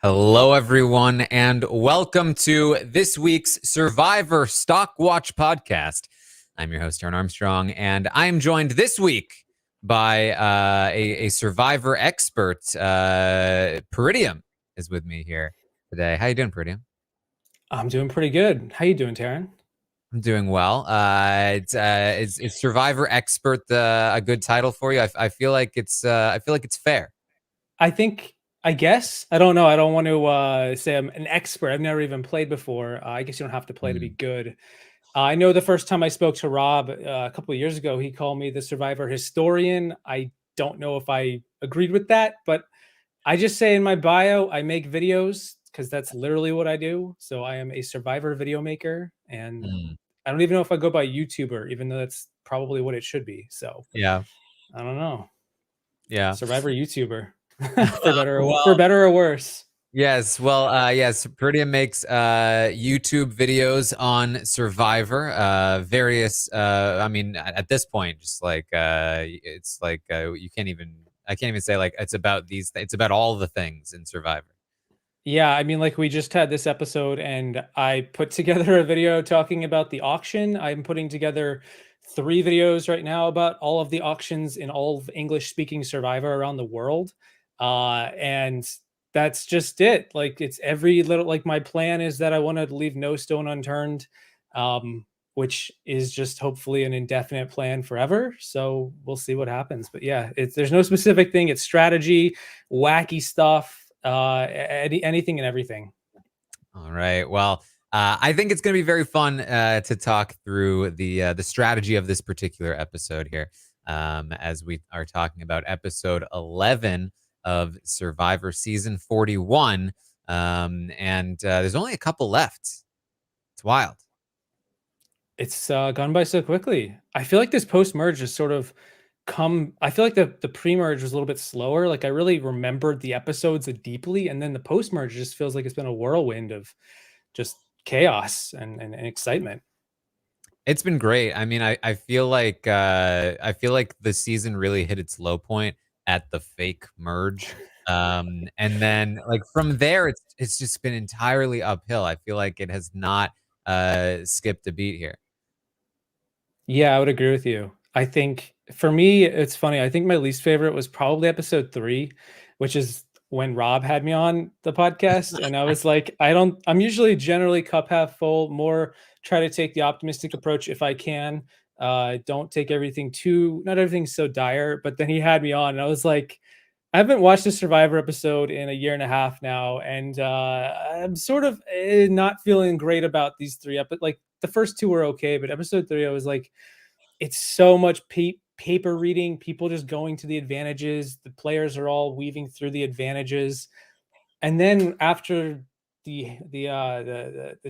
Hello, everyone, and welcome to this week's Survivor Stockwatch podcast. I'm your host, Taran Armstrong, and I am joined this week by a Survivor expert. Peridiam is with me here today. How you doing, Peridiam? I'm doing pretty good. How you doing, Taran? I'm doing well. Is Survivor expert a good title for you? I feel like it's fair. I guess. I don't know. I don't want to say I'm an expert. I've never even played before. I guess you don't have to play to be good. I know the first time I spoke to Rob a couple of years ago, he called me the Survivor historian. I don't know if I agreed with that, but I just say in my bio, I make videos because that's literally what I do. So I am a Survivor video maker, and I don't even know if I go by YouTuber, even though that's probably what it should be. So Yeah. I don't know. Yeah. Survivor YouTuber. Well, For better or worse. Yes, yes, Peridiam makes YouTube videos on Survivor. Various, I mean, at this point, just like it's like I can't even say like it's about it's about all the things in Survivor. Yeah, I mean, like we just had this episode, and I put together a video talking about the auction. I'm putting together 3 videos right now about all of the auctions in all of English-speaking Survivor around the world. And that's just it. Like it's every little, like my plan is that I want to leave no stone unturned, which is just hopefully an indefinite plan forever. So we'll see what happens. But yeah, there's no specific thing. It's strategy, wacky stuff, anything and everything. All right. Well, I think it's going to be very fun to talk through the strategy of this particular episode here, as we are talking about episode 11 of Survivor season 41. And there's only a couple left. It's wild. It's gone by so quickly. I feel like this post-merge is sort of I feel like the pre-merge was a little bit slower. Like I really remembered the episodes deeply, and then the post-merge just feels like it's been a whirlwind of just chaos and excitement. It's been great. I mean, I feel like the season really hit its low point at the fake merge. And then like from there it's just been entirely uphill. I feel like it has not skipped a beat here. Yeah, I would agree with you. I think for me, it's funny. I think my least favorite was probably episode 3, which is when Rob had me on the podcast. And I was like, I'm usually generally cup half full, more try to take the optimistic approach if I can. Don't take everything not everything's so dire. But then he had me on, and I was like, I haven't watched a Survivor episode in a year and a half now, and I'm sort of not feeling great about these 3 episodes. Like the first 2 were okay, but episode 3, I was like, it's so much paper reading, people just going to the advantages. The players are all weaving through the advantages, and then after the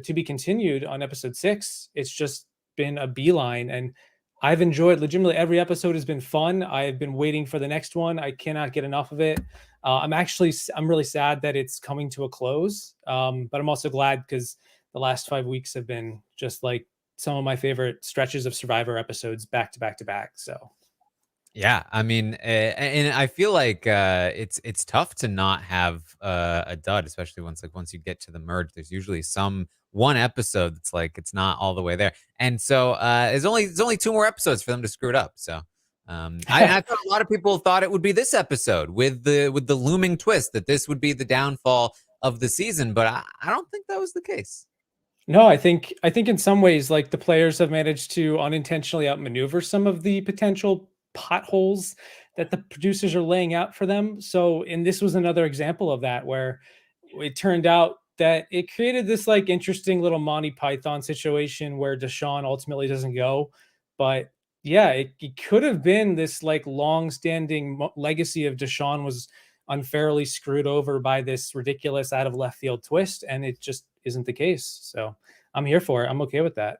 to be continued on episode 6, it's just been a beeline, and I've enjoyed legitimately every episode has been fun. I've been waiting for the next one. I cannot get enough of it. I'm really sad that it's coming to a close. But I'm also glad because the last 5 weeks have been just like some of my favorite stretches of Survivor episodes back to back to back. So Yeah, I mean, and I feel like it's tough to not have a dud, especially once you get to the merge. There's usually one episode that's like it's not all the way there, and so there's only 2 more episodes for them to screw it up. So I thought a lot of people thought it would be this episode with the looming twist that this would be the downfall of the season, but I don't think that was the case. no, I think in some ways, like the players have managed to unintentionally outmaneuver some of the potential potholes that the producers are laying out for them. So, and this was another example of that, where it turned out that it created this like interesting little Monty Python situation where Deshawn ultimately doesn't go. But yeah, it could have been this like long-standing legacy of Deshawn was unfairly screwed over by this ridiculous out of left field twist, and it just isn't the case. So I'm here for it. I'm okay with that.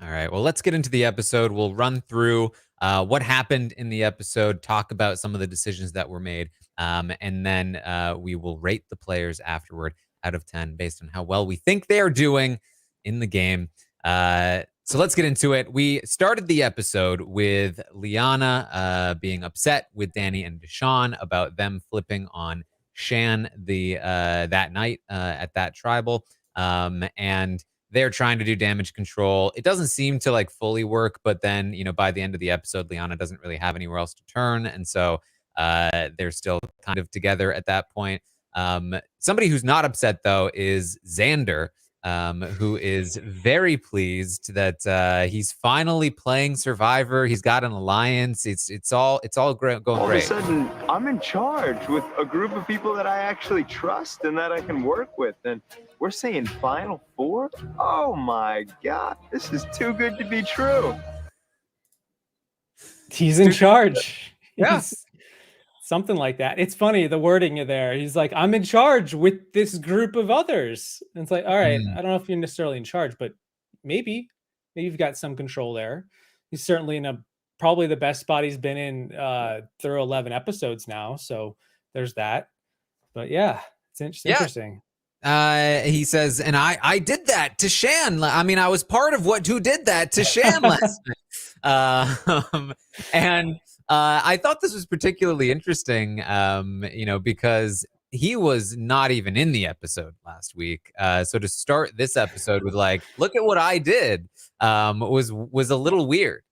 All right. Well, let's get into the episode. We'll run through what happened in the episode, talk about some of the decisions that were made, and then we will rate the players afterward out of 10 based on how well we think they are doing in the game. So let's get into it. We started the episode with Liana being upset with Danny and Deshawn about them flipping on Shan that night at that tribal. And they're trying to do damage control. It doesn't seem to like fully work, but then, by the end of the episode, Liana doesn't really have anywhere else to turn. And so they're still kind of together at that point. Somebody who's not upset, though, is Xander, who is very pleased that he's finally playing Survivor. He's got an alliance. It's all going All great. of a sudden, I'm in charge with a group of people that I actually trust and that I can work with. And we're saying Final Four? Oh my God, this is too good to be true. He's in charge. Yeah. He's something like that. It's funny, the wording there. He's like, I'm in charge with this group of others. And it's like, all right, I don't know if you're necessarily in charge, but maybe you've got some control there. He's certainly in probably the best spot he's been in through 11 episodes now. So there's that. But yeah, it's interesting. He says, and I did that to Shan. I mean, I was part of who did that to Shan last night. And I thought this was particularly interesting, because he was not even in the episode last week. So to start this episode with like, look at what I did, was a little weird.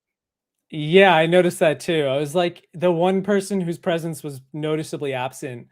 Yeah, I noticed that too. I was like, the one person whose presence was noticeably absent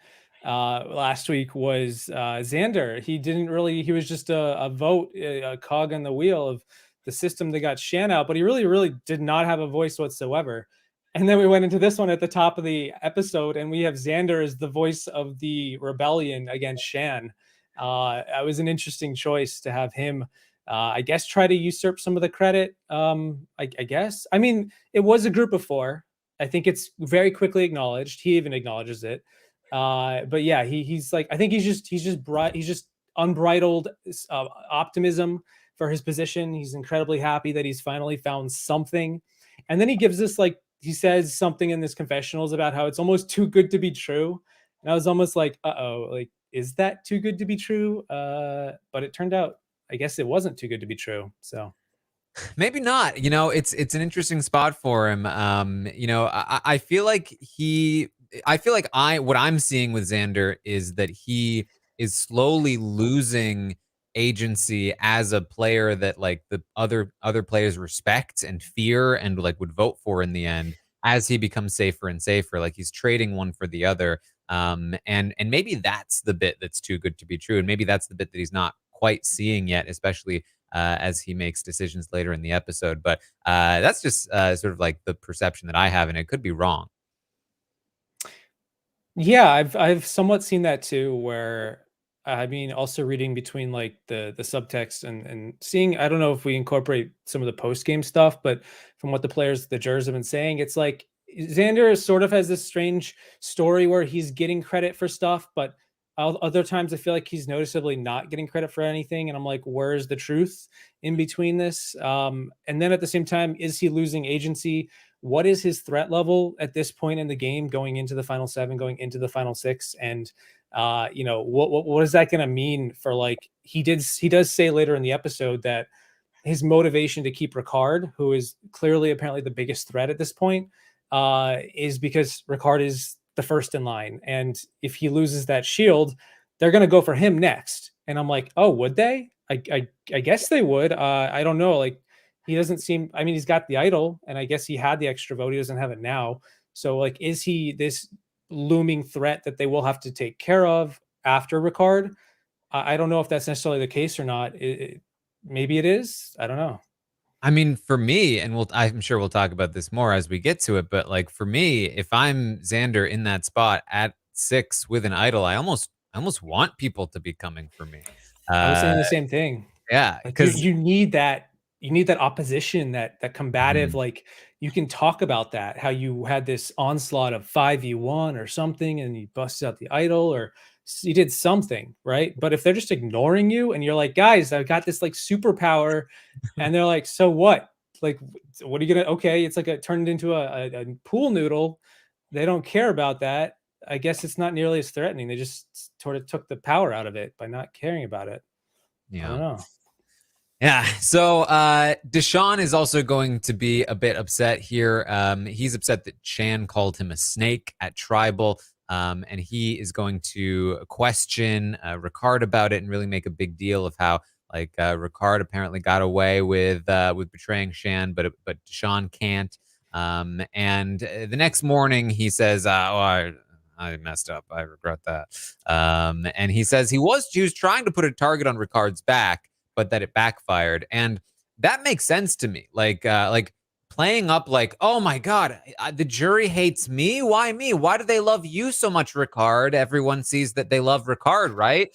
last week was Xander. He was just a vote, a cog on the wheel of the system that got Shan out, but he really did not have a voice whatsoever. And then we went into this one at the top of the episode, and we have Xander as the voice of the rebellion against Shan. It was an interesting choice to have him, I guess, try to usurp some of the credit. I guess. I mean, it was a group of four. I think it's very quickly acknowledged. He even acknowledges it. But yeah, he's like, I think he's just unbridled optimism for his position. He's incredibly happy that he's finally found something. And then he gives us he says something in this confessionals about how it's almost too good to be true. And I was almost like, is that too good to be true? But it turned out, I guess it wasn't too good to be true. So maybe not. It's an interesting spot for him. I feel like what I'm seeing with Xander is that he is slowly losing agency as a player that like the other players respect and fear and like would vote for in the end as he becomes safer and safer. Like he's trading one for the other. And maybe that's the bit that's too good to be true. And maybe that's the bit that he's not quite seeing yet, especially as he makes decisions later in the episode. But that's just sort of like the perception that I have, and it could be wrong. Yeah, I've somewhat seen that too, where I mean, also reading between like the subtext and seeing, I don't know if we incorporate some of the post game stuff, but from what the jurors have been saying, it's like Xander sort of has this strange story where he's getting credit for stuff, but other times I feel like he's noticeably not getting credit for anything, and I'm like, where's the truth in between this? And then at the same time, is he losing agency? What is his threat level at this point in the game, going into the final 7, going into the final 6? And what is that going to mean for like, he does say later in the episode that his motivation to keep Ricard, who is clearly apparently the biggest threat at this point, is because Ricard is the first in line. And if he loses that shield, they're going to go for him next. And I'm like, oh, would they? I guess they would. I don't know. Like, he doesn't seem, I mean, he's got the idol, and I guess he had the extra vote. He doesn't have it now. So like, is he this looming threat that they will have to take care of after Ricard? I don't know if that's necessarily the case or not. Maybe it is. I don't know. I mean, for me, and I'm sure we'll talk about this more as we get to it, but like for me, if I'm Xander in that spot at 6 with an idol, I almost want people to be coming for me. I was saying the same thing. Yeah, Like, because you need that opposition, that combative, like, you can talk about that, how you had this onslaught of 5v1 or something, and you busted out the idol, or you did something, right? But if they're just ignoring you and you're like, guys, I've got this like superpower, and they're like, so what? Like, what are you gonna, okay, it's like turned into a pool noodle. They don't care about that. I guess it's not nearly as threatening. They just sort of took the power out of it by not caring about it. yeah. I don't know. Yeah. So Deshawn is also going to be a bit upset here. He's upset that Chan called him a snake at Tribal. And he is going to question Ricard about it and really make a big deal of how like Ricard apparently got away with betraying Shan, but Deshawn can't. And the next morning he says, I messed up. I regret that. And he says he was trying to put a target on Ricard's back, but that it backfired. And that makes sense to me. Like playing up like, oh my God, the jury hates me. Why me? Why do they love you so much, Ricard? Everyone sees that they love Ricard, right?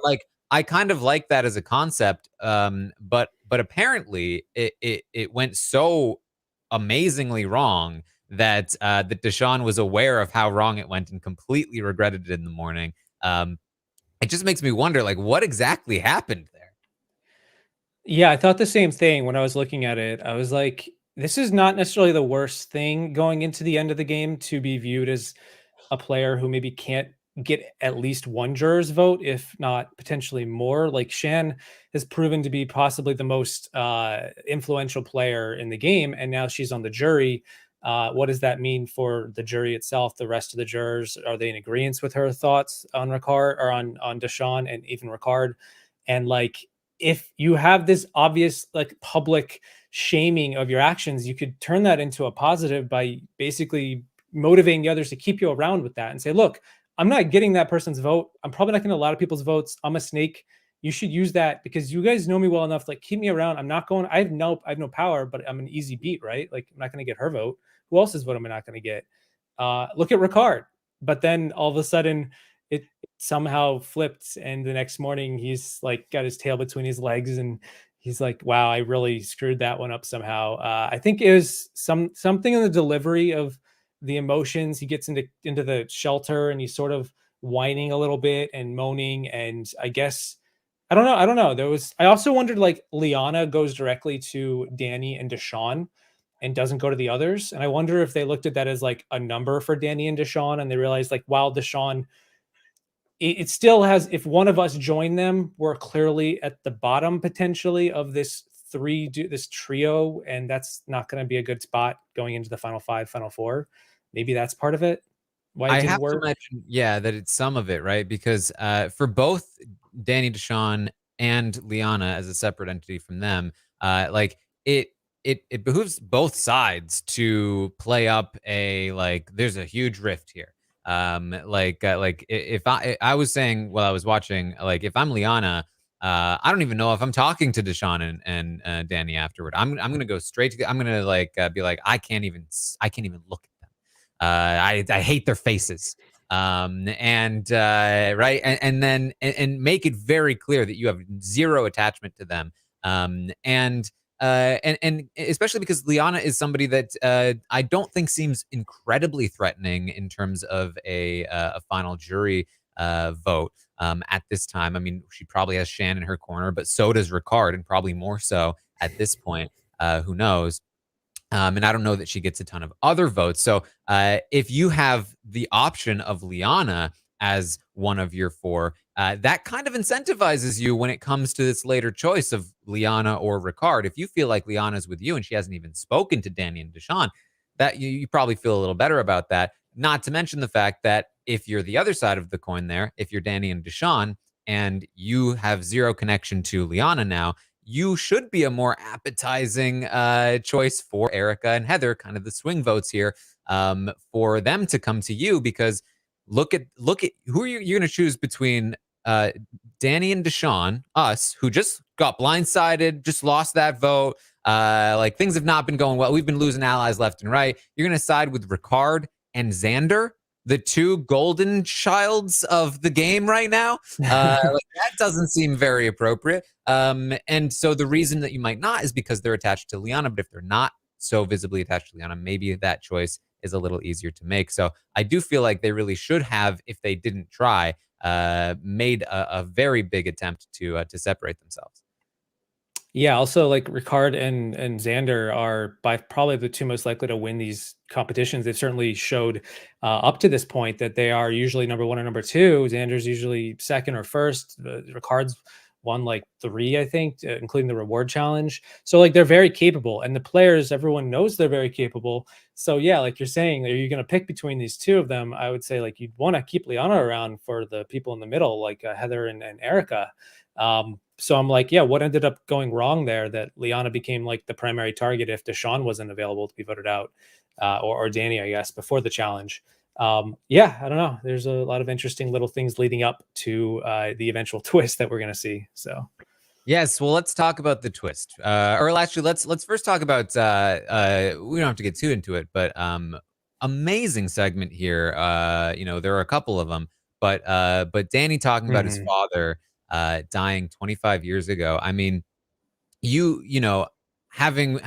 Like I kind of like that as a concept. But apparently it went so amazingly wrong that that Deshawn was aware of how wrong it went and completely regretted it in the morning. It just makes me wonder, like, what exactly happened there? Yeah, I thought the same thing when I was looking at it. I was like, this is not necessarily the worst thing going into the end of the game to be viewed as a player who maybe can't get at least one juror's vote, if not potentially more. Like Shan has proven to be possibly the most influential player in the game, and now she's on the jury. What does that mean for the jury itself? The rest of the jurors, are they in agreement with her thoughts on Ricard or on Deshawn and even Ricard? And like, if you have this obvious like public shaming of your actions, you could turn that into a positive by basically motivating the others to keep you around with that and say, look, I'm not getting that person's vote. I'm probably not getting a lot of people's votes. I'm a snake. You should use that because you guys know me well enough. Like, keep me around. I'm not going, I have no power, but I'm an easy beat, right? Like, I'm not going to get her vote. Who else's vote am I not going to get? Look at Ricard. But then all of a sudden it somehow flipped. And the next morning he's like got his tail between his legs and he's like, wow, I really screwed that one up somehow. I think it was something in the delivery of the emotions. He gets into the shelter and he's sort of whining a little bit and moaning. And I guess, I don't know. I also wondered, like, Liana goes directly to Danny and Deshawn and doesn't go to the others. And I wonder if they looked at that as like a number for Danny and Deshawn and they realized like, wow, Deshawn, it still has, if one of us join them, we're clearly at the bottom potentially of this this trio, and that's not going to be a good spot going into the final five, final four. Maybe that's part of it. Why it I didn't have to work. mention, yeah, that it's some of it, right? Because for both Danny Deshawn and Liana as a separate entity from them, like it behooves both sides to play up a like there's a huge rift here. If I was saying while I was watching, like if I'm Liana, I don't even know if I'm talking to Deshawn and Danny afterward. I'm gonna go straight to I'm gonna like be like I can't even look at them. I hate their faces. Right, and then make it very clear that you have zero attachment to them. And especially because Liana is somebody that I don't think seems incredibly threatening in terms of a final jury vote at this time. I mean, she probably has Shan in her corner, but so does Ricard, and probably more so at this point. Who knows? And I don't know that she gets a ton of other votes. So if you have the option of Liana as one of your four, that kind of incentivizes you when it comes to this later choice of Liana or Ricard. If you feel like Liana's with you and she hasn't even spoken to Danny and Deshawn, that you probably feel a little better about that. Not to mention the fact that if you're the other side of the coin there, if you're Danny and Deshawn and you have zero connection to Liana now, you should be a more appetizing choice for Erica and Heather, kind of the swing votes here, for them to come to you because look at who are you're going to choose between Danny and Deshawn, us, who just got blindsided, just lost that vote. Like things have not been going well. We've been losing allies left and right. You're going to side with Ricard and Xander, the two golden childs of the game right now. Like that doesn't seem very appropriate. And so the reason that you might not is because they're attached to Liana, but if they're not so visibly attached to Liana, maybe that choice is a little easier to make. So I do feel like they really should have, if they didn't try, made a very big attempt to separate themselves. Yeah, also like Ricard and Xander are by probably the two most likely to win these competitions. They've certainly showed up to this point that they are usually number one or number two. Xander's usually second or first. Ricard's won like 3, I think, including the reward challenge. So like they're very capable, and the players, everyone knows they're very capable. So yeah, like you're saying, are you going to pick between these two of them? I would say like you'd want to keep Liana around for the people in the middle, like Heather and Erica. So I'm like, yeah, what ended up going wrong there that Liana became like the primary target if Deshawn wasn't available to be voted out, or Danny, I guess, before the challenge. Yeah, I don't know. There's a lot of interesting little things leading up to the eventual twist that we're going to see. So Yes, well, let's talk about the twist. Or actually, let's first talk about. We don't have to get too into it, but amazing segment here. You know, there are a couple of them, but Danny talking about his father dying 25 years ago. I mean, you know, having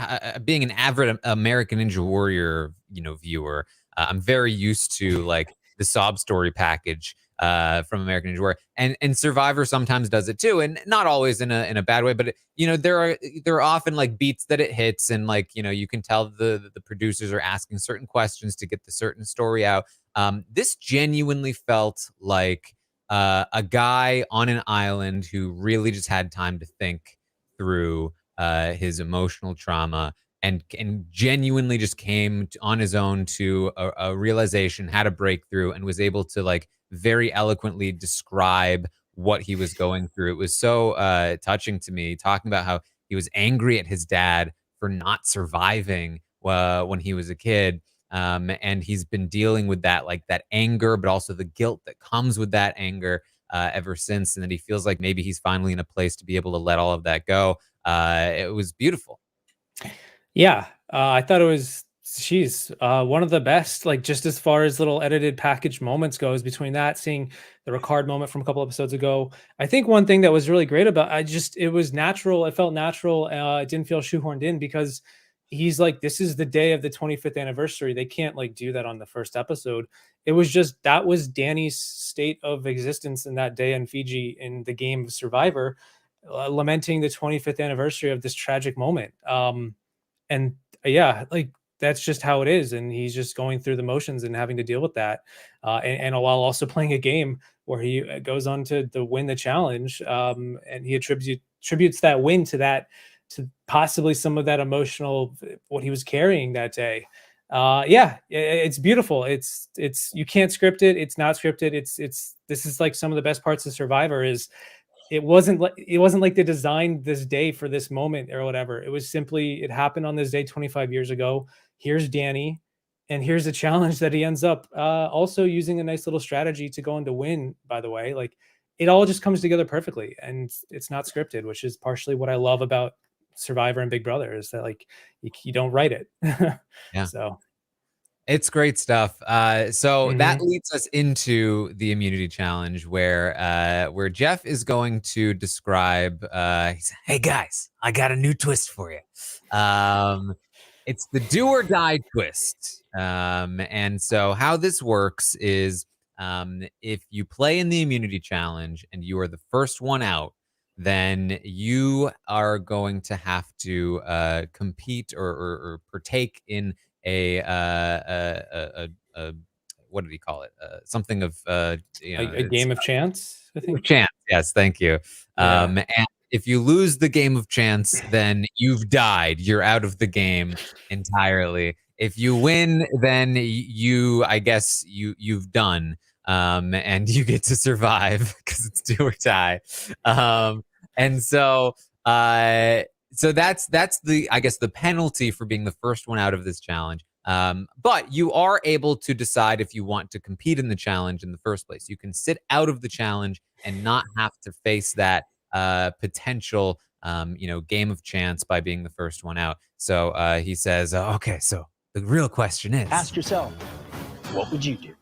being an avid American Ninja Warrior, you know, viewer, I'm very used to like the sob story package from American Ninja Warrior, and Survivor sometimes does it too, and not always in a bad way, but you know, there are often like beats that it hits, and like, you know, you can tell the producers are asking certain questions to get the certain story out. This genuinely felt like a guy on an island who really just had time to think through his emotional trauma, and genuinely just came on his own to a realization, had a breakthrough, and was able to like very eloquently describe what he was going through. It was so touching to me, talking about how he was angry at his dad for not surviving when he was a kid. And he's been dealing with that, like that anger, but also the guilt that comes with that anger ever since. And that he feels like maybe he's finally in a place to be able to let all of that go. It was beautiful. yeah, I thought it was she's one of the best, like just as far as little edited package moments goes. Between that, seeing the Ricard moment from a couple episodes ago, I think one thing that was really great about it was natural. It felt natural. It didn't feel shoehorned in because he's like, this is the day of the 25th anniversary. They can't like do that on the first episode. It was just that was Danny's state of existence in that day in Fiji in the game of Survivor, lamenting the 25th anniversary of this tragic moment. And yeah, like that's just how it is, and he's just going through the motions and having to deal with that, and while also playing a game where he goes on to win the challenge, and he attributes that win to to possibly some of that emotional what he was carrying that day. Yeah, it's beautiful. It's you can't script it. It's not scripted. It's this is like some of the best parts of Survivor is it wasn't like they designed this day for this moment or whatever. It was simply it happened on this day 25 years ago. Here's Danny, and here's a challenge that he ends up also using a nice little strategy to go on to win. By the way, like it all just comes together perfectly, and it's not scripted, which is partially what I love about Survivor and Big Brother is that like you don't write it. Yeah. So It's great stuff. So that leads us into the immunity challenge where Jeff is going to describe hey guys, I got a new twist for you. It's the do or die twist. And so how this works is if you play in the immunity challenge and you are the first one out, then you are going to have to compete or partake in a what did he call it? Something of you know, a game of chance, I think. chance. Yes, thank you. Yeah. And if you lose the game of chance, then you've died. You're out of the game entirely. If you win, then I guess you've done. And you get to survive because it's do or die. And so that's the, I guess, the penalty for being the first one out of this challenge. But you are able to decide if you want to compete in the challenge in the first place. You can sit out of the challenge and not have to face that potential, you know, game of chance by being the first one out. So he says, okay, so the real question is, ask yourself, what would you do?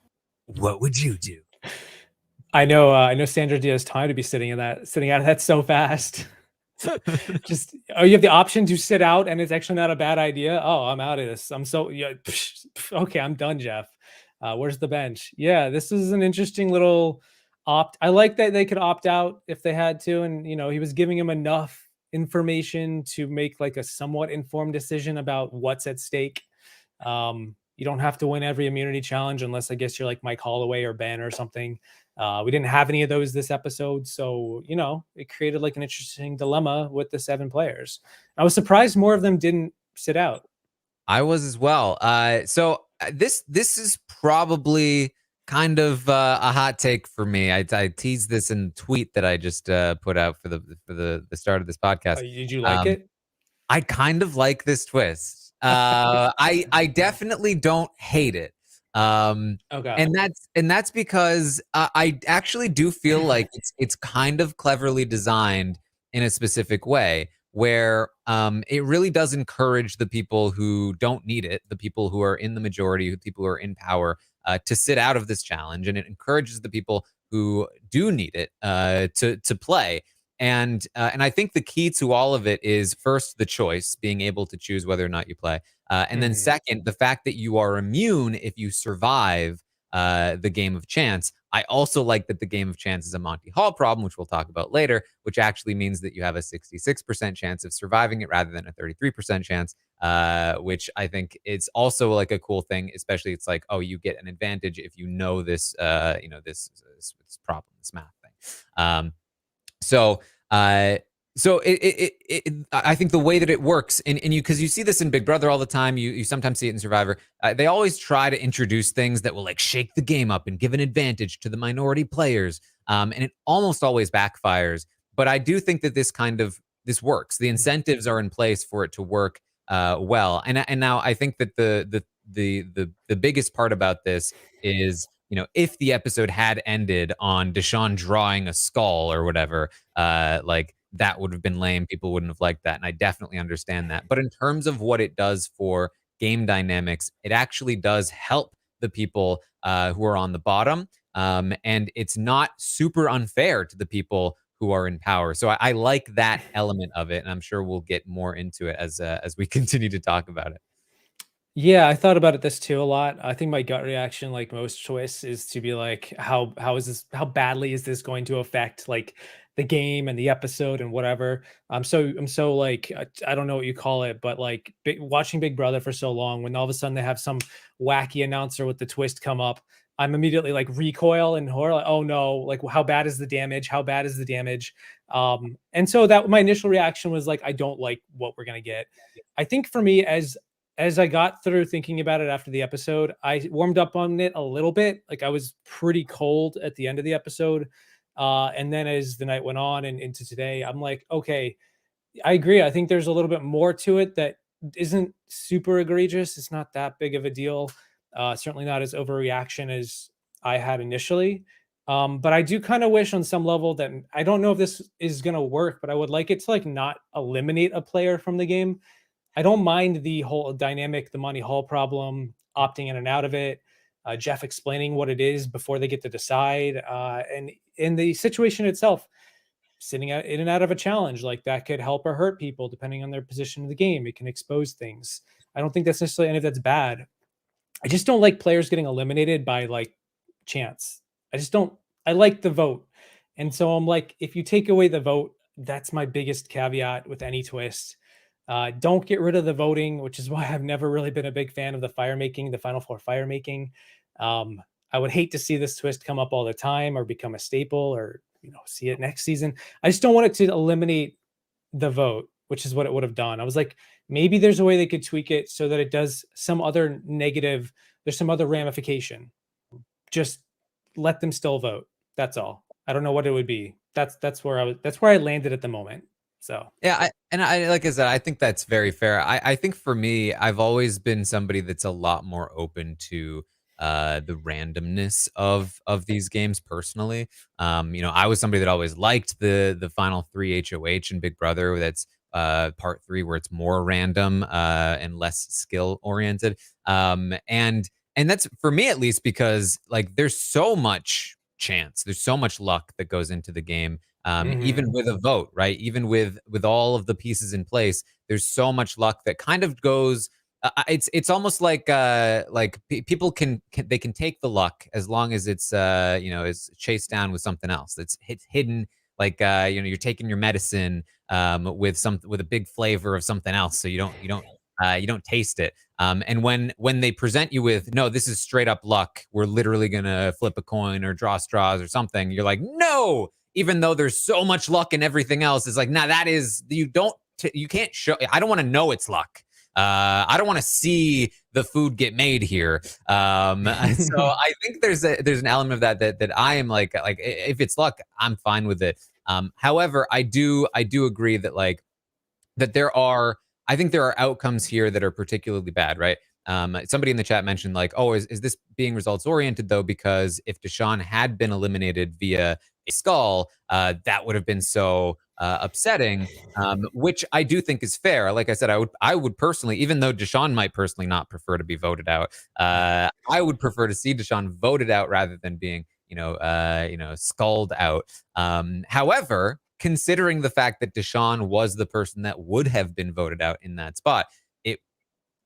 What would you do? I know Sandra Diaz time to be sitting out of that so fast. Just you have the option to sit out and it's actually not a bad idea. Oh, I'm out of this. I'm so yeah, okay, I'm done, Jeff. Where's the bench? Yeah, this is an interesting little opt. I like that they could opt out if they had to, and you know, he was giving him enough information to make like a somewhat informed decision about what's at stake. You don't have to win every immunity challenge unless I guess you're like Mike Holloway or Ben or something. We didn't have any of those this episode, so you know, it created like an interesting dilemma with the 7 players. I was surprised more of them didn't sit out. I was as well. This is probably kind of a hot take for me. I teased this in the tweet that I just put out for the start of this podcast. Did you like Um, it? I kind of like this twist. I definitely don't hate it. Okay. And that's because I actually do feel like it's kind of cleverly designed in a specific way where it really does encourage the people who don't need it, the people who are in the majority, the people who are in power, to sit out of this challenge, and it encourages the people who do need it to play. And I think the key to all of it is first the choice, being able to choose whether or not you play, and then second, the fact that you are immune if you survive the game of chance. I also like that the game of chance is a Monty Hall problem, which we'll talk about later, which actually means that you have a 66% chance of surviving it rather than a 33% chance, which I think is also like a cool thing. Especially, it's like, oh, you get an advantage if you know this, this problem, this math thing. So, uh, I think the way that it works, and you, because you see this in Big Brother all the time, you sometimes see it in Survivor. They always try to introduce things that will like shake the game up and give an advantage to the minority players, and it almost always backfires. But I do think that this works. The incentives are in place for it to work well. And now I think that the biggest part about this is, you know, if the episode had ended on Deshawn drawing a skull or whatever, like that would have been lame. People wouldn't have liked that. And I definitely understand that. But in terms of what it does for game dynamics, it actually does help the people who are on the bottom. And it's not super unfair to the people who are in power. So I like that element of it. And I'm sure we'll get more into it as we continue to talk about it. Yeah, I thought about this too a lot. I think my gut reaction, like most twists, is to be like, how badly is this going to affect like the game and the episode and whatever. I'm so like, I don't know what you call it, but like watching Big Brother for so long, when all of a sudden they have some wacky announcer with the twist come up, I'm immediately like recoil and horror. Like, oh no, like how bad is the damage? How bad is the damage? And so that my initial reaction was like, I don't like what we're gonna get. I think for me, as I got through thinking about it after the episode, I warmed up on it a little bit. Like I was pretty cold at the end of the episode. And then as the night went on and into today, I'm like, okay, I agree. I think there's a little bit more to it that isn't super egregious. It's not that big of a deal. Certainly not as overreaction as I had initially. But I do kind of wish on some level that I don't know if this is going to work, but I would like it to like not eliminate a player from the game. I don't mind the whole dynamic, the Monty Hall problem, opting in and out of it, Jeff explaining what it is before they get to decide, and in the situation itself, sitting out in and out of a challenge like that could help or hurt people depending on their position in the game. It can expose things. I don't think that's necessarily any of that's bad. I just don't like players getting eliminated by like chance. I just don't. I like the vote, and so I'm like, if you take away the vote, that's my biggest caveat with any twist. Don't get rid of the voting, which is why I've never really been a big fan of the fire making, the Final Four fire making. I would hate to see this twist come up all the time or become a staple or, you know, see it next season. I just don't want it to eliminate the vote, which is what it would have done. I was like, maybe there's a way they could tweak it so that it does some other negative, there's some other ramification. Just let them still vote. That's all. I don't know what it would be. That's where I landed at the moment. So Yeah, I like I said, I think that's very fair. I think for me, I've always been somebody that's a lot more open to the randomness of these games personally. You know, I was somebody that always liked the final three HOH and Big Brother. That's part three, where it's more random and less skill oriented. And that's for me at least, because like there's so much chance, there's so much luck that goes into the game. Even with a vote, right? Even with all of the pieces in place, there's so much luck that kind of goes. It's almost like people can they can take the luck as long as it's is chased down with something else that's hidden. Like you're taking your medicine with a big flavor of something else, so you don't You don't taste it. And when they present you with, no, this is straight up luck, we're literally gonna flip a coin or draw straws or something, you're like, no, even though there's so much luck and everything else, it's like, nah, that is, you can't show, I don't want to know it's luck. I don't want to see the food get made here. So I think there's an element of that I am like if it's luck, I'm fine with it. However, I do agree that like that I think there are outcomes here that are particularly bad, right? Somebody in the chat mentioned like, oh, is this being results oriented though? Because if Deshawn had been eliminated via a skull, that would have been so upsetting, which I do think is fair. Like I said, I would personally, even though Deshawn might personally not prefer to be voted out, I would prefer to see Deshawn voted out rather than being, skulled out. However, considering the fact that Deshawn was the person that would have been voted out in that spot,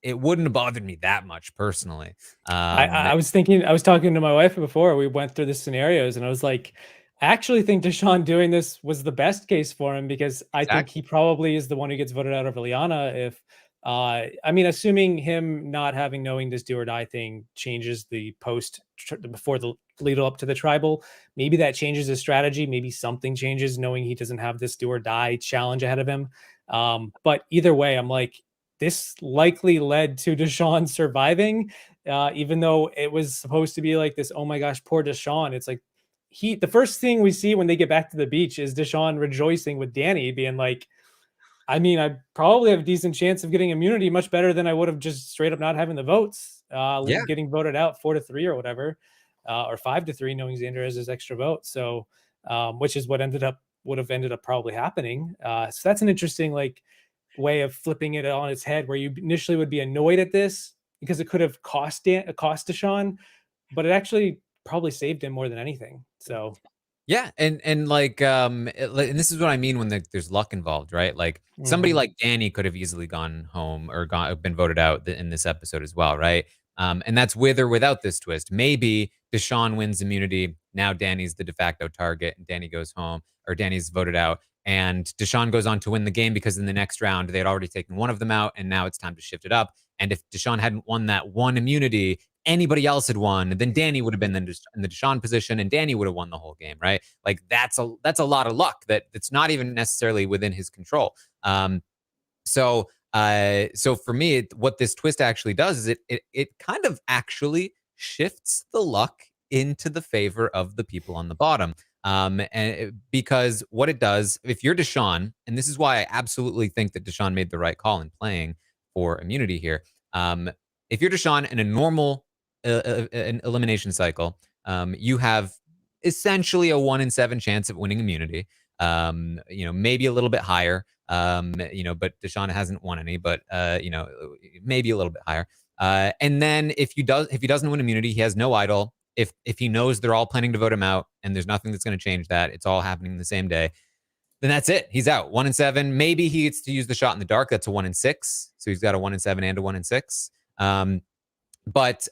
it wouldn't have bothered me that much personally. I was thinking, I was talking to my wife before we went through the scenarios, and I was like, I actually think Deshawn doing this was the best case for him, because I think he probably is the one who gets voted out over Liana. If I mean, assuming him not having knowing this do or die thing changes the before the lead up to the tribal, maybe that changes his strategy. Maybe something changes knowing he doesn't have this do or die challenge ahead of him. But either way, I'm like, this likely led to Deshawn surviving, even though it was supposed to be like this, oh my gosh, poor Deshawn. It's like the first thing we see when they get back to the beach is Deshawn rejoicing with Danny, being like, I mean, I probably have a decent chance of getting immunity, much better than I would have just straight up not having the votes, getting voted out 4-3 or whatever, or 5-3, knowing Xander has his extra vote. So, which is what would have ended up probably happening. So that's an interesting way of flipping it on its head, where you initially would be annoyed at this because it could have cost Deshawn, but it actually probably saved him more than anything. So yeah, and and this is what I mean when there's luck involved, right? Like somebody like Danny could have easily gone home or been voted out in this episode as well, right? And that's with or without this twist. Maybe Deshawn wins immunity. Now Danny's the de facto target, and Danny goes home, or Danny's voted out. And Deshawn goes on to win the game because in the next round, they had already taken one of them out, and now it's time to shift it up. And if Deshawn hadn't won that one immunity, anybody else had won, then Danny would have been in the Deshawn position, and Danny would have won the whole game, right? Like that's a lot of luck that's not even necessarily within his control. So for me, what this twist actually does is it kind of actually shifts the luck into the favor of the people on the bottom. Because what it does, if you're Deshawn, and this is why I absolutely think that Deshawn made the right call in playing for immunity here. If you're Deshawn in a normal an elimination cycle, you have essentially a 1 in 7 chance of winning immunity. Maybe a little bit higher. But Deshawn hasn't won any, but maybe a little bit higher. And then if he doesn't win immunity, he has no idol. If he knows they're all planning to vote him out and there's nothing that's going to change that, it's all happening the same day, then that's it. He's out. 1 in 7. Maybe he gets to use the shot in the dark. That's a 1 in 6. So he's got a 1 in 7 and a 1 in 6. But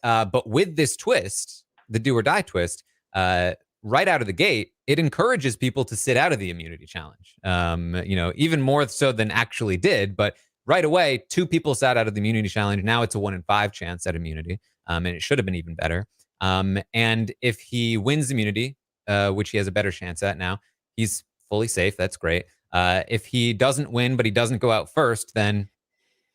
with this twist, the do or die twist, right out of the gate, it encourages people to sit out of the immunity challenge. Even more so than actually did, but right away, 2 people sat out of the immunity challenge. Now it's a 1 in 5 chance at immunity. And it should have been even better. And if he wins immunity, which he has a better chance at now, he's fully safe. That's great. If he doesn't win, but he doesn't go out first, then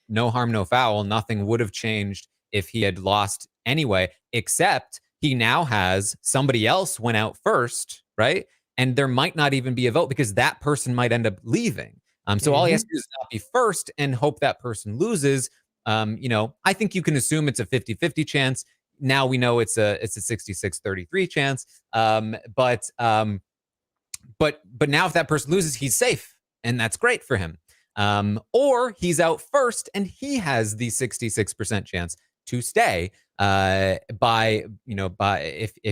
no harm, no foul. Nothing would have changed if he had lost anyway, except he now has somebody else went out first, right? And there might not even be a vote because that person might end up leaving. So all he has to do is not be first and hope that person loses. I think you can assume it's a 50-50 chance. Now we know it's a 66-33 chance. But now if that person loses, he's safe, and that's great for him. Or he's out first and he has the 66% chance to stay if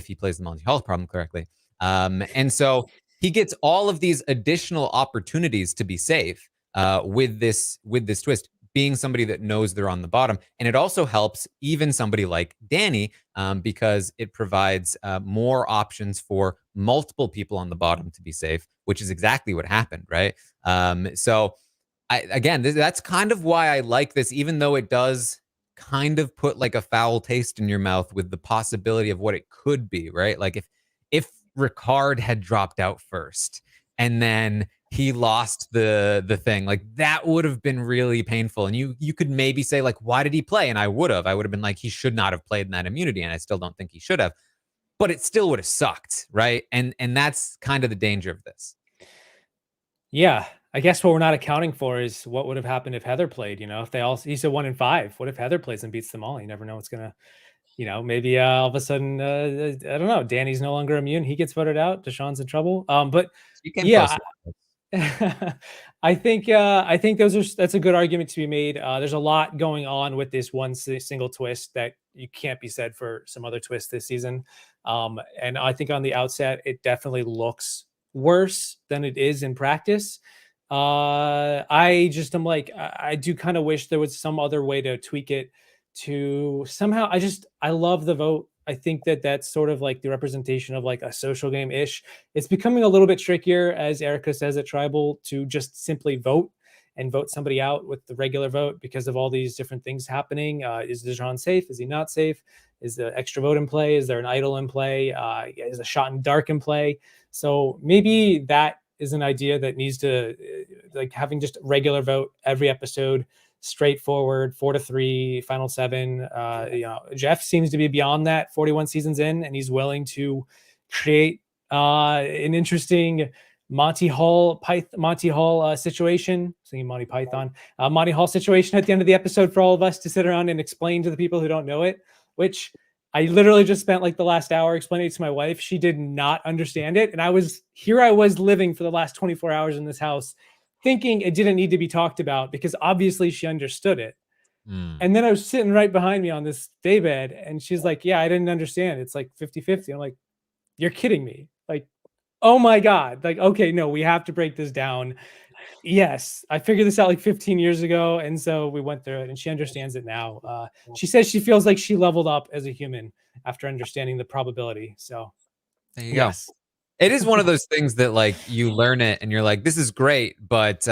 he plays the Monty Hall problem correctly. And so he gets all of these additional opportunities to be safe with this twist, being somebody that knows they're on the bottom. And it also helps even somebody like Danny because it provides more options for multiple people on the bottom to be safe, which is exactly what happened, right? So again, that's kind of why I like this, even though it does kind of put like a foul taste in your mouth with the possibility of what it could be, right? Like if Ricard had dropped out first and then he lost the thing, like that would have been really painful. And you could maybe say like, why did he play? And I would have been like, he should not have played in that immunity, and I still don't think he should have. But it still would have sucked, right? And that's kind of the danger of this. Yeah, I guess what we're not accounting for is what would have happened if Heather played. If they all, he's a 1 in 5. What if Heather plays and beats them all? You never know what's gonna, maybe all of a sudden, I don't know. Danny's no longer immune. He gets voted out. Deshawn's in trouble. But You came yeah, close. I think that's a good argument to be made. There's a lot going on with this one single twist that you can't be said for some other twists this season. And I think on the outset, it definitely looks worse than it is in practice. I just am like, I do kind of wish there was some other way to tweak it to somehow. I love the vote. I think that that's sort of like the representation of like a social game ish. It's becoming a little bit trickier, as Erica says at Tribal, to just simply vote and vote somebody out with the regular vote because of all these different things happening. Is Deshawn safe? Is he not safe? Is the extra vote in play? Is there an idol in play? Is a shot in dark in play? So maybe that is an idea that needs to like having just regular vote every episode, straightforward, 4-3, final 7. Jeff seems to be beyond that 41 seasons in, and he's willing to create an interesting Monty Hall situation. Saying Monty Python, Monty Hall situation at the end of the episode for all of us to sit around and explain to the people who don't know it, which I literally just spent like the last hour explaining it to my wife. She did not understand it. And I was living for the last 24 hours in this house thinking it didn't need to be talked about because obviously she understood it. And then I was sitting right behind me on this daybed and she's like, yeah, I didn't understand. It's like 50-50. I'm like, you're kidding me. Like, oh my God. Like, okay, no, we have to break this down. Yes, I figured this out like 15 years ago. And so we went through it and she understands it now. She says she feels like she leveled up as a human after understanding the probability. So there you go. It is one of those things that like you learn it and you're like, this is great, but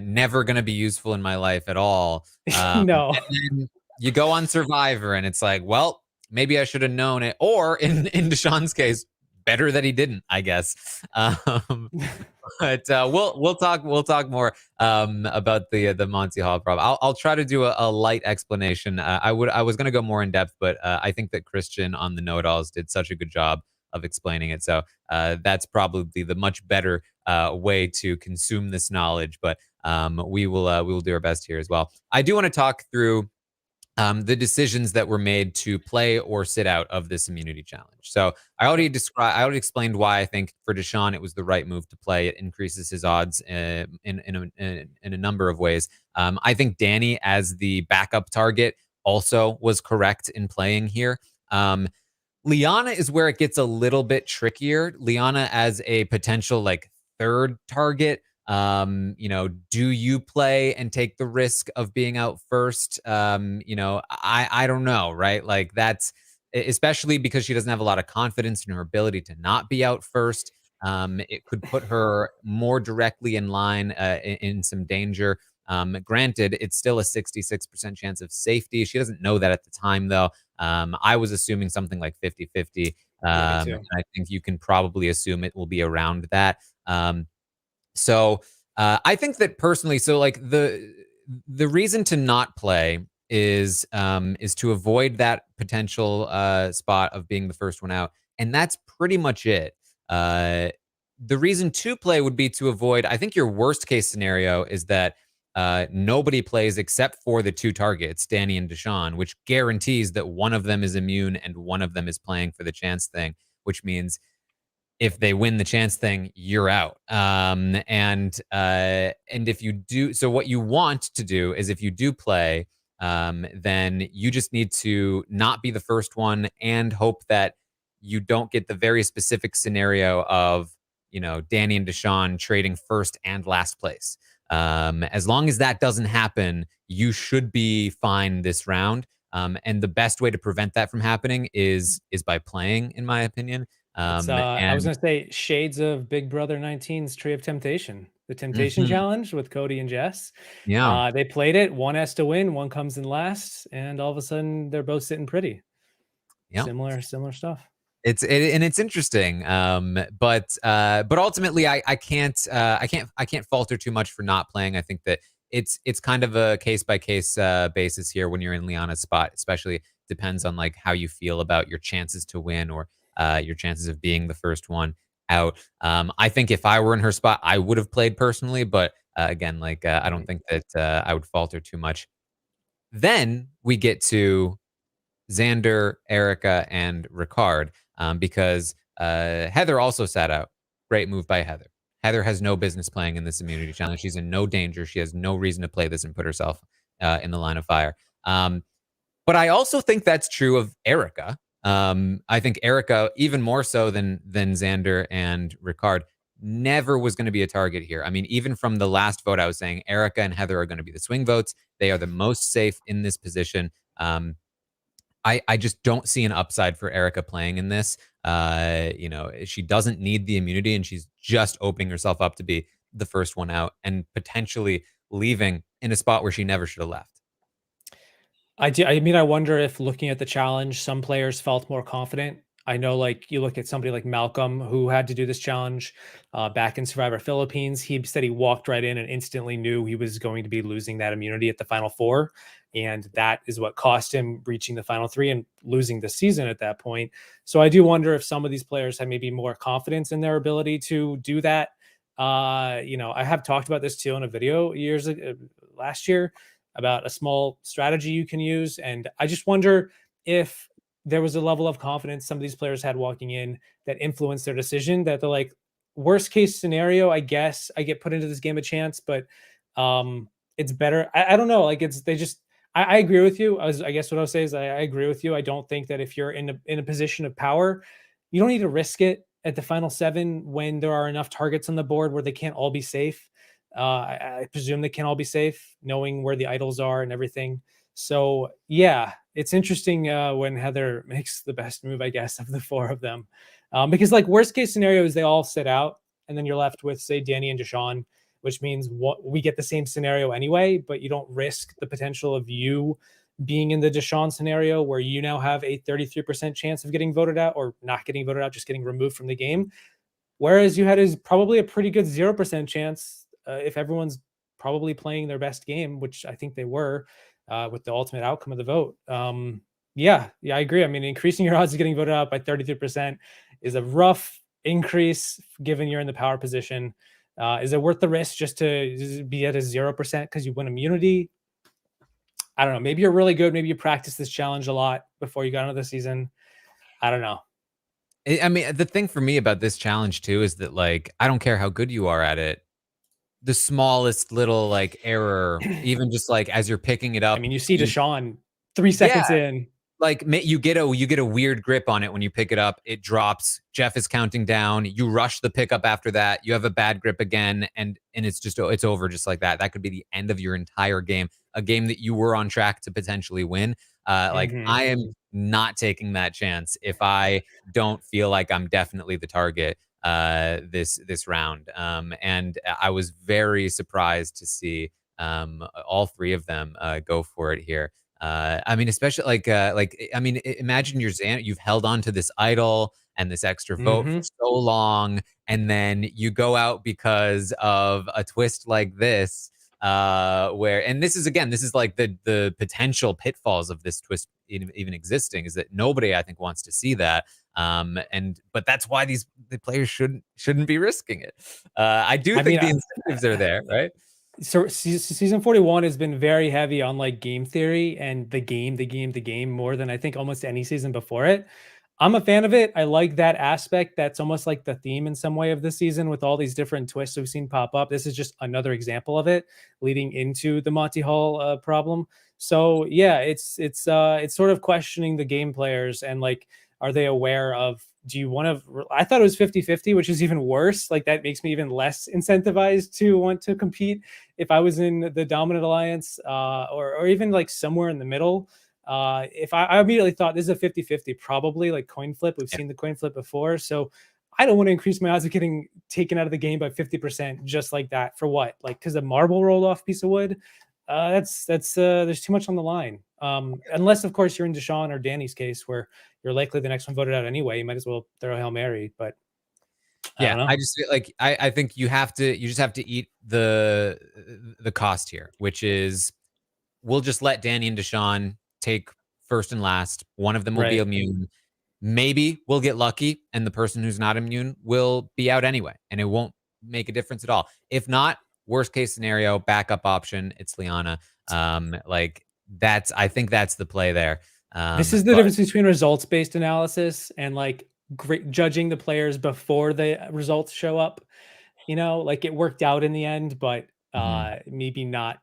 never going to be useful in my life at all. No. And then you go on Survivor and it's like, well, maybe I should have known it. Or in Deshawn's case, better that he didn't, I guess. But we'll talk more about the Monty Hall problem. I'll try to do a light explanation. I was going to go more in depth, but I think that Christian on the know-it-alls did such a good job of explaining it. So that's probably the much better way to consume this knowledge. But we will do our best here as well. I do want to talk through the decisions that were made to play or sit out of this immunity challenge. So I already explained why I think for Deshawn it was the right move to play. It increases his odds in a number of ways. I think Danny as the backup target also was correct in playing here. Liana is where it gets a little bit trickier. Liana as a potential like third target. Do you play and take the risk of being out first? I don't know, right? Like that's especially because she doesn't have a lot of confidence in her ability to not be out first. It could put her more directly in line in some danger. Granted, it's still a 66% chance of safety. She doesn't know that at the time, though. I was assuming something like 50-50. And I think you can probably assume it will be around that. So I think that personally, so like the reason to not play is to avoid that potential spot of being the first one out, and that's pretty much it. The reason to play would be to avoid. I think your worst case scenario is that nobody plays except for the two targets, Danny and Deshawn, which guarantees that one of them is immune and one of them is playing for the chance thing, which means if they win the chance thing, you're out. And if you do, so what you want to do is if you do play, then you just need to not be the first one and hope that you don't get the very specific scenario of, Danny and Deshawn trading first and last place. As long as that doesn't happen, you should be fine this round. And the best way to prevent that from happening is by playing, in my opinion. I was going to say shades of Big Brother 19's Tree of Temptation. the Temptation Challenge with Cody and Jess. Yeah. They played it. One has to win, one comes in last, and all of a sudden they're both sitting pretty. Yeah. Similar stuff. And it's interesting, but ultimately, I can't falter too much for not playing. I think that it's kind of a case by case basis here when you're in Liana's spot, especially depends on like how you feel about your chances to win or your chances of being the first one out. I think if I were in her spot, I would have played personally, but again, like I don't think that I would falter too much. Then we get to Xander, Erica, and Ricard, because Heather also sat out. Great move by Heather. Heather has no business playing in this immunity challenge. She's in no danger. She has no reason to play this and put herself in the line of fire. But I also think that's true of Erica. I think Erica, even more so than Xander and Ricard, never was going to be a target here. I mean, even from the last vote, I was saying Erica and Heather are going to be the swing votes. They are the most safe in this position. I just don't see an upside for Erica playing in this. You know, she doesn't need the immunity, and she's just opening herself up to be the first one out and potentially leaving in a spot where she never should have left. I mean, I wonder if looking at the challenge, some players felt more confident. I know, like, you look at somebody like Malcolm, who had to do this challenge back in Survivor Philippines. He said he walked right in and instantly knew he was going to be losing that immunity at the final four. And that is what cost him reaching the final three and losing the season at that point. So I do wonder if some of these players have maybe more confidence in their ability to do that. You know, I have talked about this too in a video last year about a small strategy you can use. And I just wonder if there was a level of confidence some of these players had walking in that influenced their decision, that they're like, worst case scenario, I guess I get put into this game a chance, but it's better. I don't know. Like, I agree with you. I guess what I'll say is I agree with you. I don't think that if you're in a position of power, you don't need to risk it at the final 7 when there are enough targets on the board where they can't all be safe. I presume they can all be safe, knowing where the idols are and everything. So yeah, it's interesting when Heather makes the best move, I guess, of the 4 of them, because like worst case scenario is they all sit out, and then you're left with, say, Danny and Deshawn, which means we get the same scenario anyway, but you don't risk the potential of you being in the Deshawn scenario where you now have a 33% chance of getting voted out, or not getting voted out, just getting removed from the game. Whereas you had is probably a pretty good 0% chance if everyone's probably playing their best game, which I think they were with the ultimate outcome of the vote. Yeah, I agree. I mean, increasing your odds of getting voted out by 33% is a rough increase given you're in the power position. Is it worth the risk just to be at a 0% because you win immunity? I don't know. Maybe you're really good. Maybe you practice this challenge a lot before you got into the season. I don't know. I mean, the thing for me about this challenge too is that, like, I don't care how good you are at it. The smallest little like error, even just like as you're picking it up. I mean, you see Deshawn 3 seconds in. Like you get a weird grip on it when you pick it up. It drops. Jeff is counting down. You rush the pickup after that. You have a bad grip again, and it's over just like that. That could be the end of your entire game, a game that you were on track to potentially win. Like I am not taking that chance if I don't feel like I'm definitely the target this round. And I was very surprised to see all 3 of them go for it here. I mean, especially I mean, imagine you've held on to this idol and this extra vote for so long, and then you go out because of a twist like this, and this is like the potential pitfalls of this twist even existing, is that nobody, I think, wants to see that. But that's why the players shouldn't be risking it. I think the incentives are there, right? So season 41 has been very heavy on like game theory and the game more than I think almost any season before it. I'm a fan of it. I like that aspect. That's almost like the theme in some way of this season, with all these different twists we've seen pop up. This is just another example of it leading into the Monty Hall problem. So yeah, it's sort of questioning the game players and like, are they aware of, do you want to, I thought it was 50-50, which is even worse. Like that makes me even less incentivized to want to compete if I was in the dominant alliance, or even like somewhere in the middle. If I immediately thought this is a 50-50, probably like coin flip. We've seen the coin flip before. So I don't want to increase my odds of getting taken out of the game by 50% just like that. For what? Like, because a marble rolled off piece of wood. That's there's too much on the line. Unless of course you're in Deshawn or Danny's case where you're likely the next one voted out anyway. You might as well throw a Hail Mary. But I don't know. I just feel like I think you just have to eat the cost here, which is we'll just let Danny and Deshawn take first and last. One of them will be Right. immune. Maybe we'll get lucky and the person who's not immune will be out anyway, and it won't make a difference at all. If not, worst case scenario, backup option, it's Liana. I think that's the play there. This is the difference between results-based analysis and like judging the players before the results show up. You know, like it worked out in the end, but maybe not.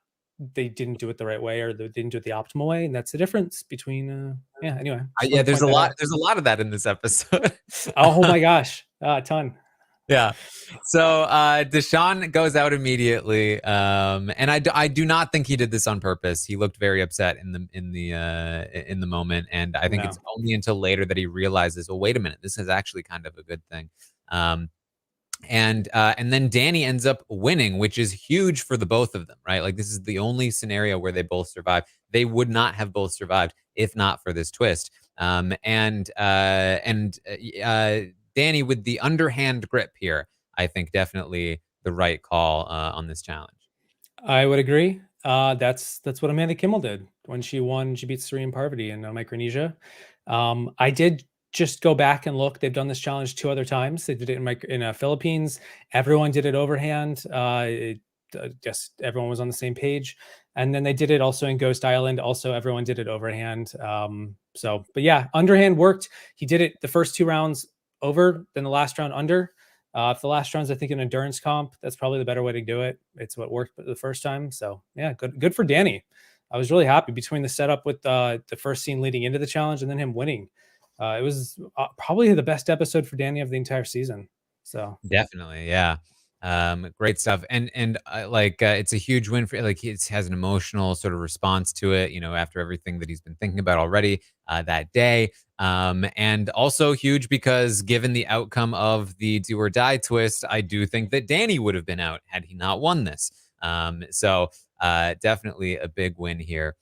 They didn't do it the right way, or they didn't do it the optimal way, and that's the difference between. Anyway. There's a lot. There's a lot of that in this episode. Oh my gosh, a ton. Yeah. So Deshawn goes out immediately, and I do not think he did this on purpose. He looked very upset in the moment, and I think it's only until later that he realizes, oh, wait a minute, this is actually kind of a good thing. And then Danny ends up winning, which is huge for the both of them, right? Like this is the only scenario where they both survive. They would not have both survived if not for this twist. Danny with the underhand grip here, I think definitely the right call on this challenge. I would agree. That's what Amanda Kimmel did when she won. She beat Serene Parvati in Micronesia. I did just go back and look. They've done this challenge 2 other times. They did it in Philippines. Everyone did it overhand. Just everyone was on the same page. And then they did it also in Ghost Island. Also, everyone did it overhand. But yeah, underhand worked. He did it the first 2 rounds over, then the last round under. If the last round's, I think, an endurance comp, that's probably the better way to do it. It's what worked the first time. So yeah, good for Danny. I was really happy between the setup with the first scene leading into the challenge and then him winning. It was probably the best episode for Danny of the entire season. So definitely, yeah. Great stuff. And it's a huge win for, like, he has an emotional sort of response to it, you know, after everything that he's been thinking about already that day. And also huge because given the outcome of the do or die twist, I do think that Danny would have been out had he not won this. Definitely a big win here.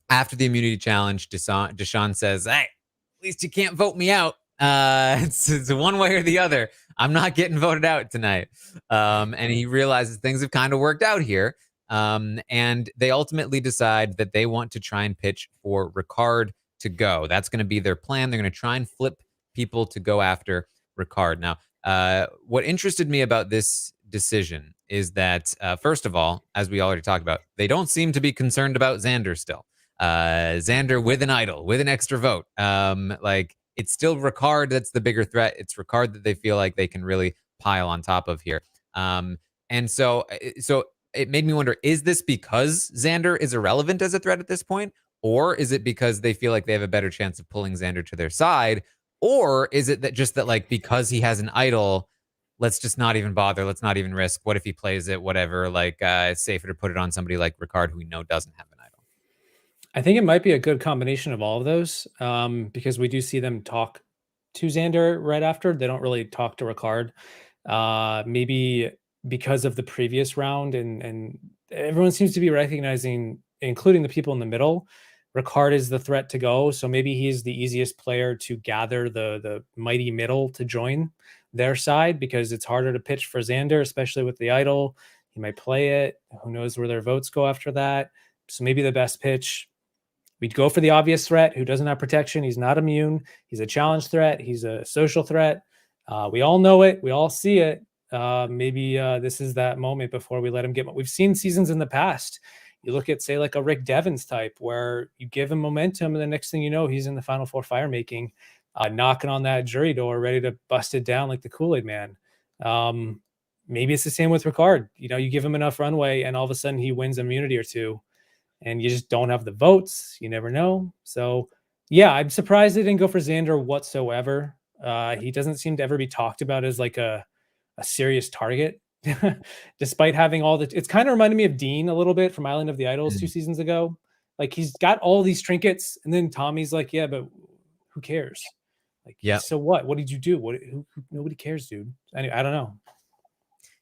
After the immunity challenge, Deshawn says, hey, at least you can't vote me out. It's one way or the other. I'm not getting voted out tonight. And he realizes things have kind of worked out here. And they ultimately decide that they want to try and pitch for Ricard to go. That's going to be their plan. They're going to try and flip people to go after Ricard. Now, what interested me about this decision is that, first of all, as we already talked about, they don't seem to be concerned about Xander still. Xander with an idol, with an extra vote. It's still Ricard that's the bigger threat. It's Ricard that they feel like they can really pile on top of here. And so it made me wonder, is this because Xander is irrelevant as a threat at this point? Or is it because they feel like they have a better chance of pulling Xander to their side? Or is it that like, because he has an idol, let's just not even bother. Let's not even risk. What if he plays it? Whatever. It's safer to put it on somebody like Ricard, who we know doesn't have an idol. I think it might be a good combination of all of those, because we do see them talk to Xander right after. They don't really talk to Ricard. Maybe because of the previous round, and everyone seems to be recognizing, including the people in the middle, Ricard is the threat to go. So maybe he's the easiest player to gather the mighty middle to join their side, because it's harder to pitch for Xander, especially with the idol. He might play it. Who knows where their votes go after that. So maybe the best pitch, we'd go for the obvious threat who doesn't have protection. He's not immune. He's a challenge threat. He's a social threat. We all know it. We all see it. Maybe this is that moment before we let him get. We've seen seasons in the past. You look at, say, like a Rick Devens type, where you give him momentum, and the next thing you know, he's in the Final Four fire making, knocking on that jury door, ready to bust it down like the Kool-Aid man. Maybe it's the same with Ricard. You know, you give him enough runway, and all of a sudden he wins immunity or two. And you just don't have the votes. You never know. So, yeah, I'm surprised they didn't go for Xander whatsoever. He doesn't seem to ever be talked about as like a serious target, despite having all the. It's kind of reminded me of Dean a little bit from Island of the Idols 2 seasons ago. Like, he's got all these trinkets, and then Tommy's like, yeah, but who cares? Like, Yeah. so what? What did you do? Nobody cares, dude. Anyway, I don't know.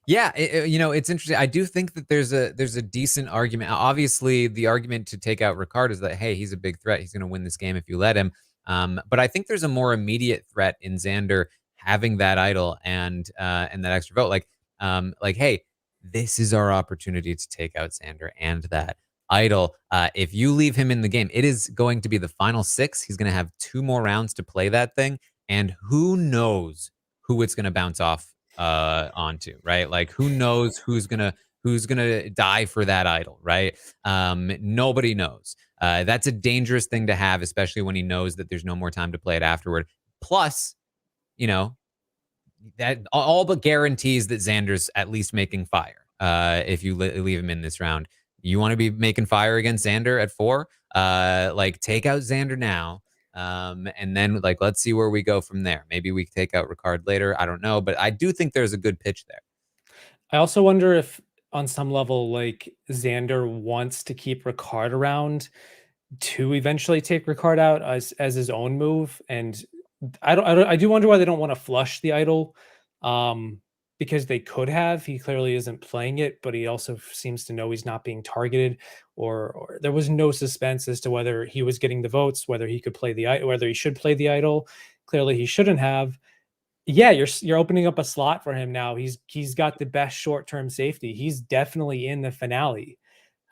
Yeah, it's interesting. I do think that there's a decent argument. Obviously, the argument to take out Ricard is that, hey, he's a big threat. He's going to win this game if you let him. But I think there's a more immediate threat in Xander having that idol and that extra vote. Like, hey, this is our opportunity to take out Xander and that idol. If you leave him in the game, it is going to be the final 6. He's going to have 2 more rounds to play that thing, and who knows who it's going to bounce off onto, right? Like, who knows who's gonna die for that idol, right? Nobody knows. That's a dangerous thing to have, especially when he knows that there's no more time to play it afterward. Plus, you know, that all but guarantees that Xander's at least making fire. If you leave him in this round, you want to be making fire against Xander at 4. Like, take out Xander now. And then, like, let's see where we go from there. Maybe we take out Ricard later. I don't know, but I do think there's a good pitch there. I also wonder if, on some level, like, Xander wants to keep Ricard around to eventually take Ricard out as his own move. And I do wonder why they don't want to flush the idol, because they could have. He clearly isn't playing it, but he also seems to know he's not being targeted, or there was no suspense as to whether he was getting the votes, whether he should play the idol. Clearly, he shouldn't have. Yeah, you're opening up a slot for him now. He's got the best short-term safety. He's definitely in the finale,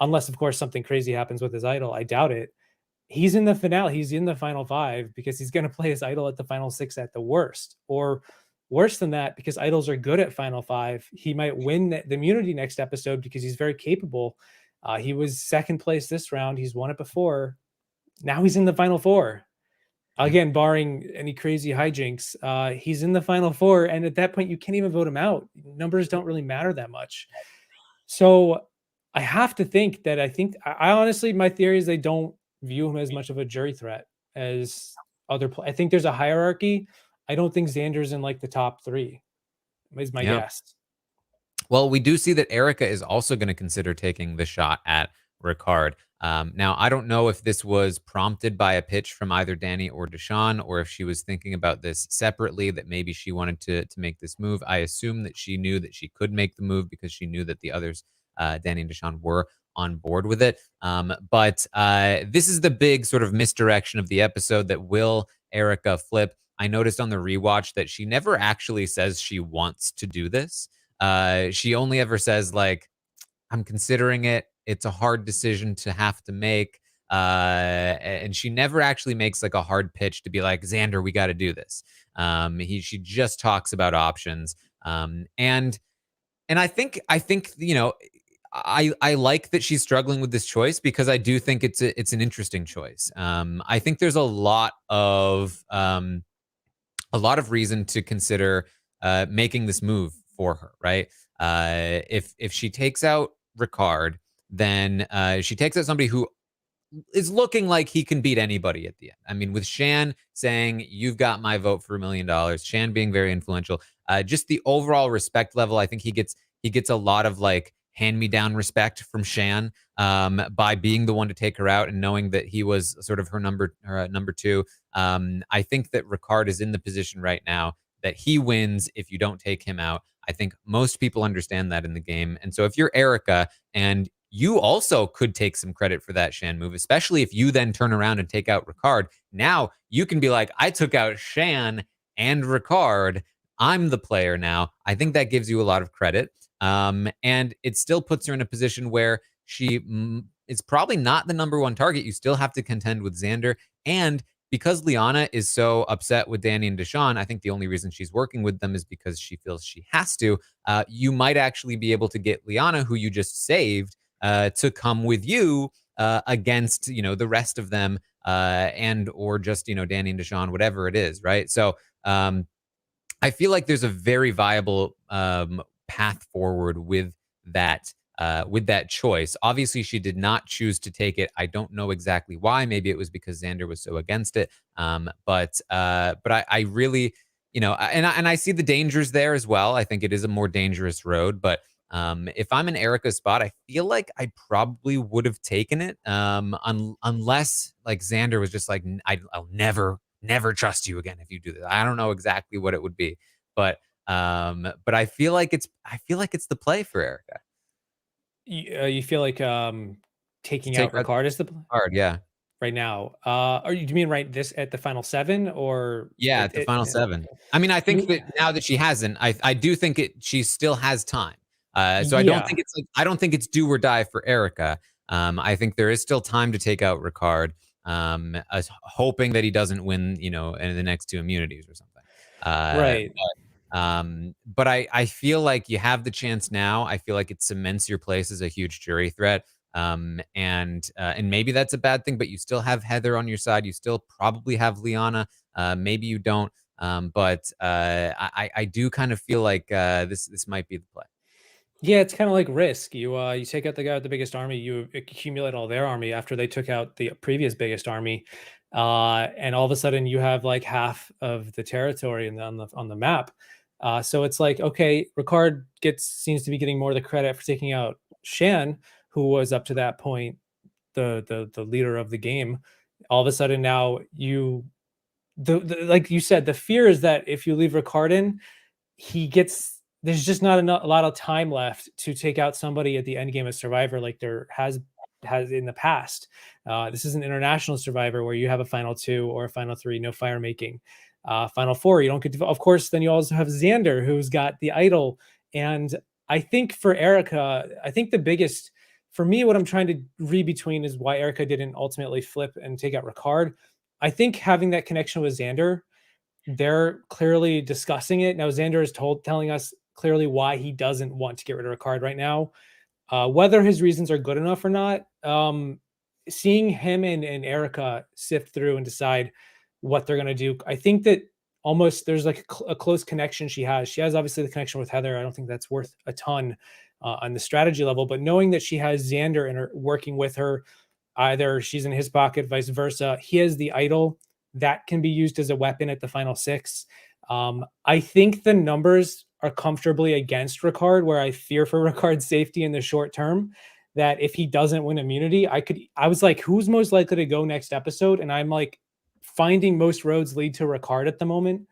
unless of course something crazy happens with his idol. I doubt it. He's in the finale. He's in the final 5 because he's going to play his idol at the final 6 at the worst, or worse than that, because idols are good at final 5. He might win the immunity next episode because he's very capable. He was second place this round. He's won it before. Now he's in the final 4. Again, barring any crazy hijinks, he's in the final 4. And at that point, you can't even vote him out. Numbers don't really matter that much. So I have to think that I honestly, my theory is they don't view him as much of a jury threat as other. I think there's a hierarchy. I don't think Xander's in like the top 3 is my guess. Well, we do see that Erica is also going to consider taking the shot at Ricard. Now, I don't know if this was prompted by a pitch from either Danny or Deshawn, or if she was thinking about this separately, that maybe she wanted to make this move. I assume that she knew that she could make the move because she knew that the others, Danny and Deshawn, were on board with it. But this is the big sort of misdirection of the episode that will Erica flip. I noticed on the rewatch that she never actually says she wants to do this. She only ever says, like, I'm considering it. It's a hard decision to have to make. And she never actually makes like a hard pitch to be like, Xander, we got to do this. She just talks about options. And I think, you know, I like that she's struggling with this choice, because I do think it's an interesting choice. I think there's a lot of reason to consider making this move for her, right? If she takes out Ricard, then she takes out somebody who is looking like he can beat anybody at the end. I mean, with Shan saying, you've got my vote for $1 million, Shan being very influential, just the overall respect level, I think he gets a lot of like hand-me-down respect from Shan by being the one to take her out and knowing that he was sort of her number 2. I think that Ricard is in the position right now that he wins if you don't take him out. I think most people understand that in the game. And so if you're Erica, and you also could take some credit for that Shan move, especially if you then turn around and take out Ricard, now you can be like, I took out Shan and Ricard. I'm the player now. I think that gives you a lot of credit. And it still puts her in a position where she is probably not the number 1 target. You still have to contend with Xander. And because Liana is so upset with Danny and Deshawn, I think the only reason she's working with them is because she feels she has to. You might actually be able to get Liana, who you just saved, to come with you against, you know, the rest of them, and or just, you know, Danny and Deshawn, whatever it is, right? So I feel like there's a very viable path forward with that choice. Obviously, she did not choose to take it. I don't know exactly why. Maybe it was because Xander was so against it. But I really, you know, and I see the dangers there as well. I think it is a more dangerous road. But if I'm in Erica's spot, I feel like I probably would have taken it, unless like Xander was just like, I'll never never trust you again if you do this. I don't know exactly what it would be, but I feel like it's the play for Erica You feel like to taking take out out Ricard is the Ricard. Yeah, right now. Or you mean right this at the final 7 or yeah, at the final 7. I mean, I think you that now that she hasn't, I do think she still has time. So yeah. I don't think it's do or die for Erica. I think there is still time to take out Ricard. Hoping that he doesn't win, in the next 2 immunities or something. Right. But I feel like you have the chance now. I feel like it cements your place as a huge jury threat. And maybe that's a bad thing, but you still have Heather on your side. You still probably have Liana. Maybe you don't. But I do kind of feel like this might be the play. Yeah, it's kind of like Risk. You take out the guy with the biggest army, you accumulate all their army after they took out the previous biggest army, and all of a sudden you have like half of the territory on the map. So it's like, okay, Ricard seems to be getting more of the credit for taking out Shan, who was up to that point the leader of the game. All of a sudden now like you said, the fear is that if you leave Ricard in, there's just not a lot of time left to take out somebody at the end game of Survivor like there has in the past. This is an international Survivor where you have a final 2 or a final 3, no fire making. Final 4, you don't get to, of course. Then you also have Xander, who's got the idol. And I think for Erica, I think the biggest for me, what I'm trying to read between is why Erica didn't ultimately flip and take out Ricard. I think having that connection with Xander, they're clearly discussing it now. Xander is telling us clearly why he doesn't want to get rid of Ricard right now. Whether his reasons are good enough or not, seeing him and Erica sift through and decide what they're going to do, I think that almost there's like a close connection she has. She has obviously the connection with Heather. I don't think that's worth a ton on the strategy level, but knowing that she has Xander and her working with her, either she's in his pocket, vice versa. He has the idol that can be used as a weapon at the final 6. I think the numbers are comfortably against Ricard, where I fear for Ricard's safety in the short term, that if he doesn't win immunity, I was like, who's most likely to go next episode? And I'm like, finding most roads lead to Ricard at the moment,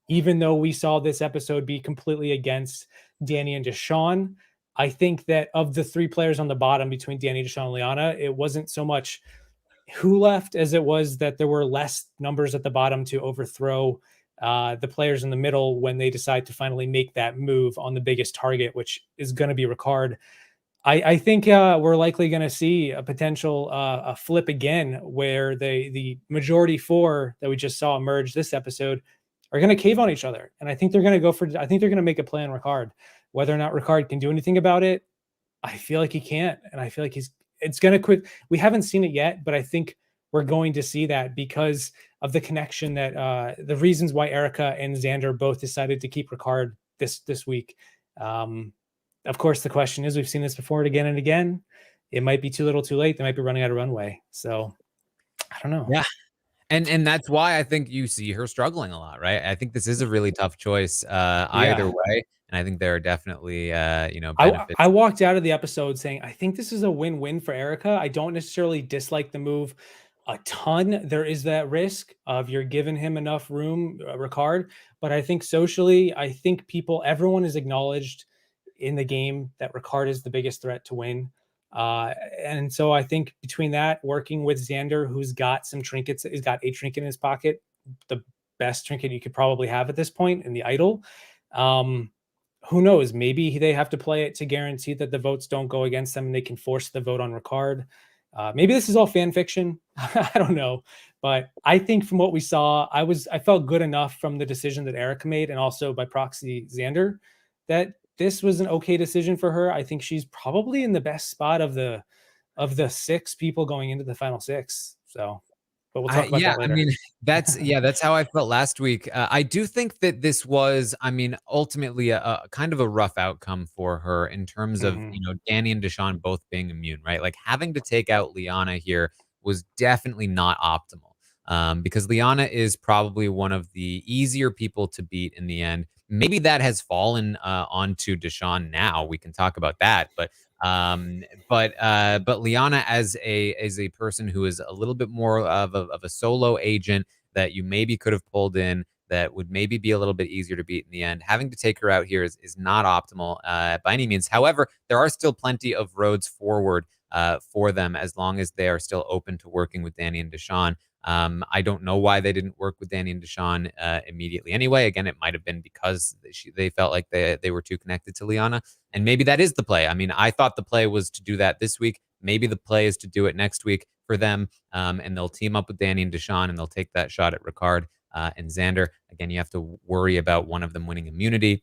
even though we saw this episode be completely against Danny and Deshawn. I think that of the 3 players on the bottom between Danny, Deshawn, and Liana, it wasn't so much who left as it was that there were less numbers at the bottom to overthrow the players in the middle when they decide to finally make that move on the biggest target, which is going to be Ricard. I think we're likely going to see a potential a flip again, where the majority 4 that we just saw emerge this episode are going to cave on each other, and I think they're going to make a play on Ricard. Whether or not Ricard can do anything about it, I feel like he can't, and I feel like it's going to quick. We haven't seen it yet, but I think we're going to see that because of the connection that the reasons why Erica and Xander both decided to keep Ricard this week. Of course, the question is, we've seen this before again and again. It might be too little too late. They might be running out of runway. So I don't know. Yeah. And that's why I think you see her struggling a lot, right? I think this is a really tough choice either way. And I think there are definitely, benefits. I walked out of the episode saying, I think this is a win-win for Erica. I don't necessarily dislike the move a ton. There is that risk of you're giving him enough room, Ricard. But I think socially, everyone has acknowledged in the game that Ricard is the biggest threat to win. And so I think between that, working with Xander, who's got some trinkets, he's got a trinket in his pocket, the best trinket you could probably have at this point in the idol. Who knows? Maybe they have to play it to guarantee that the votes don't go against them and they can force the vote on Ricard. Maybe this is all fan fiction. I don't know. But I think from what we saw, I felt good enough from the decision that Erica made, and also by proxy Xander, that this was an okay decision for her. I think she's probably in the best spot of the 6 people going into the final 6. So, but we'll talk about that later. I mean, that's how I felt last week. I do think that this was, ultimately a kind of a rough outcome for her in terms of, Danny and Deshawn both being immune, right? Like having to take out Liana here was definitely not optimal. Because Liana is probably one of the easier people to beat in the end. Maybe that has fallen onto Deshawn now. We can talk about that, but Liana as a person who is a little bit more of a solo agent, that you maybe could have pulled in, that would maybe be a little bit easier to beat in the end. Having to take her out here is not optimal by any means. However, there are still plenty of roads forward for them as long as they are still open to working with Danny and Deshawn. I don't know why they didn't work with Danny and Deshawn immediately anyway. Again, it might have been because they felt like they were too connected to Liana. And maybe that is the play. I mean, I thought the play was to do that this week. Maybe the play is to do it next week for them. And they'll team up with Danny and Deshawn, and they'll take that shot at Ricard and Xander. Again, you have to worry about one of them winning immunity.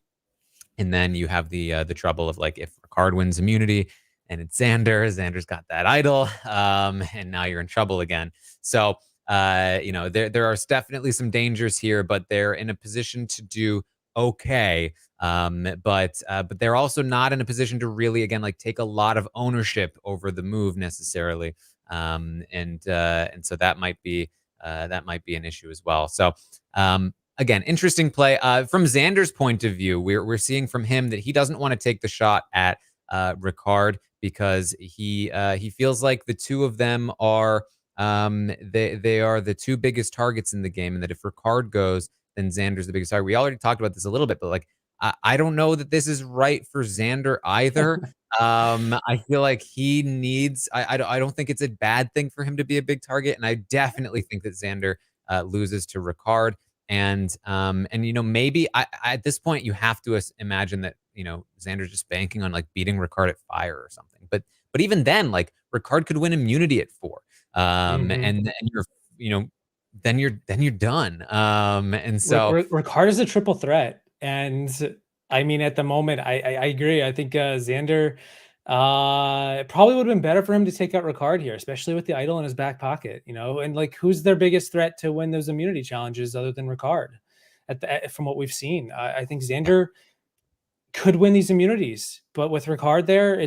And then you have the trouble of, like, if Ricard wins immunity and it's Xander's got that idol, and now you're in trouble again. So, there are definitely some dangers here, but they're in a position to do okay. But they're also not in a position to really, again, like, take a lot of ownership over the move necessarily. And so that might be an issue as well. So, again, interesting play. From Xander's point of view, we're seeing from him that he doesn't want to take the shot at Ricard because he feels like the two of them are they are the two biggest targets in the game, and that if Ricard goes, then Xander's the biggest target. We already talked about this a little bit, but, like, I don't know that this is right for Xander either. I feel like he needs. I don't think it's a bad thing for him to be a big target, and I definitely think that Xander loses to Ricard. And maybe at this point you have to imagine that Xander's just banking on, like, beating Ricard at fire or something. But even then, like, Ricard could win immunity at 4, and then you're done. And so Ricard is a triple threat, and I mean, at the moment, I agree. I think Xander probably would have been better for him to take out Ricard here, especially with the idol in his back pocket, and, like, who's their biggest threat to win those immunity challenges other than Ricard from what we've seen. I think Xander could win these immunities, but with Ricard there,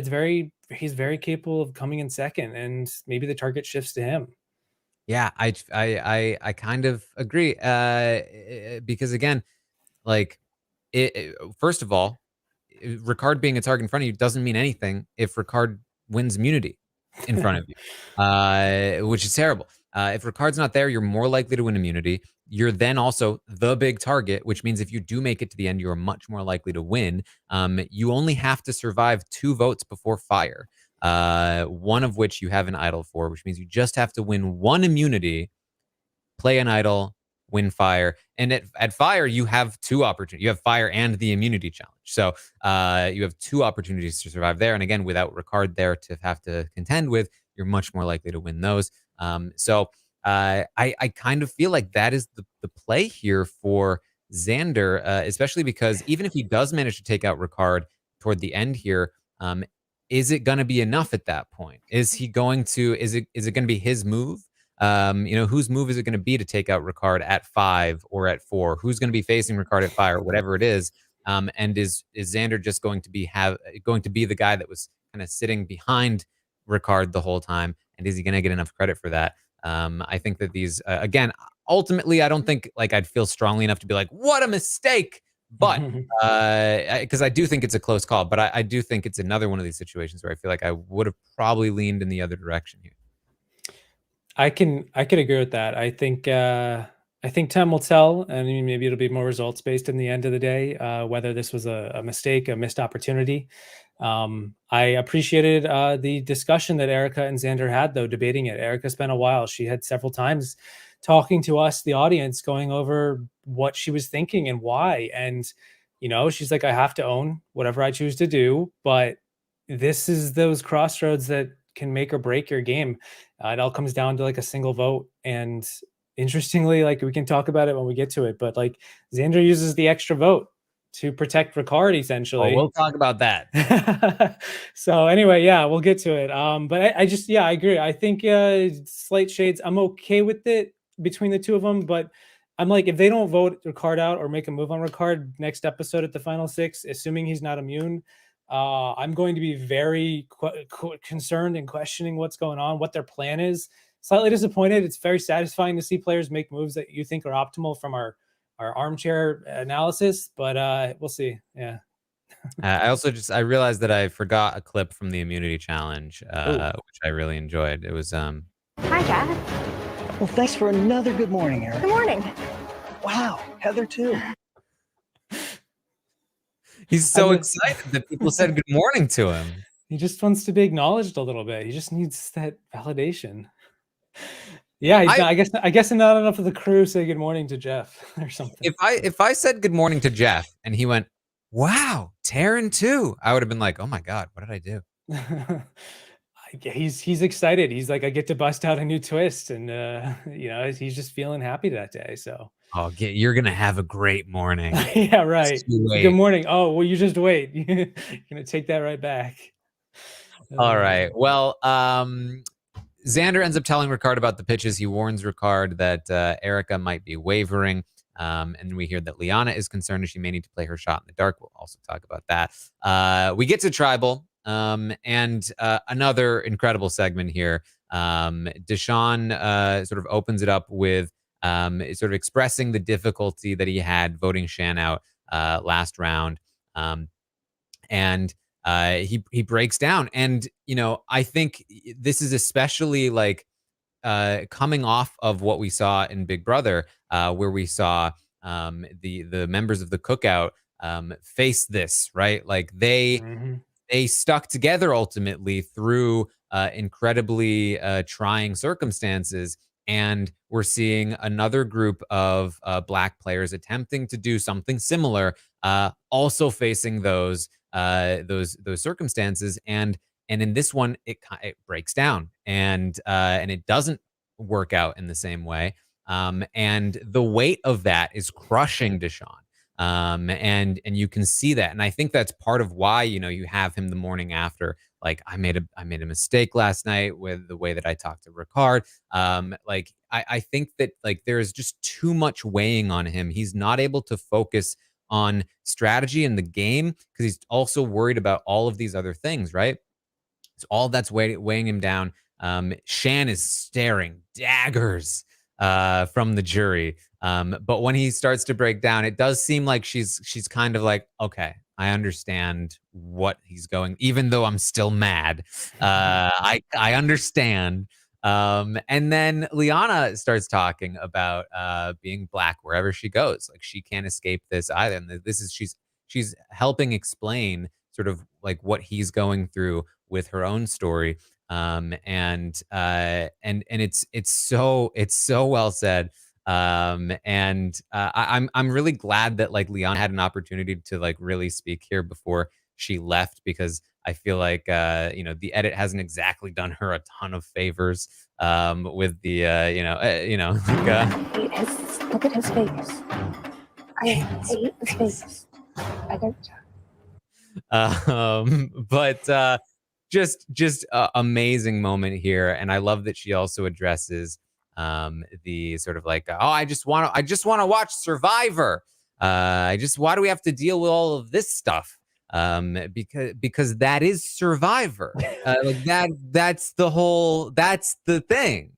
he's very capable of coming in second, and maybe the target shifts to him. Yeah, I kind of agree. Because, again, like, first of all, Ricard being a target in front of you doesn't mean anything if Ricard wins immunity in front of you, which is terrible. If Ricard's not there, you're more likely to win immunity. You're then also the big target, which means if you do make it to the end, you're much more likely to win. You only have to survive 2 votes before fire, one of which you have an idol for, which means you just have to win 1 immunity, play an idol, win fire. And at fire, you have 2 opportunities. You have fire and the immunity challenge. So you have 2 opportunities to survive there. And again, without Ricard there to have to contend with, you're much more likely to win those. So I kind of feel like that is the play here for Xander, especially because even if he does manage to take out Ricard toward the end here, is it going to be enough at that point? Is it going to be his move? Whose move is it going to be to take out Ricard at 5 or at 4? Who's going to be facing Ricard at 5 or whatever it is? And is Xander just going to be the guy that was kind of sitting behind Ricard the whole time? And is he going to get enough credit for that? I think that these, again, ultimately, I don't think, like, I'd feel strongly enough to be like, what a mistake. But because I do think it's a close call, but I do think it's another one of these situations where I feel like I would have probably leaned in the other direction here. I can agree with that. I think time will tell, and maybe it'll be more results based in the end of the day, whether this was a mistake, a missed opportunity. I appreciated the discussion that Erica and Xander had, though, debating it. Erica spent a while. She had several times talking to us, the audience, going over what she was thinking and why. And, she's like, I have to own whatever I choose to do, but this is those crossroads that can make or break your game. It all comes down to, like, a single vote. And interestingly, like, we can talk about it when we get to it, but, like, Xander uses the extra vote to protect Ricard, essentially. Oh, we'll talk about that. So anyway, yeah, we'll get to it. But I agree. I think slight shades. I'm okay with it between the two of them, but I'm like, if they don't vote Ricard out or make a move on Ricard next episode at the final 6, assuming he's not immune, I'm going to be very concerned and questioning what's going on, what their plan is. Slightly disappointed. It's very satisfying to see players make moves that you think are optimal from our armchair analysis, but we'll see. Yeah. I realized that I forgot a clip from the immunity challenge, which I really enjoyed. It was Hi, Dad. Well, thanks for another good morning, Eric. Good morning. Wow, Heather too. He's so excited that people said good morning to him. He just wants to be acknowledged a little bit. He just needs that validation. Yeah, I guess not enough of the crew say good morning to Jeff or something. If I said good morning to Jeff and he went, "Wow, Taran too," I would have been like, "Oh my God, what did I do?" He's excited. He's like, I get to bust out a new twist, and he's just feeling happy that day. So you're gonna have a great morning. Yeah, right. Good morning. Oh, well, you just wait. You're gonna take that right back. All right. Well, Xander ends up telling Ricard about the pitches. He warns Ricard that Erica might be wavering. And we hear that Liana is concerned and she may need to play her shot in the dark. We'll also talk about that. We get to Tribal, and another incredible segment here. Deshawn sort of opens it up with sort of expressing the difficulty that he had voting Shan out last round. And he breaks down. And, I think this is especially like coming off of what we saw in Big Brother, where we saw the members of the cookout face this, right? Like they stuck together ultimately through incredibly trying circumstances. And we're seeing another group of Black players attempting to do something similar, also facing those circumstances. And in this one, it breaks down and it doesn't work out in the same way. And the weight of that is crushing Deshawn. And you can see that. And I think that's part of why, you have him the morning after, like, I made a mistake last night with the way that I talked to Ricard. I think that like there is just too much weighing on him. He's not able to focus on strategy in the game because he's also worried about all of these other things, right? So all that's weighing him down. Shan is staring daggers from the jury. But when he starts to break down, it does seem like she's kind of like, okay, I understand what he's going, even though I'm still mad. I understand. And then Liana starts talking about being Black wherever she goes. Like she can't escape this either. And this is she's helping explain sort of like what he's going through with her own story. And it's so well said. I'm really glad that like Liana had an opportunity to like really speak here before she left, because I feel like the edit hasn't exactly done her a ton of favors with the Look at his face. I hate his face. I don't. But just amazing moment here, and I love that she also addresses the sort of like, oh, I just want to watch Survivor. Why do we have to deal with all of this stuff? Because that is Survivor. That's the thing.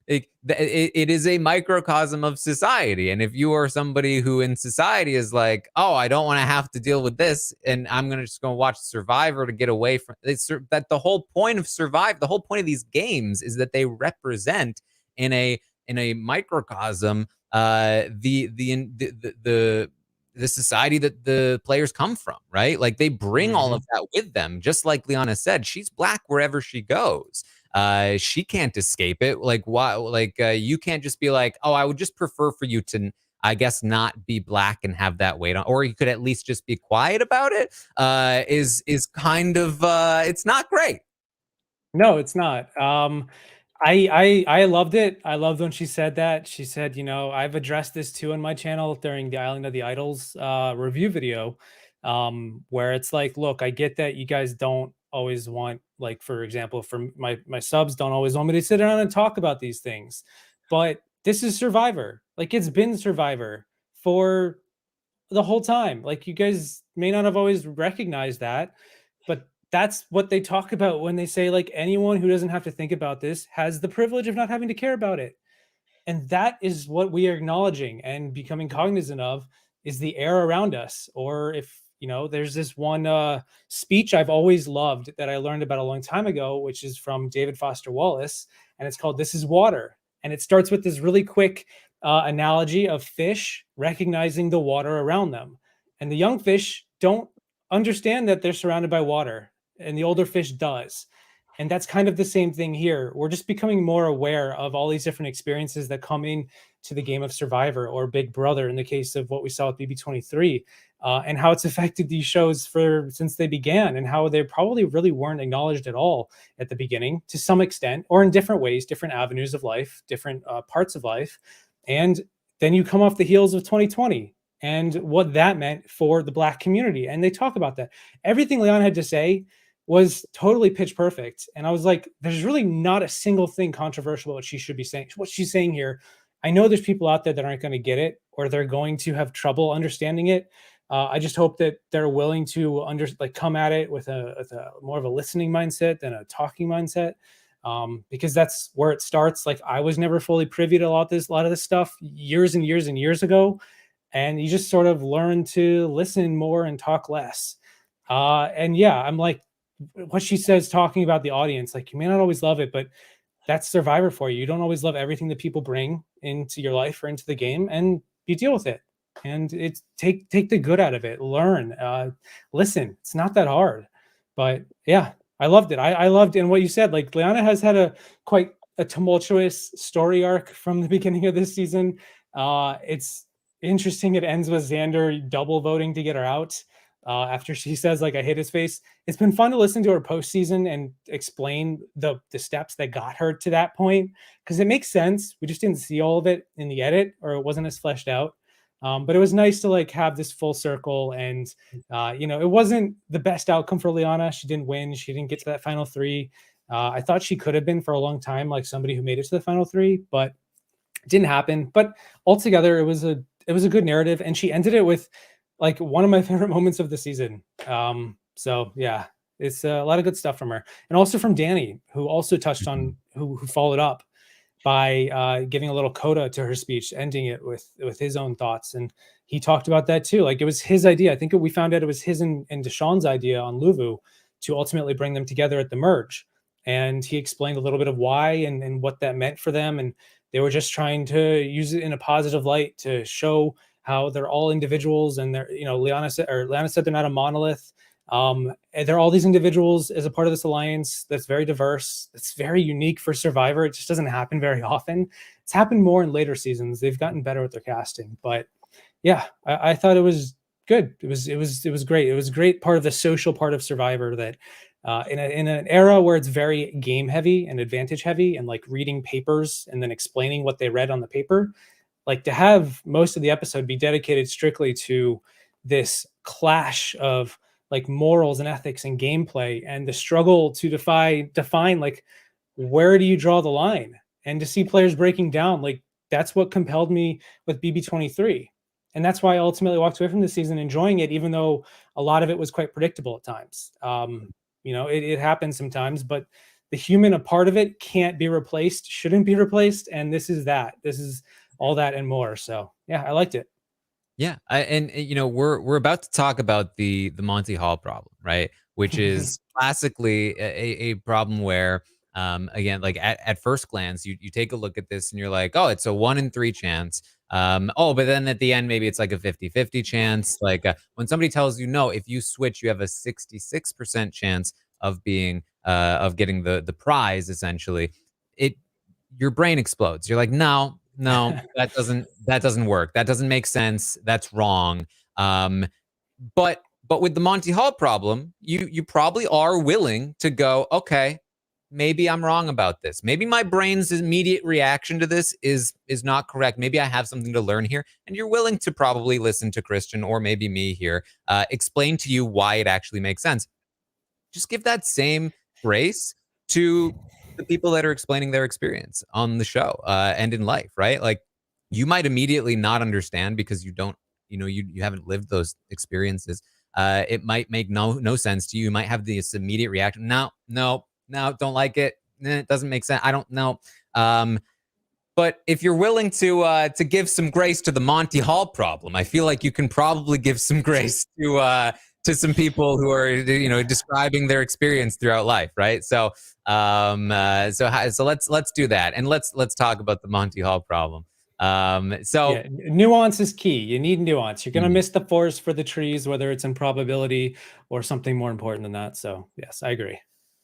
It is a microcosm of society. And if you are somebody who in society is like, oh, I don't want to have to deal with this, and I'm just going to watch Survivor to get away from it, that the whole point of Survivor, the whole point of these games is that they represent in a microcosm the society that the players come from, right? Like they bring all of that with them. Just like Liana said, she's Black wherever she goes. She can't escape it. Like why? Like you can't just be like, oh, I would just prefer for you to, I guess, not be Black and have that weight on, or you could at least just be quiet about it. Is kind of it's not great. No, it's not. I loved it. I loved when she said that. She said, I've addressed this too on my channel during the Island of the Idols review video, where it's like, look, I get that you guys don't always want, like, for example, for my subs don't always want me to sit down and talk about these things, but this is Survivor. Like, it's been Survivor for the whole time. Like, you guys may not have always recognized that, but that's what they talk about when they say, like, anyone who doesn't have to think about this has the privilege of not having to care about it. And that is what we are acknowledging and becoming cognizant of, is the air around us. Or if, there's this one speech I've always loved that I learned about a long time ago, which is from David Foster Wallace. and it's called This Is Water. And it starts with this really quick analogy of fish recognizing the water around them. And the young fish don't understand that they're surrounded by water, and the older fish does. And that's kind of the same thing here. We're just becoming more aware of all these different experiences that come in to the game of Survivor or Big Brother in the case of what we saw with BB23, and how it's affected these shows since they began, and how they probably really weren't acknowledged at all at the beginning to some extent, or in different ways, different avenues of life, different parts of life. And then you come off the heels of 2020 and what that meant for the Black community. And they talk about that. Everything Liana had to say was totally pitch perfect. And I was like, there's really not a single thing controversial about what she should be saying. What she's saying here, I know there's people out there that aren't going to get it, or they're going to have trouble understanding it. I just hope that they're willing to come at it with a more of a listening mindset than a talking mindset. Because that's where it starts. Like, I was never fully privy to a lot of this stuff years and years and years ago. And you just sort of learn to listen more and talk less. And yeah, I'm like, what she says, talking about the audience, like, you may not always love it, but that's Survivor for you. You don't always love everything that people bring into your life or into the game, and you deal with it. And it's take the good out of it, learn, listen. It's not that hard. But yeah, I loved it. I loved, and what you said, like, Liana has had quite a tumultuous story arc from the beginning of this season. It's interesting. It ends with Xander double voting to get her out. After she says, like, I hit his face. It's been fun to listen to her postseason and explain the steps that got her to that point, because it makes sense. We just didn't see all of it in the edit, or it wasn't as fleshed out. But it was nice to like have this full circle, and it wasn't the best outcome for Liana. She didn't win. She didn't get to that final three. I thought she could have been for a long time, like somebody who made it to the final three, but it didn't happen. But altogether, it was a good narrative, and she ended it with like one of my favorite moments of the season. So yeah, it's a lot of good stuff from her, and also from Danny, who also touched on who followed up by giving a little coda to her speech, ending it with his own thoughts. And he talked about that too. Like, it was his idea. I think we found out it was his and Deshawn's idea on Luvu to ultimately bring them together at the merge. And he explained a little bit of why and what that meant for them. And they were just trying to use it in a positive light to show how they're all individuals, and they're, Liana said they're not a monolith. And there are all these individuals as a part of this alliance that's very diverse. It's very unique for Survivor. It just doesn't happen very often. It's happened more in later seasons. They've gotten better with their casting, but yeah, I thought it was good. It was great. It was a great part of the social part of Survivor that in an era where it's very game heavy and advantage heavy, and like reading papers and then explaining what they read on the paper, like to have most of the episode be dedicated strictly to this clash of like morals and ethics and gameplay, and the struggle to define like, where do you draw the line, and to see players breaking down, like, that's what compelled me with BB23. And that's why I ultimately walked away from the season enjoying it, even though a lot of it was quite predictable at times. It happens sometimes, but the human, a part of it, can't be replaced, shouldn't be replaced. And this is all that and more. So yeah, I liked it. Yeah, we're about to talk about the Monty Hall problem, right? Which is classically a problem where, again, like at first glance, you take a look at this and you're like, oh, it's a 1 in 3 chance. But then at the end, maybe it's like a 50-50 chance. Like when somebody tells you, no, if you switch, you have a 66% chance of getting the prize. Essentially, your brain explodes. You're like, no, that doesn't work. That doesn't make sense. That's wrong. But with the Monty Hall problem, you probably are willing to go, okay, maybe I'm wrong about this. Maybe my brain's immediate reaction to this is not correct. Maybe I have something to learn here. And you're willing to probably listen to Christian or maybe me here, explain to you why it actually makes sense. Just give that same grace to the people that are explaining their experience on the show and in life, right? Like, you might immediately not understand because you haven't lived those experiences. It might make no sense to you. You might have this immediate reaction. No, don't like it. It doesn't make sense. I don't know. But if you're willing to give some grace to the Monty Hall problem, I feel like you can probably give some grace to to some people who are, you know, describing their experience throughout life, right? So so let's do that, and let's talk about the Monty Hall problem. So yeah, nuance is key. You need nuance. You're gonna miss the forest for the trees, whether it's in probability or something more important than that. So yes, I agree.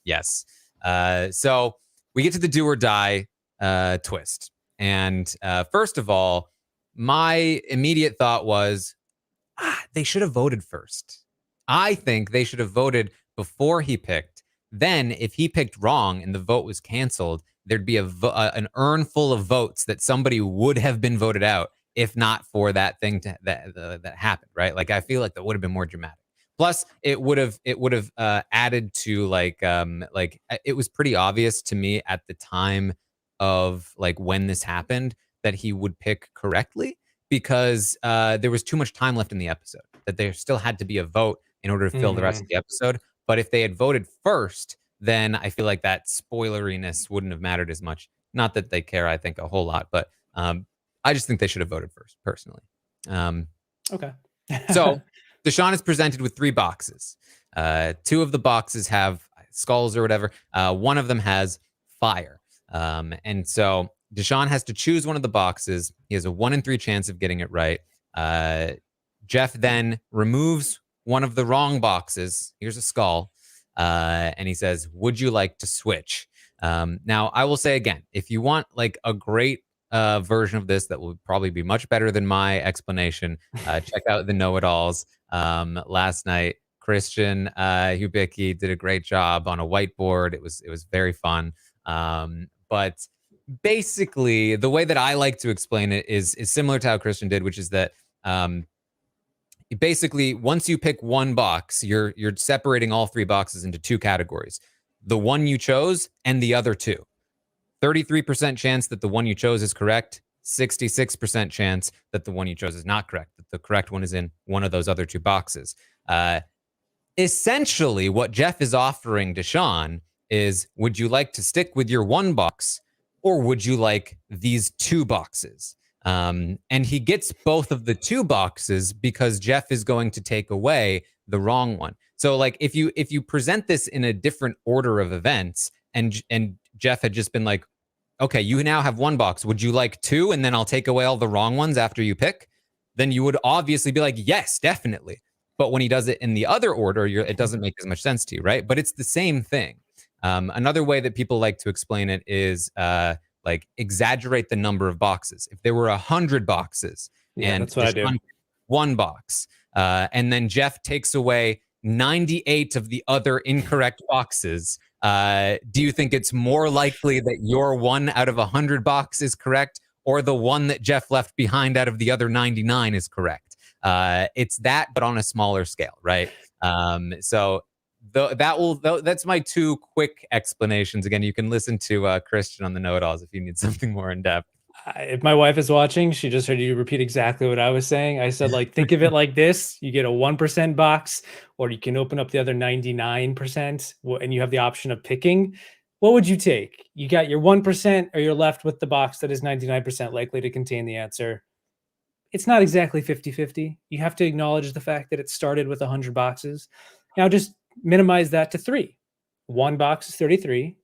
yes. So we get to the do or die twist, and first of all, my immediate thought was, they should have voted first. I think they should have voted before he picked. Then, if he picked wrong and the vote was canceled, there'd be an urn full of votes that somebody would have been voted out if not for that thing that happened, right? Like, I feel like that would have been more dramatic. Plus, it would have added to like it was pretty obvious to me at the time of like when this happened that he would pick correctly, because there was too much time left in the episode, that there still had to be a vote in order to fill the rest of the episode. But if they had voted first, then I feel like that spoileriness wouldn't have mattered as much. Not that they care, I think, a whole lot, but I just think they should have voted first, personally. Okay. So Deshawn is presented with 3 boxes. 2 of the boxes have skulls or whatever. One of them has fire. And so Deshawn has to choose one of the boxes. He has a 1 in 3 chance of getting it right. Jeff then removes one of the wrong boxes. Here's a skull. And he says, would you like to switch? Now, I will say again, if you want like a great version of this that will probably be much better than my explanation, check out the Know-It-Alls. Last night, Christian Hubicki did a great job on a whiteboard. It was very fun. But basically, the way that I like to explain it is similar to how Christian did, which is that basically, once you pick one box, you're separating all 3 boxes into 2 categories: the one you chose and the other 2. 33% chance that the one you chose is correct, 66% chance that the one you chose is not correct, that the correct one is in one of those other 2 boxes. Essentially, what Jeff is offering Deshawn is, would you like to stick with your 1 box, or would you like these 2 boxes? And he gets both of the 2 boxes because Jeff is going to take away the wrong one. So like if you present this in a different order of events, and Jeff had just been like, okay, you now have 1 box, would you like 2? And then I'll take away all the wrong ones after you pick. Then you would obviously be like, yes, definitely. But when he does it in the other order, it doesn't make as much sense to you, right? But it's the same thing. Another way that people like to explain it is like exaggerate the number of boxes. If there were 100 boxes, and that's what I do. 1 box, and then Jeff takes away 98 of the other incorrect boxes, do you think it's more likely that your 1 out of 100 box is correct, or the one that Jeff left behind out of the other 99 is correct? It's that, but on a smaller scale, right? So that's my 2 quick explanations. Again, you can listen to Christian on the Know-It-Alls if you need something more in depth. If my wife is watching, she just heard you repeat exactly what I was saying. I said, like, think of it like this: you get a 1% box, or you can open up the other 99%, and you have the option of picking. What would you take? You got your 1%, or you're left with the box that is 99% likely to contain the answer. It's not exactly 50-50. You have to acknowledge the fact that it started with 100 boxes. Now just minimize that to 3. 1 box is 33.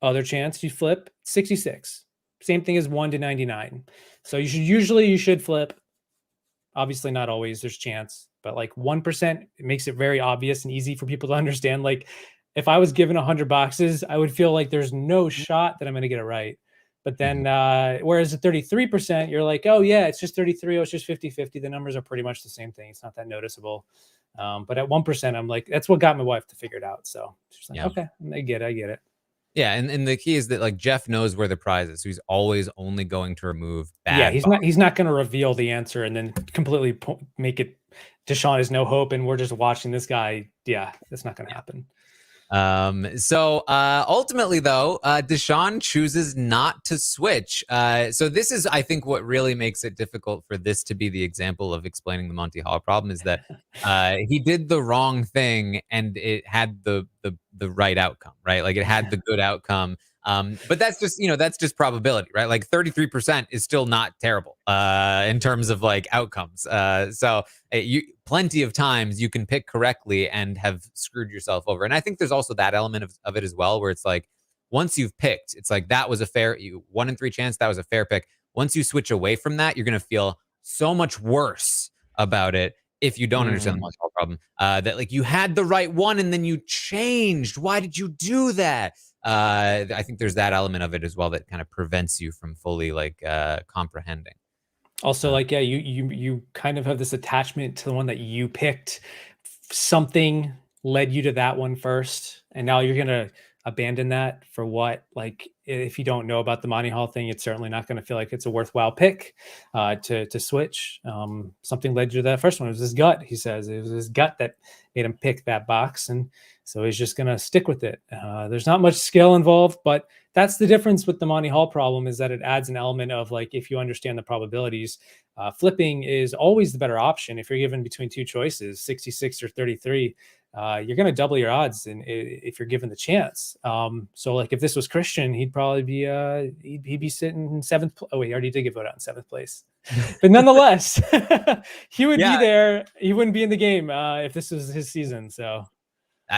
Other chance you flip, 66. Same thing as 1 to 99. So you should flip. Obviously not always, there's chance, but like 1%, it makes it very obvious and easy for people to understand. Like if I was given 100 boxes, I would feel like there's no shot that I'm going to get it right. But then, whereas at 33%, you're like, oh yeah, it's just 33. Oh, it's just 50-50. The numbers are pretty much the same thing. It's not that noticeable. But at 1%, I'm like, that's what got my wife to figure it out. So she's like, okay, I get it. Yeah, and the key is that like Jeff knows where the prize is, so he's always only going to remove bad. Yeah, he's not going to reveal the answer and then completely make it Deshawn is no hope, and we're just watching this guy. Yeah, that's not going to happen. So ultimately, though, Deshawn chooses not to switch. So this is, I think, what really makes it difficult for this to be the example of explaining the Monty Hall problem, is that he did the wrong thing and it had the right outcome, right? Like it had the good outcome. But that's just, that's just probability, right? Like 33% is still not terrible in terms of like outcomes. So you plenty of times you can pick correctly and have screwed yourself over. And I think there's also that element of it as well, where it's like, once you've picked, it's like, that was a fair, 1 in 3 chance, that was a fair pick. Once you switch away from that, you're going to feel so much worse about it if you don't understand the Monty Hall problem. That like, you had the right one and then you changed. Why did you do that? I think there's that element of it as well that kind of prevents you from fully like comprehending. Also, like, yeah, you kind of have this attachment to the one that you picked. Something led you to that one first, and now you're gonna abandon that for what? Like, if you don't know about the Monty Hall thing, it's certainly not going to feel like it's a worthwhile pick to switch. Something led you to that first one. It was his gut. He says it was his gut that made him pick that box, and so he's just going to stick with it. There's not much skill involved, but that's the difference with the Monty Hall problem, is that it adds an element of like, if you understand the probabilities, flipping is always the better option. If you're given between two choices, 66 or 33, you're going to double your odds if you're given the chance. So like, if this was Christian, he'd probably be he'd be sitting in 7th. Oh wait, he already did get voted out in 7th place, but nonetheless, he would be there. He wouldn't be in the game if this was his season. So.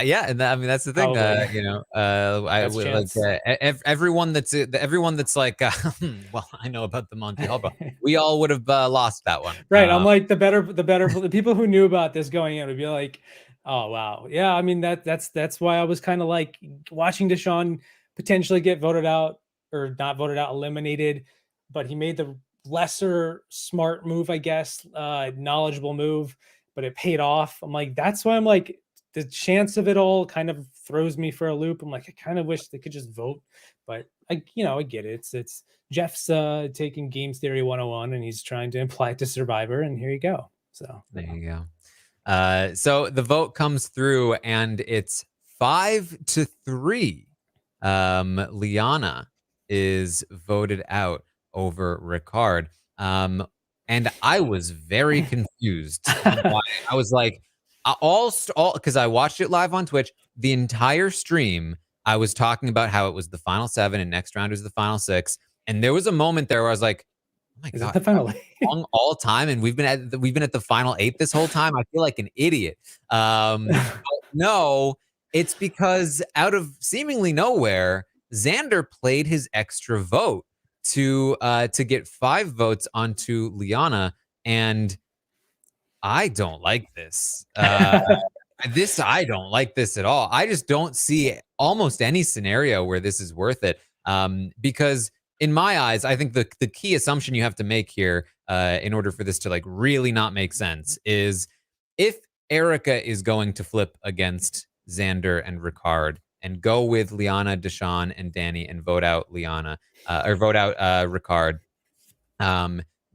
Yeah, and I mean, that's the thing. I would like everyone that's like, well, I know about the Monty Hall, but we all would have lost that one, right? I'm like, the people who knew about this going in would be like, oh wow, yeah. I mean, that's why I was kind of like watching Deshawn potentially get voted out, or not voted out, eliminated, but he made the lesser smart move, I guess, knowledgeable move, but it paid off. I'm like, that's why I'm like, the chance of it all kind of throws me for a loop. I'm like, I kind of wish they could just vote, but I get it. It's Jeff's taking games theory 101, and he's trying to apply it to Survivor, and here you go. So there you go. So the vote comes through, and it's 5-3. Liana is voted out over Ricard. And I was very confused. I was like, all because I watched it live on Twitch. The entire stream, I was talking about how it was the final 7 and next round was the final 6. And there was a moment there where I was like, oh my God, the final 8? Long all time, and we've been at the final 8 this whole time. I feel like an idiot. No, it's because out of seemingly nowhere, Xander played his extra vote to get 5 votes onto Liana, and I don't like this. I don't like this at all. I just don't see almost any scenario where this is worth it. Because in my eyes, I think the key assumption you have to make here, in order for this to like really not make sense, is if Erica is going to flip against Xander and Ricard and go with Liana, Deshawn, and Danny and vote out Liana, or vote out Ricard,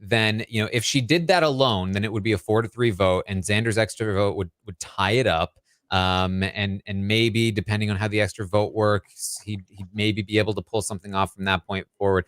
then, if she did that alone, then it would be a 4-3 vote, and Xander's extra vote would tie it up. And maybe, depending on how the extra vote works, he'd maybe be able to pull something off from that point forward.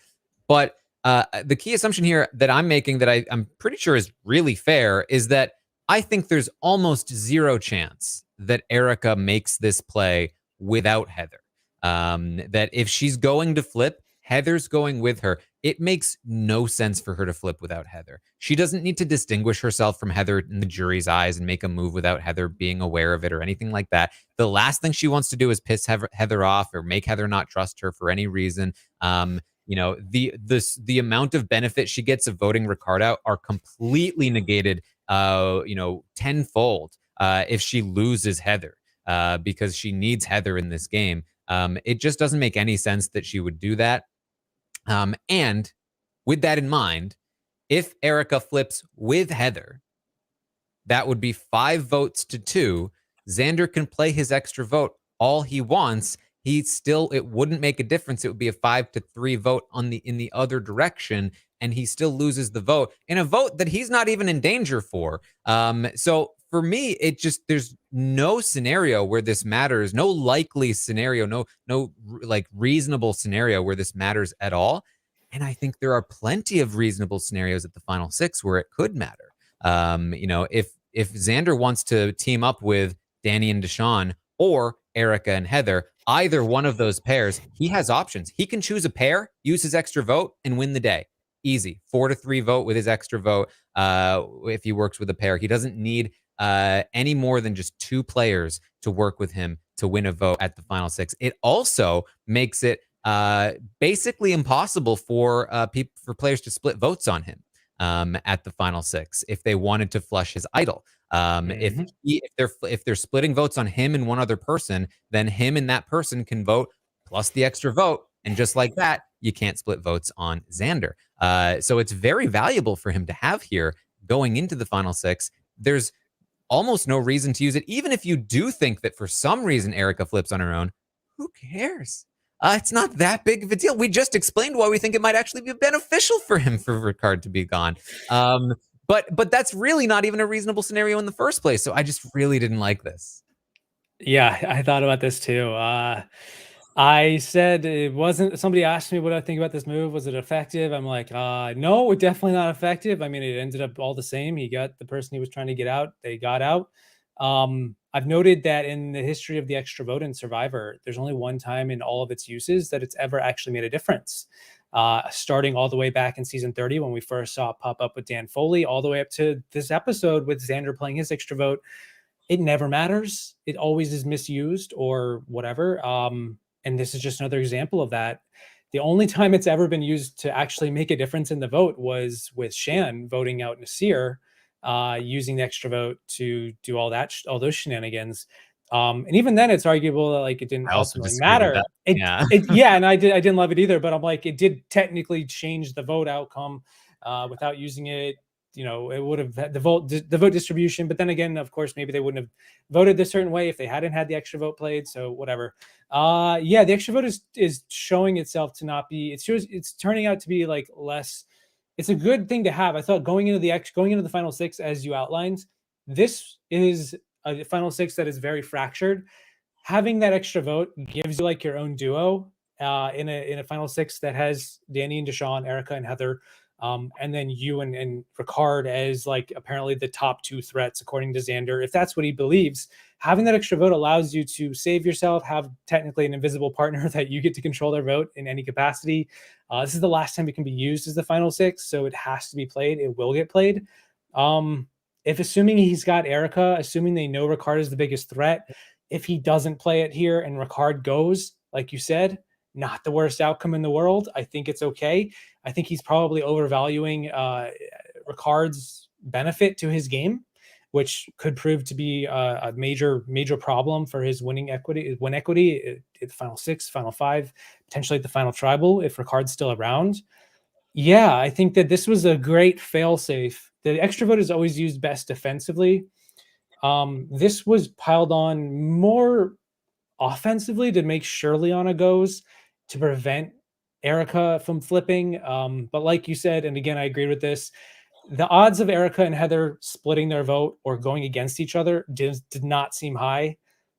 But the key assumption here that I'm making, that I'm pretty sure is really fair, is that I think there's almost zero chance that Erica makes this play without Heather. That if she's going to flip, Heather's going with her. It makes no sense for her to flip without Heather. She doesn't need to distinguish herself from Heather in the jury's eyes and make a move without Heather being aware of it or anything like that. The last thing she wants to do is piss Heather off or make Heather not trust her for any reason. The amount of benefit she gets of voting Ricard out are completely negated, tenfold if she loses Heather, because she needs Heather in this game. It just doesn't make any sense that she would do that. And with that in mind, if Erica flips with Heather, that would be 5 votes to 2. Xander can play his extra vote all he wants. It wouldn't make a difference. It would be a 5-3 vote in the other direction, and he still loses the vote in a vote that he's not even in danger for. So for me, there's no scenario where this matters, no likely scenario, no like reasonable scenario where this matters at all. And I think there are plenty of reasonable scenarios at the final 6 where it could matter. If Xander wants to team up with Danny and Deshawn, or Erica and Heather, either one of those pairs, he has options. He can choose a pair, use his extra vote, and win the day. Easy. 4-3 vote with his extra vote if he works with a pair. He doesn't need any more than just 2 players to work with him to win a vote at the final 6. It also makes it basically impossible for players to split votes on him at the final 6 if they wanted to flush his idol. If they're splitting votes on him and one other person, then him and that person can vote plus the extra vote, and just like that, you can't split votes on Xander. So it's very valuable for him to have here going into the final 6. There's almost no reason to use it, even if you do think that for some reason Erica flips on her own. Who cares? It's not that big of a deal. We just explained why we think it might actually be beneficial for him for Ricard to be gone. But that's really not even a reasonable scenario in the first place. So I just really didn't like this. Yeah, I thought about this too. I said it wasn't. Somebody asked me what I think about this move. Was it effective? I'm like, no, definitely not effective. I mean, it ended up all the same. He got the person he was trying to get out. They got out. I've noted that in the history of the extra vote in Survivor, there's only one time in all of its uses that it's ever actually made a difference. Starting all the way back in season 30 when we first saw it pop up with Dan Foley, all the way up to this episode with Xander playing his extra vote. It never matters. It always is misused or whatever. And this is just another example of that. The only time it's ever been used to actually make a difference in the vote was with Shan voting out Nasir, using the extra vote to do all those shenanigans. And even then, it's arguable that like it didn't ultimately matter. Yeah, and I didn't love it either. But I'm like, it did technically change the vote outcome without using it. You know, it would have the vote distribution. But then again, of course, maybe they wouldn't have voted this certain way if they hadn't had the extra vote played. So whatever. Yeah, the extra vote is showing itself to not be. It's turning out to be like less. It's a good thing to have. I thought going into the final 6, as you outlined, this is a final 6 that is very fractured. Having that extra vote gives you like your own duo in a final 6 that has Danny and Deshawn, Erica and Heather, and then you and Ricard as like apparently the top 2 threats according to Xander. If that's what he believes, having that extra vote allows you to save yourself, have technically an invisible partner that you get to control their vote in any capacity. This is the last time it can be used as the final 6, so it has to be played. It will get played. If assuming he's got Erica, assuming they know Ricard is the biggest threat, if he doesn't play it here and Ricard goes, like you said, not the worst outcome in the world. I think it's okay. I think he's probably overvaluing Ricard's benefit to his game, which could prove to be a major problem for his win equity at the final 6, final 5, potentially at the final tribal if Ricard's still around. Yeah, I think that this was a great failsafe. The extra vote is always used best defensively. This was piled on more offensively to make sure Liana goes to prevent Erica from flipping. But like you said, and again, I agree with this, the odds of Erica and Heather splitting their vote or going against each other did not seem high.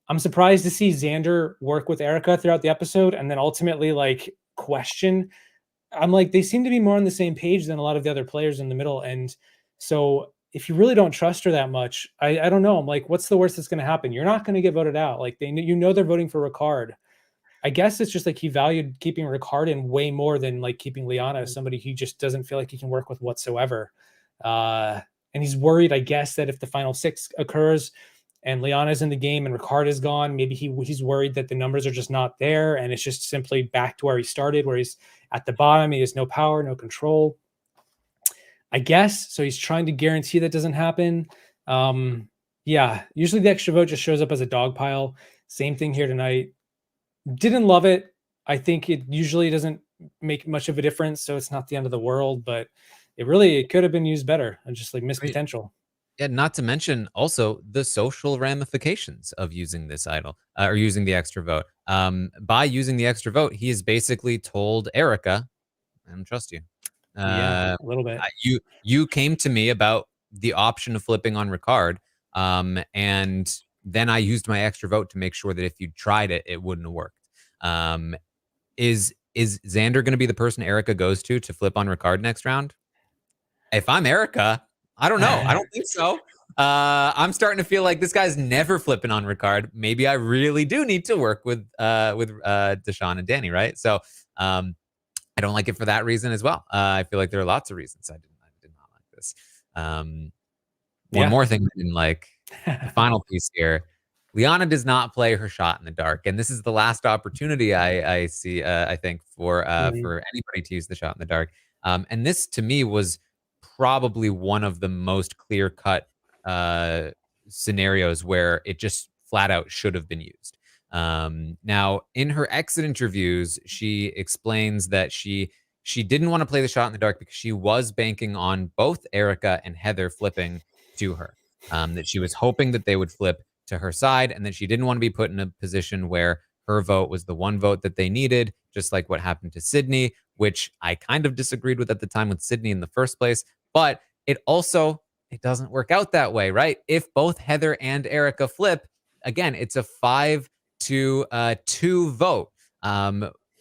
I'm surprised to see Xander work with Erica throughout the episode and then ultimately like question. I'm like, they seem to be more on the same page than a lot of the other players in the middle. And so if you really don't trust her that much, I don't know. I'm like, what's the worst that's going to happen? You're not going to get voted out. Like they're voting for Ricard. I guess it's just like he valued keeping Ricard in way more than like keeping Liana as somebody he just doesn't feel like he can work with whatsoever. And he's worried, I guess, that if the final 6 occurs and Liana's in the game and Ricard is gone, maybe he's worried that the numbers are just not there and it's just simply back to where he started, where he's at the bottom. He has no power, no control, I guess. So he's trying to guarantee that doesn't happen. Yeah, usually the extra vote just shows up as a dog pile. Same thing here tonight. Didn't love it. I think it usually doesn't make much of a difference, so it's not the end of the world, but it could have been used better and just like missed potential. Yeah, not to mention also the social ramifications of using this idol or using the extra vote. By using the extra vote, he has basically told Erica, "I don't trust you." Yeah, a little bit. You came to me about the option of flipping on Ricard, and then I used my extra vote to make sure that if you tried it, it wouldn't have worked. Is Xander going to be the person Erica goes to flip on Ricard next round? If I'm Erica, I don't know. I don't think so. I'm starting to feel like this guy's never flipping on Ricard. Maybe I really do need to work with Deshawn and Danny, right? So I don't like it for that reason as well. I feel like there are lots of reasons I did not like this. One more thing I didn't like, the final piece here. Liana does not play her shot in the dark, and this is the last opportunity I see. I think for anybody to use the shot in the dark. And this to me was probably one of the most clear cut scenarios where it just flat out should have been used. Now, in her exit interviews, she explains that she didn't want to play the shot in the dark because she was banking on both Erica and Heather flipping to her. That she was hoping that they would flip to her side, and that she didn't want to be put in a position where her vote was the one vote that they needed, just like what happened to Sydney, which I kind of disagreed with at the time with Sydney in the first place. But it doesn't work out that way, right? If both Heather and Erica flip, again, it's a 5-2 vote.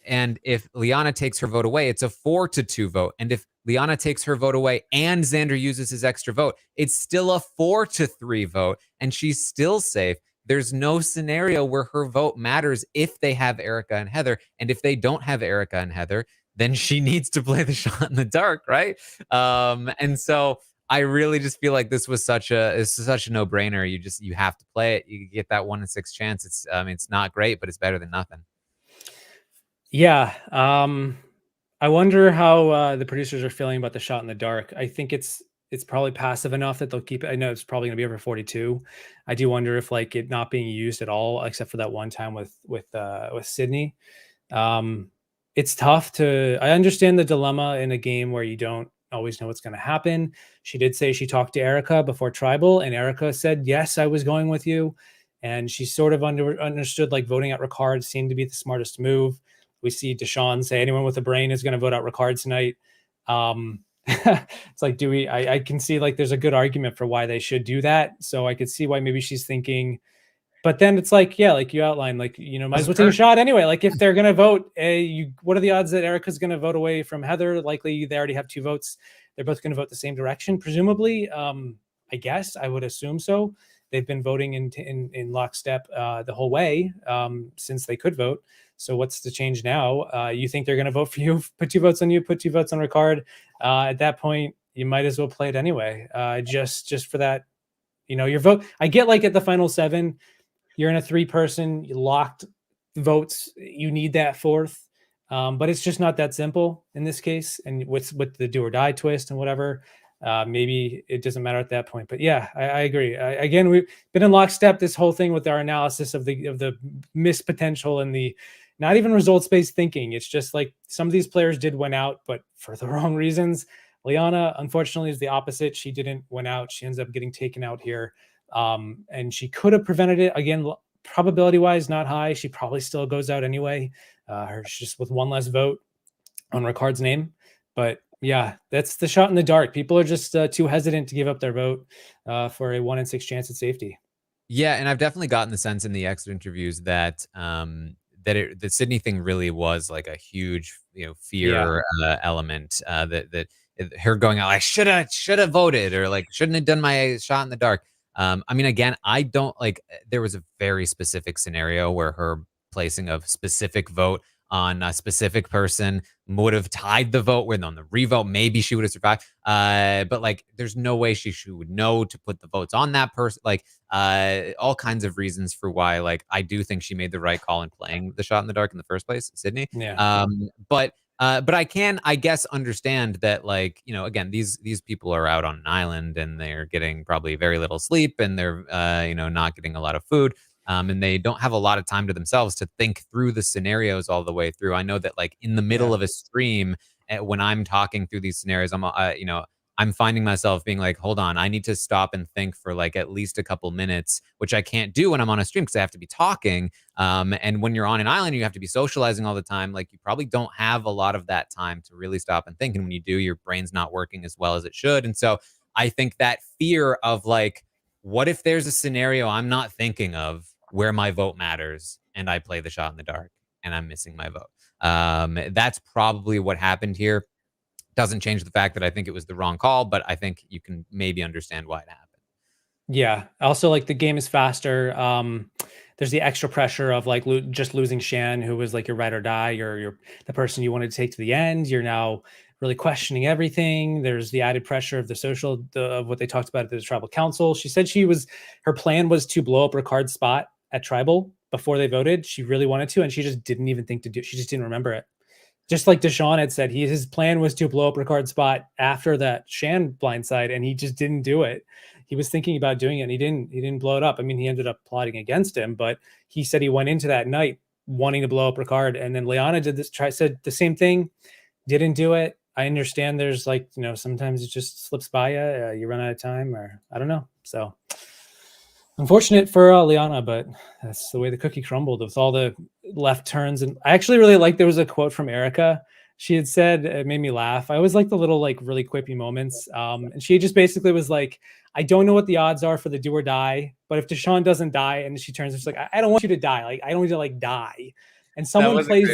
And if Liana takes her vote away, it's a 4-2 vote. And if Liana takes her vote away and Xander uses his extra vote, it's still a 4-3 vote, and she's still safe. There's no scenario where her vote matters if they have Erica and Heather. And if they don't have Erica and Heather, then she needs to play the shot in the dark, right? And so I really just feel like this was such a no-brainer. You have to play it. You get that 1 in 6 chance. It's not great, but it's better than nothing. Yeah. I wonder how the producers are feeling about the shot in the dark. I think it's probably passive enough that they'll keep it. I know it's probably going to be over 42. I do wonder if like it not being used at all, except for that one time with Sydney. It's tough to. I understand the dilemma in a game where you don't always know what's going to happen. She did say she talked to Erica before Tribal, and Erica said, "Yes, I was going with you." And she sort of understood like voting out Ricard seemed to be the smartest move. We see Deshawn say anyone with a brain is going to vote out Ricard tonight. It's like, I can see like there's a good argument for why they should do that. So I could see why maybe she's thinking, but then it's like, yeah, like you outlined, like, might as well take a shot anyway. Like if they're going to vote, what are the odds that Erica's going to vote away from Heather? Likely they already have 2 votes. They're both going to vote the same direction, presumably. I guess I would assume so. They've been voting in lockstep the whole way since they could vote. So what's the change now? You think they're going to vote for you, put 2 votes on you, put 2 votes on Ricard. At that point, you might as well play it anyway. Just for that, your vote. I get like at the final 7, you're in a 3-person locked votes. You need that 4th. But it's just not that simple in this case. And with the do or die twist and whatever, maybe it doesn't matter at that point. But yeah, I agree. Again, we've been in lockstep this whole thing with our analysis of the missed potential and the not even results-based thinking. It's just like some of these players did win out, but for the wrong reasons. Liana, unfortunately, is the opposite. She didn't win out. She ends up getting taken out here. And she could have prevented it. Again, probability-wise, not high. She probably still goes out anyway. Just with 1 less vote on Ricard's name. But yeah, that's the shot in the dark. People are just too hesitant to give up their vote for a 1 in 6 chance at safety. Yeah, and I've definitely gotten the sense in the exit interviews that the Sydney thing really was like a huge, fear element. That her going out, I should have voted, or like shouldn't have done my shot in the dark. Again, I don't like. There was a very specific scenario where her placing a specific vote on a specific person would have tied the vote with on the revote. Maybe she would have survived. But like, there's no way she would know to put the votes on that person. Like, all kinds of reasons for why, like, I do think she made the right call in playing the shot in the dark in the first place, Sydney. Yeah. But I can, I guess, understand that, like, again, these people are out on an island and they're getting probably very little sleep, and they're, not getting a lot of food. And they don't have a lot of time to themselves to think through the scenarios all the way through. I know that, like, in the middle of a stream, when I'm talking through these scenarios, I'm finding myself being like, hold on, I need to stop and think for like at least a couple minutes, which I can't do when I'm on a stream because I have to be talking. And when you're on an island, you have to be socializing all the time. Like, you probably don't have a lot of that time to really stop and think. And when you do, your brain's not working as well as it should. And so I think that fear of like, what if there's a scenario I'm not thinking of where my vote matters and I play the shot in the dark and I'm missing my vote? That's probably what happened here. Doesn't change the fact that I think it was the wrong call, but I think you can maybe understand why it happened. Yeah. Also, like, the game is faster. There's the extra pressure of like just losing Shan, who was like your ride or die, you're the person you wanted to take to the end. You're now really questioning everything. There's the added pressure of of what they talked about at the tribal council. She said her plan was to blow up Ricard's spot at tribal before they voted. She really wanted to, and she just didn't even think to do. She just didn't remember it. Just like Deshawn had said, his plan was to blow up Ricard's spot after that Shan blindside, and he just didn't do it. He was thinking about doing it, and he didn't blow it up. I mean, he ended up plotting against him, but he said he went into that night wanting to blow up Ricard, and then Liana said the same thing, didn't do it. I understand there's like, sometimes it just slips by you, you run out of time, or I don't know. So unfortunate for Liana, but that's the way the cookie crumbled with all the left turns. And I actually really like, there was a quote from Erica. She had said, it made me laugh. I always like the little, like, really quippy moments. And she just basically was like, I don't know what the odds are for the do or die, but if Deshawn doesn't die, and she turns, it's like, I don't want you to die. Like, I don't want you to like die. And someone plays,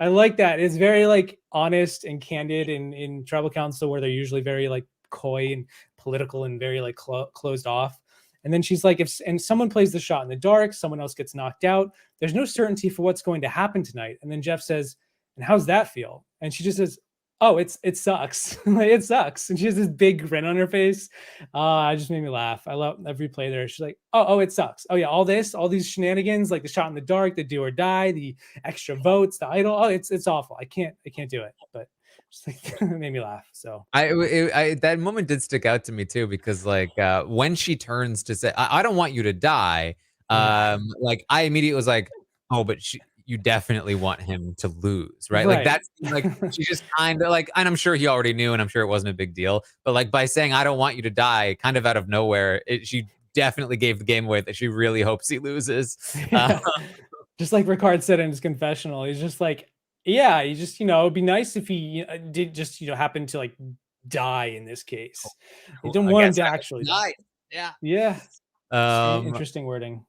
I like that. It's very like honest and candid in tribal council, where they're usually very like coy and political and very like closed off. And then she's like, and someone plays the shot in the dark, someone else gets knocked out, there's no certainty for what's going to happen tonight. And then Jeff says, and how's that feel? And she just says, oh, it sucks. Like, it sucks. And she has this big grin on her face. It just made me laugh. I love every play there. She's like, oh, it sucks. Oh yeah, all these shenanigans, like the shot in the dark, the do or die, the extra votes, the idol. Oh, it's awful. I can't do it. But just like, it made me laugh. So that moment did stick out to me too, because like when she turns to say, I don't want you to die, like I immediately was like, oh, but you definitely want him to lose, right? Like that's like, she just kind of like, and I'm sure he already knew, and I'm sure it wasn't a big deal, but like by saying, I don't want you to die, kind of out of nowhere, she definitely gave the game away that she really hopes he loses. Just like Ricard said in his confessional, he's just like, yeah, you just, it'd be nice if he did just, happen to like die in this case. You don't want him to actually die. Yeah. Yeah. Interesting wording.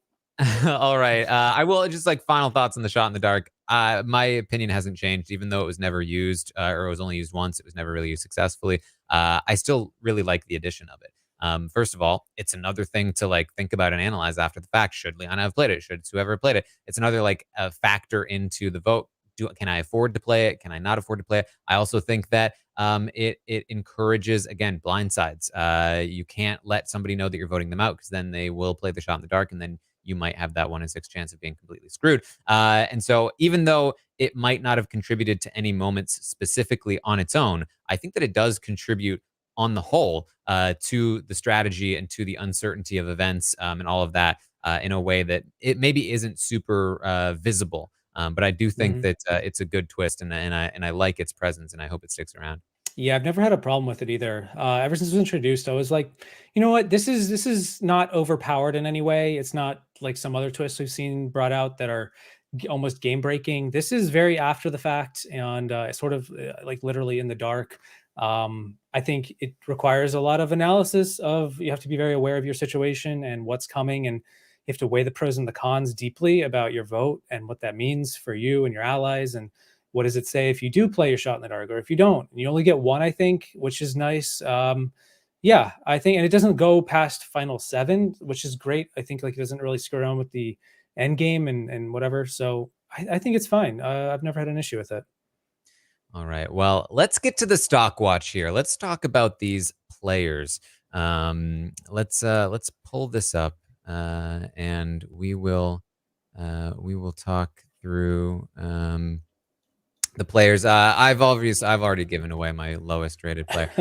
All right. I will just like final thoughts on the shot in the dark. My opinion hasn't changed, even though it was never used, or it was only used once. It was never really used successfully. I still really like the addition of it. First of all, it's another thing to like think about and analyze after the fact. Should Liana have played it? Should whoever played it? It's another like a factor into the vote. Can I afford to play it? Can I not afford to play it? I also think that it encourages, again, blindsides. You can't let somebody know that you're voting them out, because then they will play the shot in the dark, and then you might have that 1 in 6 chance of being completely screwed. And so even though it might not have contributed to any moments specifically on its own, I think that it does contribute on the whole to the strategy and to the uncertainty of events and all of that in a way that it maybe isn't super visible. But I do think that it's a good twist, and I like its presence, and I hope it sticks around. Yeah, I've never had a problem with it either. Ever since it was introduced, I was like, you know what? This is not overpowered in any way. It's not like some other twists we've seen brought out that are almost game breaking. This is very after the fact, and sort of like literally in the dark. I think it requires a lot of analysis you have to be very aware of your situation and what's coming, and you have to weigh the pros and the cons deeply about your vote and what that means for you and your allies, and what does it say if you do play your shot in the dark, or if you don't? You only get one, I think, which is nice. Yeah, I think, and it doesn't go past final 7, which is great. I think like it doesn't really screw around with the end game and whatever. So I think it's fine. I've never had an issue with it. All right. Well, let's get to the Stockwatch here. Let's talk about these players. Let's pull this up, and we will talk through the players. I've already given away my lowest rated player.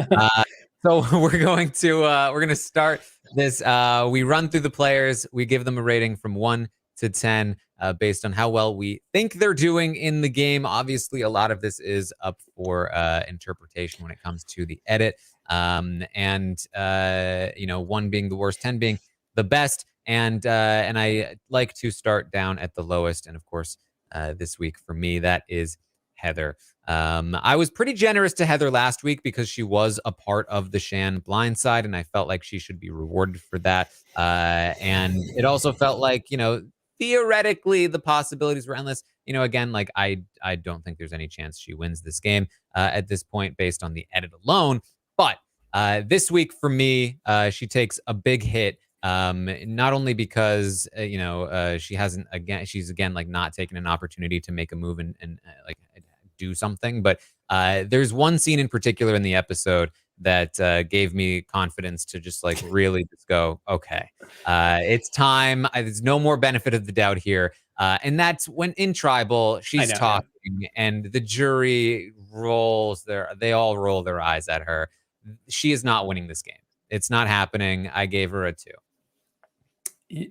So we're going to start this. We run through the players. We give them a rating from 1 to 10 based on how well we think they're doing in the game. Obviously, a lot of this is up for interpretation when it comes to the edit. And 1 being the worst, 10 being the best. And I like to start down at the lowest. And of course, this week for me, that is Heather. I was pretty generous to Heather last week because she was a part of the Shan blindside, and I felt like she should be rewarded for that. And it also felt like, theoretically the possibilities were endless. Again, like I don't think there's any chance she wins this game at this point based on the edit alone. But this week for me, she takes a big hit Not only because she's again like not taking an opportunity to make a move and like do something, but there's one scene in particular in the episode that gave me confidence to just like really just go, okay, it's time. There's no more benefit of the doubt here. And that's when in Tribal, she's talking and the jury they all roll their eyes at her. She is not winning this game. It's not happening. I gave her a 2.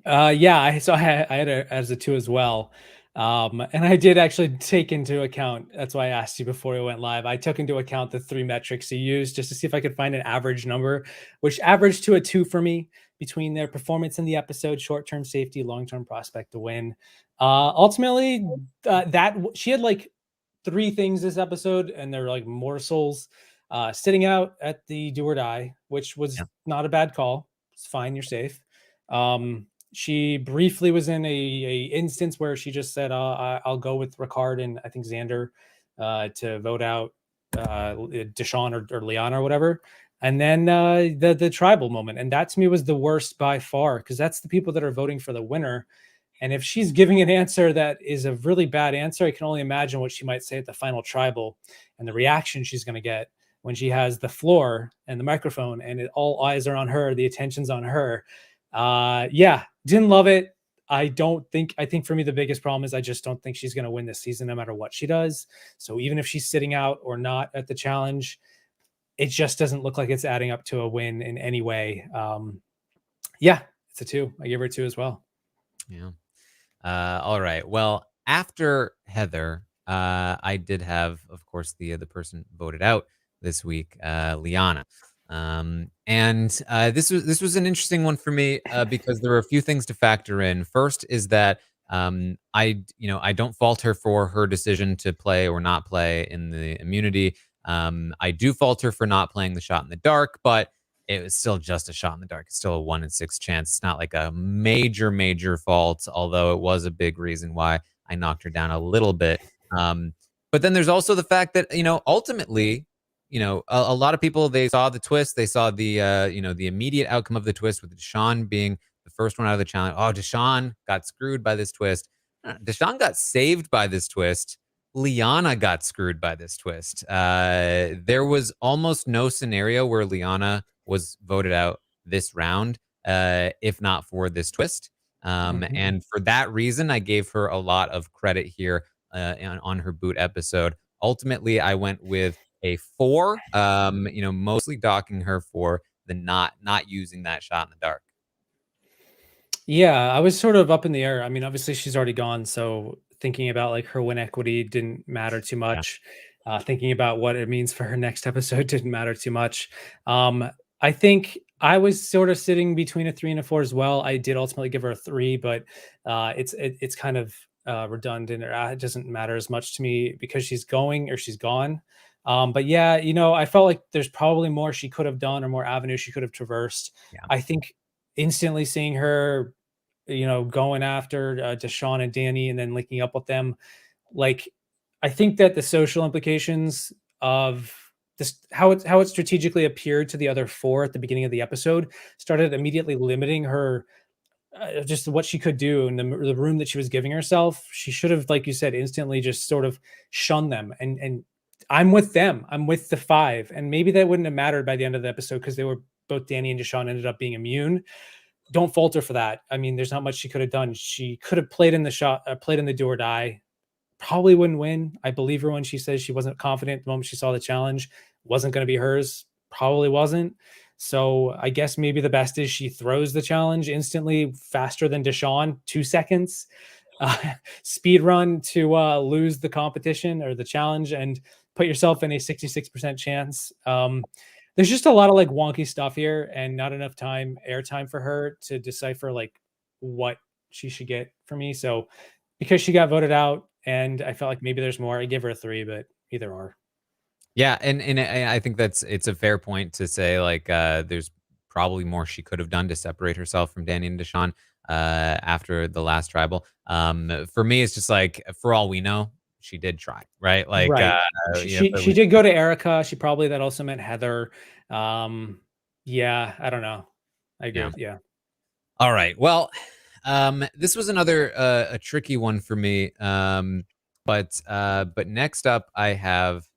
Yeah, I had it as a 2 as well. And I did actually take into account, that's why I asked you before we went live. I took into account the 3 metrics you used just to see if I could find an average number, which averaged to a 2 for me between their performance in the episode, short-term safety, long-term prospect to win. Ultimately, that she had like 3 things this episode, and they're like morsels. Sitting out at the do or die, which was not a bad call. It's fine, you're safe. She briefly was in a instance where she just said, I'll go with Ricard and I think Xander to vote out Deshawn or Liana or whatever. And then the tribal moment. And that to me was the worst by far, because that's the people that are voting for the winner. And if she's giving an answer that is a really bad answer, I can only imagine what she might say at the final tribal and the reaction she's going to get when she has the floor and the microphone and all eyes are on her, the attention's on her. Yeah, didn't love it. I think for me, the biggest problem is I just don't think she's going to win this season no matter what she does. So even if she's sitting out or not at the challenge, it just doesn't look like it's adding up to a win in any way. Yeah, it's a 2. I give her a 2 as well. Yeah. All right. Well, after Heather, I did have, of course, the person voted out this week, Liana. And this was an interesting one for me because there were a few things to factor in. First is that I don't fault her for her decision to play or not play in the immunity. I do fault her for not playing the shot in the dark, but it was still just a shot in the dark. It's still a 1 in 6 chance. It's not like a major fault, although it was a big reason why I knocked her down a little bit. But then there's also the fact that, ultimately, a lot of people, they saw the twist. They saw the immediate outcome of the twist with Deshawn being the first one out of the challenge. Oh, Deshawn got screwed by this twist. Deshawn got saved by this twist. Liana got screwed by this twist. There was almost no scenario where Liana was voted out this round, if not for this twist. And for that reason, I gave her a lot of credit here on her boot episode. Ultimately, I went with a 4, mostly docking her for the not using that shot in the dark. Yeah, I was sort of up in the air. I mean, obviously she's already gone, so thinking about like her win equity didn't matter too much. Thinking about what it means for her next episode didn't matter too much. I think I was sort of sitting between a 3 and a 4 as well. I did ultimately give her a 3, but it's kind of redundant, or it doesn't matter as much to me because she's going or she's gone. But yeah, I felt like there's probably more she could have done or more avenues she could have traversed. Yeah. I think instantly seeing her, going after Deshawn and Danny and then linking up with them, like, I think that the social implications of this, how it strategically appeared to the other 4 at the beginning of the episode, started immediately limiting her, just what she could do in the room that she was giving herself. She should have, like you said, instantly just sort of shunned them. And I'm with them. I'm with the 5. And maybe that wouldn't have mattered by the end of the episode because they were both, Danny and Deshawn ended up being immune. Don't fault her for that. I mean, there's not much she could have done. She could have played in the shot, played in the do or die. Probably wouldn't win. I believe her when she says she wasn't confident the moment she saw the challenge wasn't going to be hers. Probably wasn't. So I guess maybe the best is she throws the challenge instantly, faster than Deshawn, 2 seconds. Speed run to lose the competition or the challenge and put yourself in a 66% chance. There's just a lot of like wonky stuff here and not enough airtime for her to decipher like what she should get for me. So because she got voted out and I felt like maybe there's more, I give her a 3, but either or. Yeah, and I think it's a fair point to say like there's probably more she could have done to separate herself from Danny and Deshawn after the last tribal. For me, it's just like, for all we know, she did try, right? Like, right. She did go to Erica. She probably, that also meant Heather. Yeah, I don't know. I agree. Yeah. All right. Well, this was another a tricky one for me. But next up I have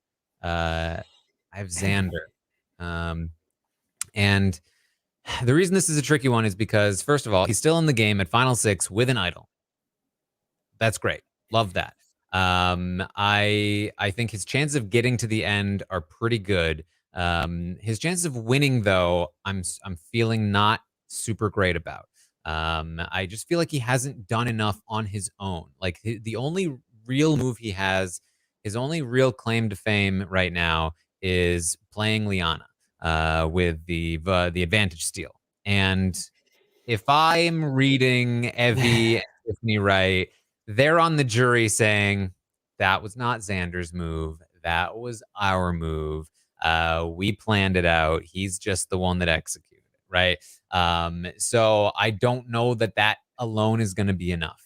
Xander. Um, and the reason this is a tricky one is because, first of all, he's still in the game at Final Six with an idol. That's great. Love that. I think his chances of getting to the end are pretty good. His chances of winning, though, I'm feeling not super great about. I just feel like he hasn't done enough on his own. Like the only real move he has, his only real claim to fame right now is playing Liana with the advantage steal. And if I'm reading Evie and Tiffany right, they're on the jury saying that was not Xander's move. That was our move. We planned it out. He's just the one that executed it, right? So I don't know that that alone is going to be enough.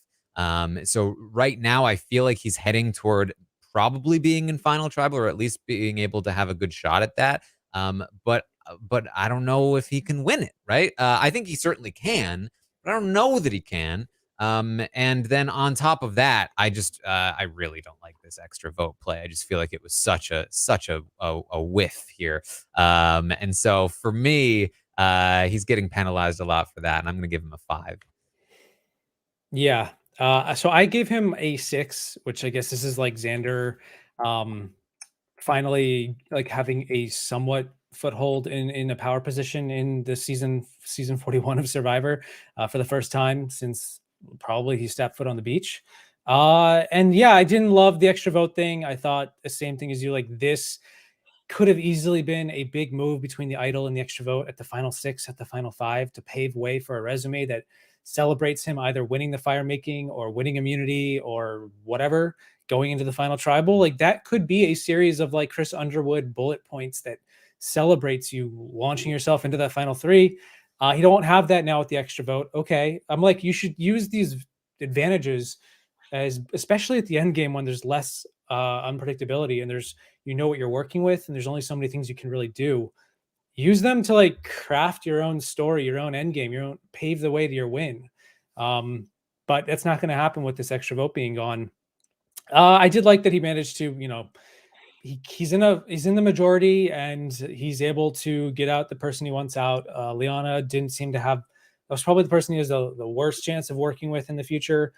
So right now, I feel like he's heading toward probably being in final tribal, or at least being able to have a good shot at that. But I don't know if he can win it, right? I think he certainly can, but I don't know that he can. And then on top of that, I really don't like this extra vote play. I just feel like it was such a whiff here. And so for me, he's getting penalized a lot for that, and I'm going to give him a 5. Yeah. So I gave him a 6, which I guess this is like Xander finally like having a somewhat foothold in a power position in the season 41 of Survivor for the first time since probably he stepped foot on the beach. And yeah, I didn't love the extra vote thing. I thought the same thing as you. Like, this could have easily been a big move between the idol and the extra vote at the final 6, at the final 5, to pave way for a resume that celebrates him either winning the fire making or winning immunity or whatever going into the final tribal. Like, that could be a series of like Chris Underwood bullet points that celebrates you launching yourself into that final 3. You don't have that now with the extra vote. Okay, I'm like, you should use these advantages as, especially at the end game when there's less unpredictability and there's, you know what you're working with, and there's only so many things you can really do. Use them to like craft your own story, your own end game, your own, pave the way to your win. But that's not going to happen with this extra vote being gone. I did like that he managed to, you know, he's in the majority and he's able to get out the person he wants out. Liana didn't seem to have, that was probably the person he has the worst chance of working with in the future.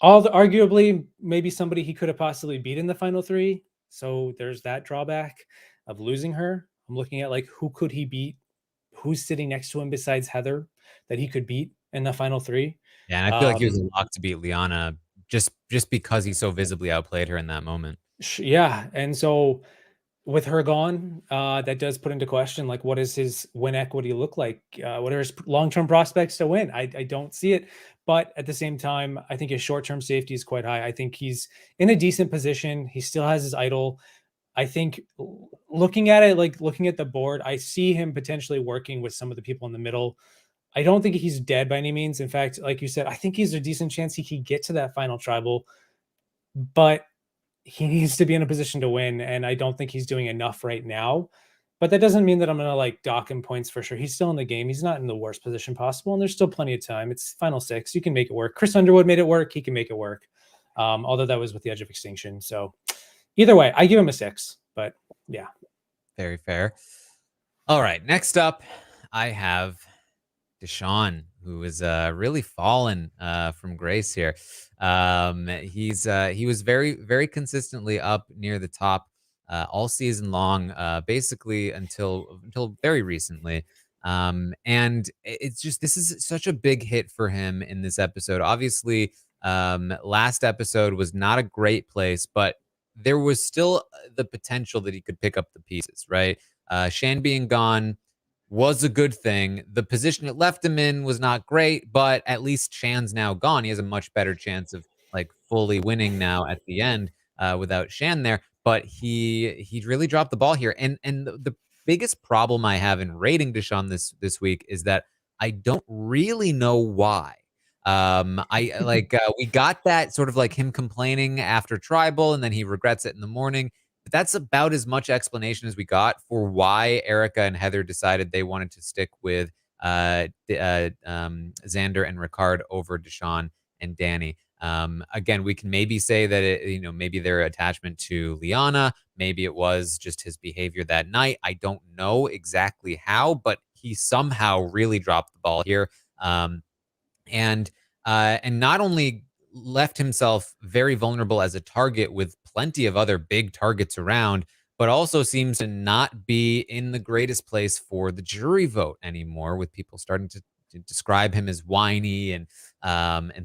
Arguably maybe somebody he could have possibly beat in the final 3. So there's that drawback of losing her. I'm looking at like, who could he beat? Who's sitting next to him besides Heather that he could beat in the final 3? Yeah, and I feel like he was a lock to beat Liana just because he so visibly outplayed her in that moment. Yeah, and so with her gone, that does put into question, like, what is his win equity look like? What are his long-term prospects to win? I don't see it. But at the same time, I think his short-term safety is quite high. I think he's in a decent position. He still has his idol. I think looking at it, like looking at the board, I see him potentially working with some of the people in the middle. I don't think he's dead by any means. In fact, like you said, I think he's a decent chance he could get to that final tribal. But he needs to be in a position to win, and I don't think he's doing enough right now. But that doesn't mean that I'm going to like dock him points for sure. He's still in the game. He's not in the worst position possible, and there's still plenty of time. It's final 6. You can make it work. Chris Underwood made it work. He can make it work. Although that was with the edge of extinction. So either way, I give him a 6. But yeah. Very fair. All right. Next up, I have Deshawn, who is really fallen from grace here. He was very, very consistently up near the top all season long, basically until very recently. And it's just, this is such a big hit for him in this episode. Obviously, last episode was not a great place, but there was still the potential that he could pick up the pieces, right? Shan being gone was a good thing. The position it left him in was not great, but at least Shan's now gone. He has a much better chance of like fully winning now at the end without Shan there. But he really dropped the ball here. And the biggest problem I have in rating Deshawn this week is that I don't really know why. I like we got that sort of like him complaining after tribal, and then he regrets it in the morning. But that's about as much explanation as we got for why Erica and Heather decided they wanted to stick with Xander and Ricard over Deshawn and Danny. Again, we can maybe say that maybe their attachment to Liana, maybe it was just his behavior that night. I don't know exactly how, but he somehow really dropped the ball here. And not only left himself very vulnerable as a target with plenty of other big targets around, but also seems to not be in the greatest place for the jury vote anymore, with people starting to describe him as whiny and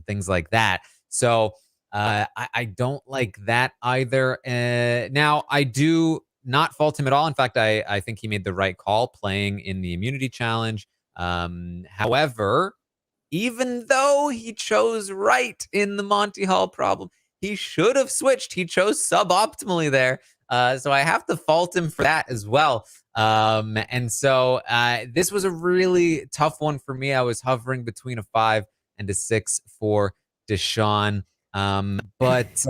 things like that. So I don't like that either. Now, I do not fault him at all. In fact, I think he made the right call playing in the immunity challenge. However, even though he chose right in the Monty Hall problem, he should have switched. He chose suboptimally there. So I have to fault him for that as well. And so this was a really tough one for me. I was hovering between a 5 and a 6 for Deshawn. But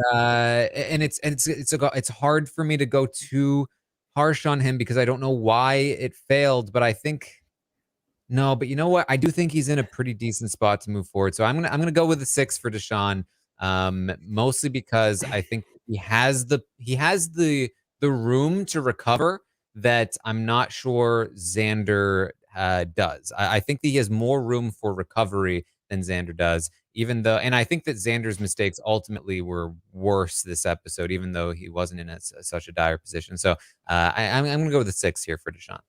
it's hard for me to go too harsh on him because I don't know why it failed. But I think no, but you know what? I do think he's in a pretty decent spot to move forward. So I'm gonna go with a 6 for Deshawn, mostly because I think he has the room to recover that I'm not sure Xander does. I think that he has more room for recovery than Xander does, even though, and I think that Xander's mistakes ultimately were worse this episode, even though he wasn't in such a dire position. So I'm gonna go with a 6 here for Deshawn.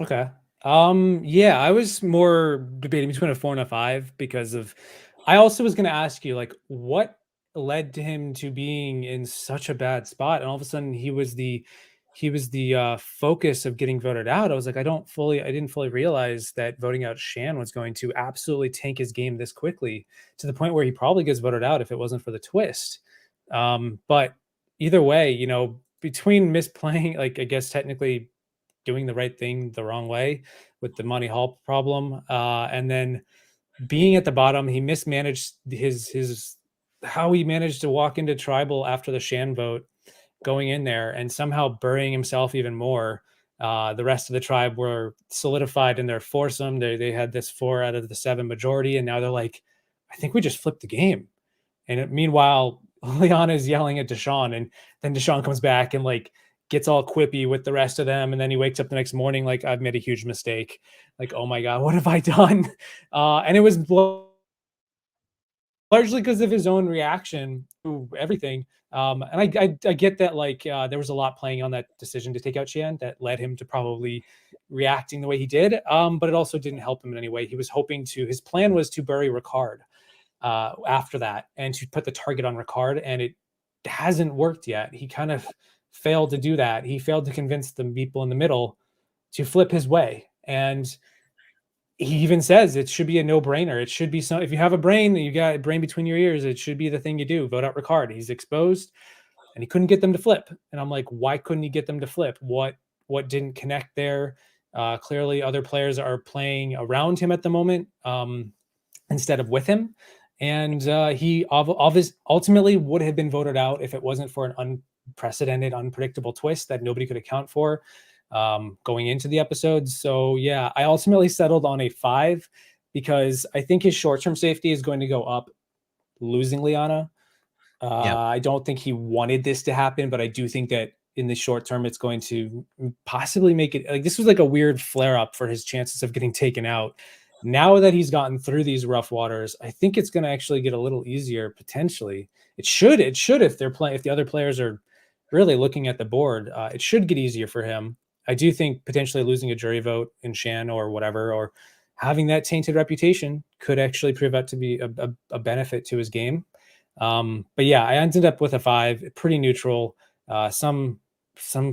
Okay. Yeah, I was more debating between a 4 and a 5 because of I also was going to ask you like what led to him to being in such a bad spot, and all of a sudden he was the focus of getting voted out. I was like, I didn't fully realize that voting out Shan was going to absolutely tank his game this quickly to the point where he probably gets voted out if it wasn't for the twist. But either way, between misplaying, like I guess technically doing the right thing the wrong way with the Monty Hall problem, and then being at the bottom, he mismanaged his how he managed to walk into tribal after the Shan vote, going in there and somehow burying himself even more. The rest of the tribe were solidified in their foursome. They had this 4 out of the 7 majority, and now they're like, I think we just flipped the game. And meanwhile, Liana is yelling at Deshawn, and then Deshawn comes back and like gets all quippy with the rest of them, and then he wakes up the next morning like, I've made a huge mistake. Like, oh my god, what have I done? And it was largely because of his own reaction to everything. And I get that like there was a lot playing on that decision to take out Shan that led him to probably reacting the way he did. But it also didn't help him in any way. He was hoping to. His plan was to bury Ricard after that and to put the target on Ricard, and it hasn't worked yet. He kind of failed to do that. He failed to convince the people in the middle to flip his way. And he even says it should be a no-brainer. It should be if you have a brain, you got a brain between your ears, it should be the thing you do. Vote out Ricard. He's exposed, and he couldn't get them to flip. And I'm like, why couldn't he get them to flip? What didn't connect there? Clearly, other players are playing around him at the moment instead of with him. And he ultimately would have been voted out if it wasn't for an unprecedented, unpredictable twist that nobody could account for going into the episode. So yeah, I ultimately settled on a 5 because I think his short-term safety is going to go up losing Liana. I don't think he wanted this to happen, but I do think that in the short term, it's going to possibly make it like this was like a weird flare up for his chances of getting taken out. Now that he's gotten through these rough waters, I think it's going to actually get a little easier potentially. It should if they're playing, if the other players are really looking at the board, it should get easier for him. I do think potentially losing a jury vote in Shan or whatever, or having that tainted reputation could actually prove out to be a benefit to his game. But yeah, I ended up with a 5, pretty neutral. Some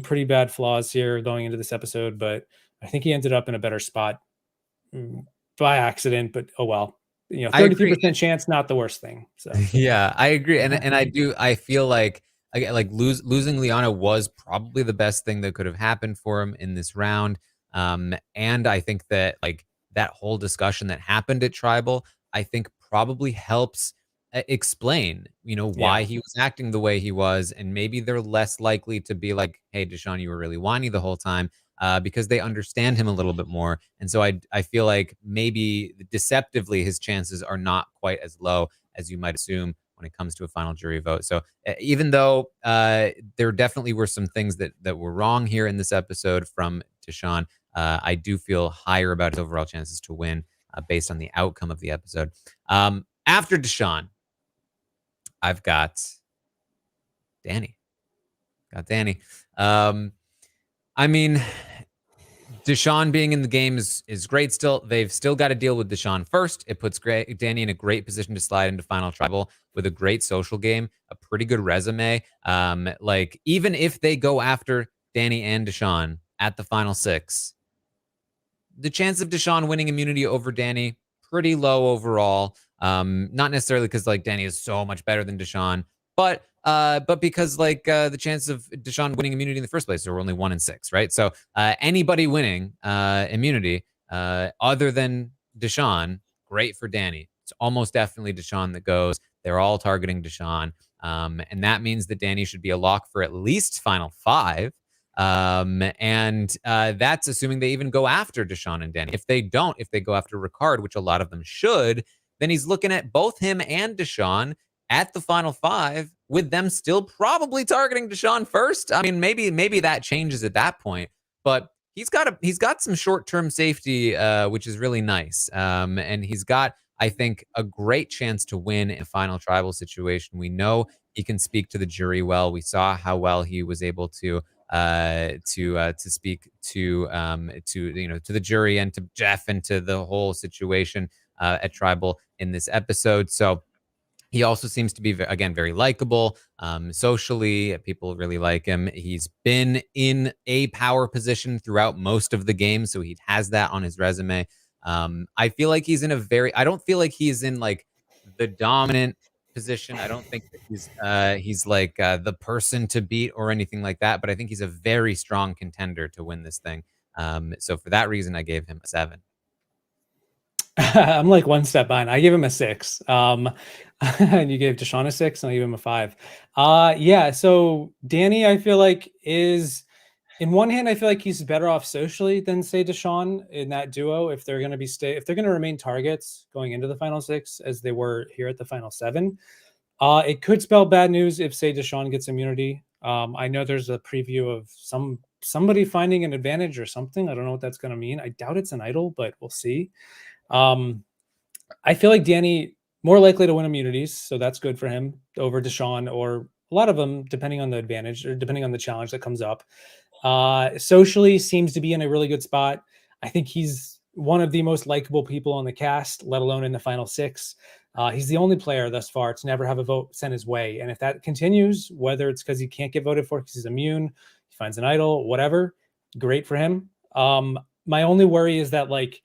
pretty bad flaws here going into this episode, but I think he ended up in a better spot by accident. But oh well, 33% chance, not the worst thing. So yeah, I agree, and I feel like losing Liana was probably the best thing that could have happened for him in this round. And I think that like that whole discussion that happened at Tribal, I think probably helps explain, why he was acting the way he was, and maybe they're less likely to be like, hey, Deshawn, you were really whiny the whole time. because they understand him a little bit more. And so I feel like maybe deceptively his chances are not quite as low as you might assume when it comes to a final jury vote. So even though there definitely were some things that were wrong here in this episode from Deshawn, I do feel higher about his overall chances to win based on the outcome of the episode. After Deshawn, I've got Danny. Got Danny. I mean, Deshawn being in the game is great still. They've still got to deal with Deshawn first. It puts Danny in a great position to slide into Final Tribal with a great social game, a pretty good resume. Like, even if they go after Danny and Deshawn at the Final 6, the chance of Deshawn winning immunity over Danny, pretty low overall. Not necessarily because like Danny is so much better than Deshawn, but because like the chance of Deshawn winning immunity in the first place are only 1 in 6, right? So anybody winning immunity other than Deshawn, great for Danny. It's almost definitely Deshawn that goes. They're all targeting Deshawn, and that means that Danny should be a lock for at least Final 5. And that's assuming they even go after Deshawn and Danny. If they don't, if they go after Ricard, which a lot of them should, then he's looking at both him and Deshawn at the Final 5, with them still probably targeting Deshawn first. I mean, maybe that changes at that point, but he's got some short-term safety, which is really nice. And he's got, I think, a great chance to win in a Final Tribal situation. We know he can speak to the jury well. We saw how well he was able to speak to the jury and to Jeff and to the whole situation at Tribal in this episode. So he also seems to be, again, very likable. Socially, people really like him. He's been in a power position throughout most of the game, so he has that on his resume. I feel like he's in I don't feel like he's in like the dominant position. I don't think that he's like the person to beat or anything like that, but I think he's a very strong contender to win this thing. So for that reason, I gave him a 7. I'm like one step behind. I gave him a 6. And you gave Deshawn a 6, and I gave him a 5. Yeah. So Danny, I feel like is, in one hand, I feel like he's better off socially than say Deshawn in that duo. If they're going to remain targets going into the Final 6 as they were here at the Final 7, it could spell bad news if say Deshawn gets immunity. I know there's a preview of somebody finding an advantage or something. I don't know what that's going to mean. I doubt it's an idol, but we'll see. I feel like Danny more likely to win immunities, so that's good for him over Deshawn, or a lot of them, depending on the advantage or depending on the challenge that comes up. Socially seems to be in a really good spot. I think he's one of the most likable people on the cast, let alone in the Final 6. He's the only player thus far to never have a vote sent his way. And if that continues, whether it's because he can't get voted for because he's immune, he finds an idol, whatever, great for him. My only worry is that like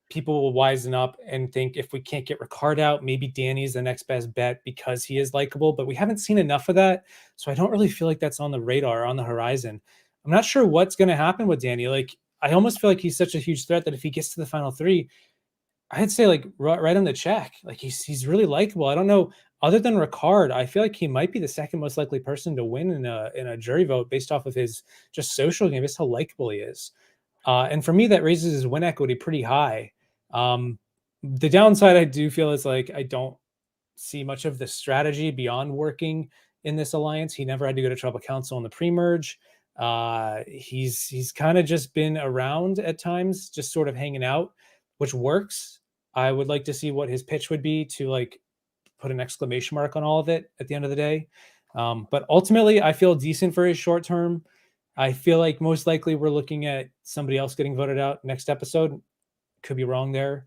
people will wisen up and think if we can't get Ricard out, maybe Danny's the next best bet because he is likable, but we haven't seen enough of that. So I don't really feel like that's on the radar, on the horizon. I'm not sure what's going to happen with Danny. Like, I almost feel like he's such a huge threat that if he gets to the Final 3, I'd say like right on the check. Like he's really likable. I don't know, other than Ricard, I feel like he might be the second most likely person to win in a jury vote based off of his just social game, just how likable he is. And for me, that raises his win equity pretty high. The downside I do feel is like I don't see much of the strategy beyond working in this alliance. He never had to go to tribal council in the pre-merge. He's kind of just been around at times, just sort of hanging out, which works. I would like to see what his pitch would be to like put an exclamation mark on all of it at the end of the day. But ultimately, I feel decent for his short term. I feel like most likely we're looking at somebody else getting voted out next episode. Could be wrong there.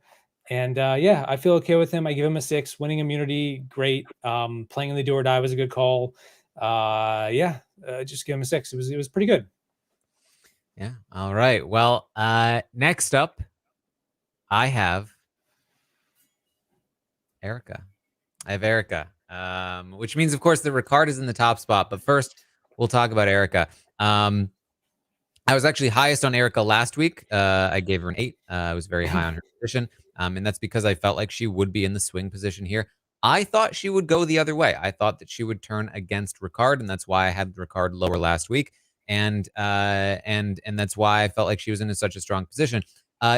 And yeah, I feel okay with him. I give him a 6. Winning immunity, great. Playing in the do or die was a good call. Just give him a 6. It was pretty good. Yeah. All right. Well, next up, I have Erica. Which means, of course, that Ricard is in the top spot. But first, we'll talk about Erica. I was actually highest on Erica last week. I gave her an 8. I was very high on her position. And that's because I felt like she would be in the swing position here. I thought she would go the other way. I thought that she would turn against Ricard, and that's why I had Ricard lower last week. and that's why I felt like she was in such a strong position.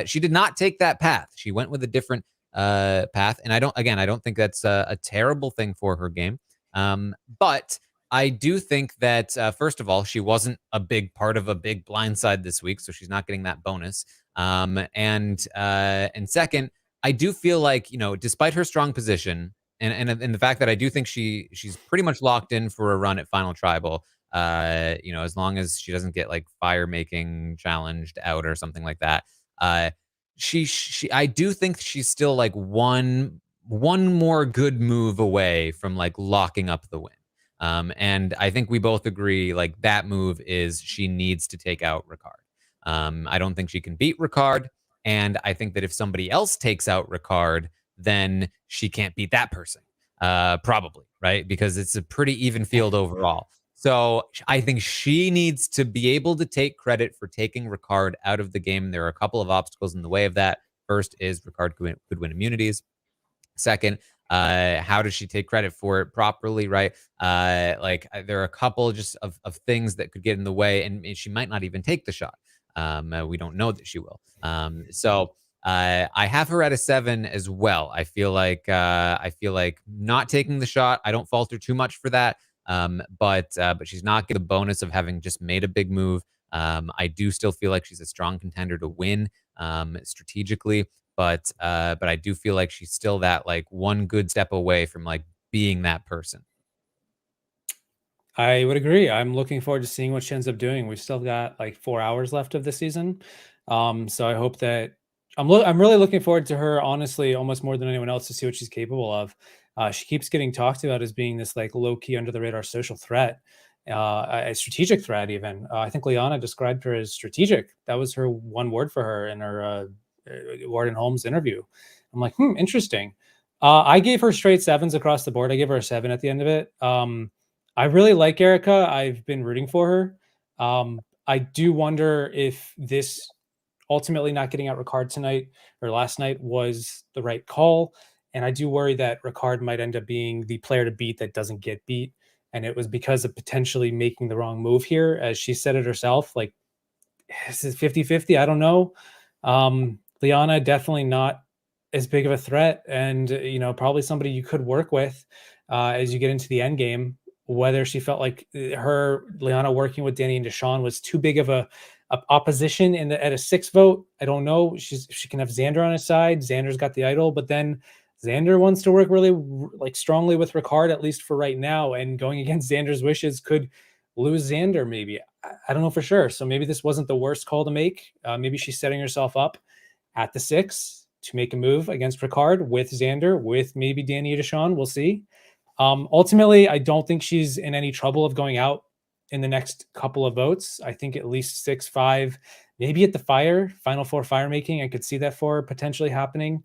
She did not take that path. She went with a different path, and I don't think that's a terrible thing for her game. But I do think that first of all, she wasn't a big part of a big blindside this week, so she's not getting that bonus. And second, I do feel like, despite her strong position and the fact that I do think she's pretty much locked in for a run at Final Tribal. As long as she doesn't get like fire making challenged out or something like that. I do think she's still like one more good move away from like locking up the win. And I think we both agree like that move is she needs to take out Ricard. I don't think she can beat Ricard, and I think that if somebody else takes out Ricard, then she can't beat that person. Probably, right? Because it's a pretty even field overall. So I think she needs to be able to take credit for taking Ricard out of the game. There are a couple of obstacles in the way of that. First is Ricard could win immunities. Second, how does she take credit for it properly, right? There are a couple just of things that could get in the way, and she might not even take the shot. We don't know that she will. So I have her at a 7 as well. I feel like not taking the shot, I don't fault her too much for that. But she's not getting the bonus of having just made a big move. I do still feel like she's a strong contender to win strategically, but I do feel like she's still that like one good step away from like being that person. I would agree. I'm looking forward to seeing what she ends up doing. We've still got like 4 hours left of the season. So I hope that I'm really looking forward to her, honestly, almost more than anyone else, to see what she's capable of. She keeps getting talked about as being this like low key under the radar social threat, a strategic threat even. I think Liana described her as strategic. That was her one word for her in her Warden Holmes interview. I'm like, interesting. I gave her straight 7s across the board. I gave her a 7 at the end of it. I really like Erica. I've been rooting for her. I do wonder if this ultimately not getting out Ricard tonight or last night was the right call. And I do worry that Ricard might end up being the player to beat that doesn't get beat. And it was because of potentially making the wrong move here. As she said it herself, like, this is 50-50. I don't know. Liana, definitely not as big of a threat. And, probably somebody you could work with as you get into the end game. Whether she felt like Liana working with Danny and Deshawn was too big of a opposition at a 6 vote. I don't know. She can have Xander on his side. Xander's got the idol, but then Xander wants to work really like strongly with Ricard, at least for right now. And going against Xander's wishes could lose Xander. Maybe I don't know for sure. So maybe this wasn't the worst call to make. Maybe she's setting herself up at the 6 to make a move against Ricard with Xander, with maybe Danny or Deshawn. We'll see. Ultimately, I don't think she's in any trouble of going out in the next couple of votes. I think at least 6, 5, maybe at the Final Four fire making. I could see that for potentially happening.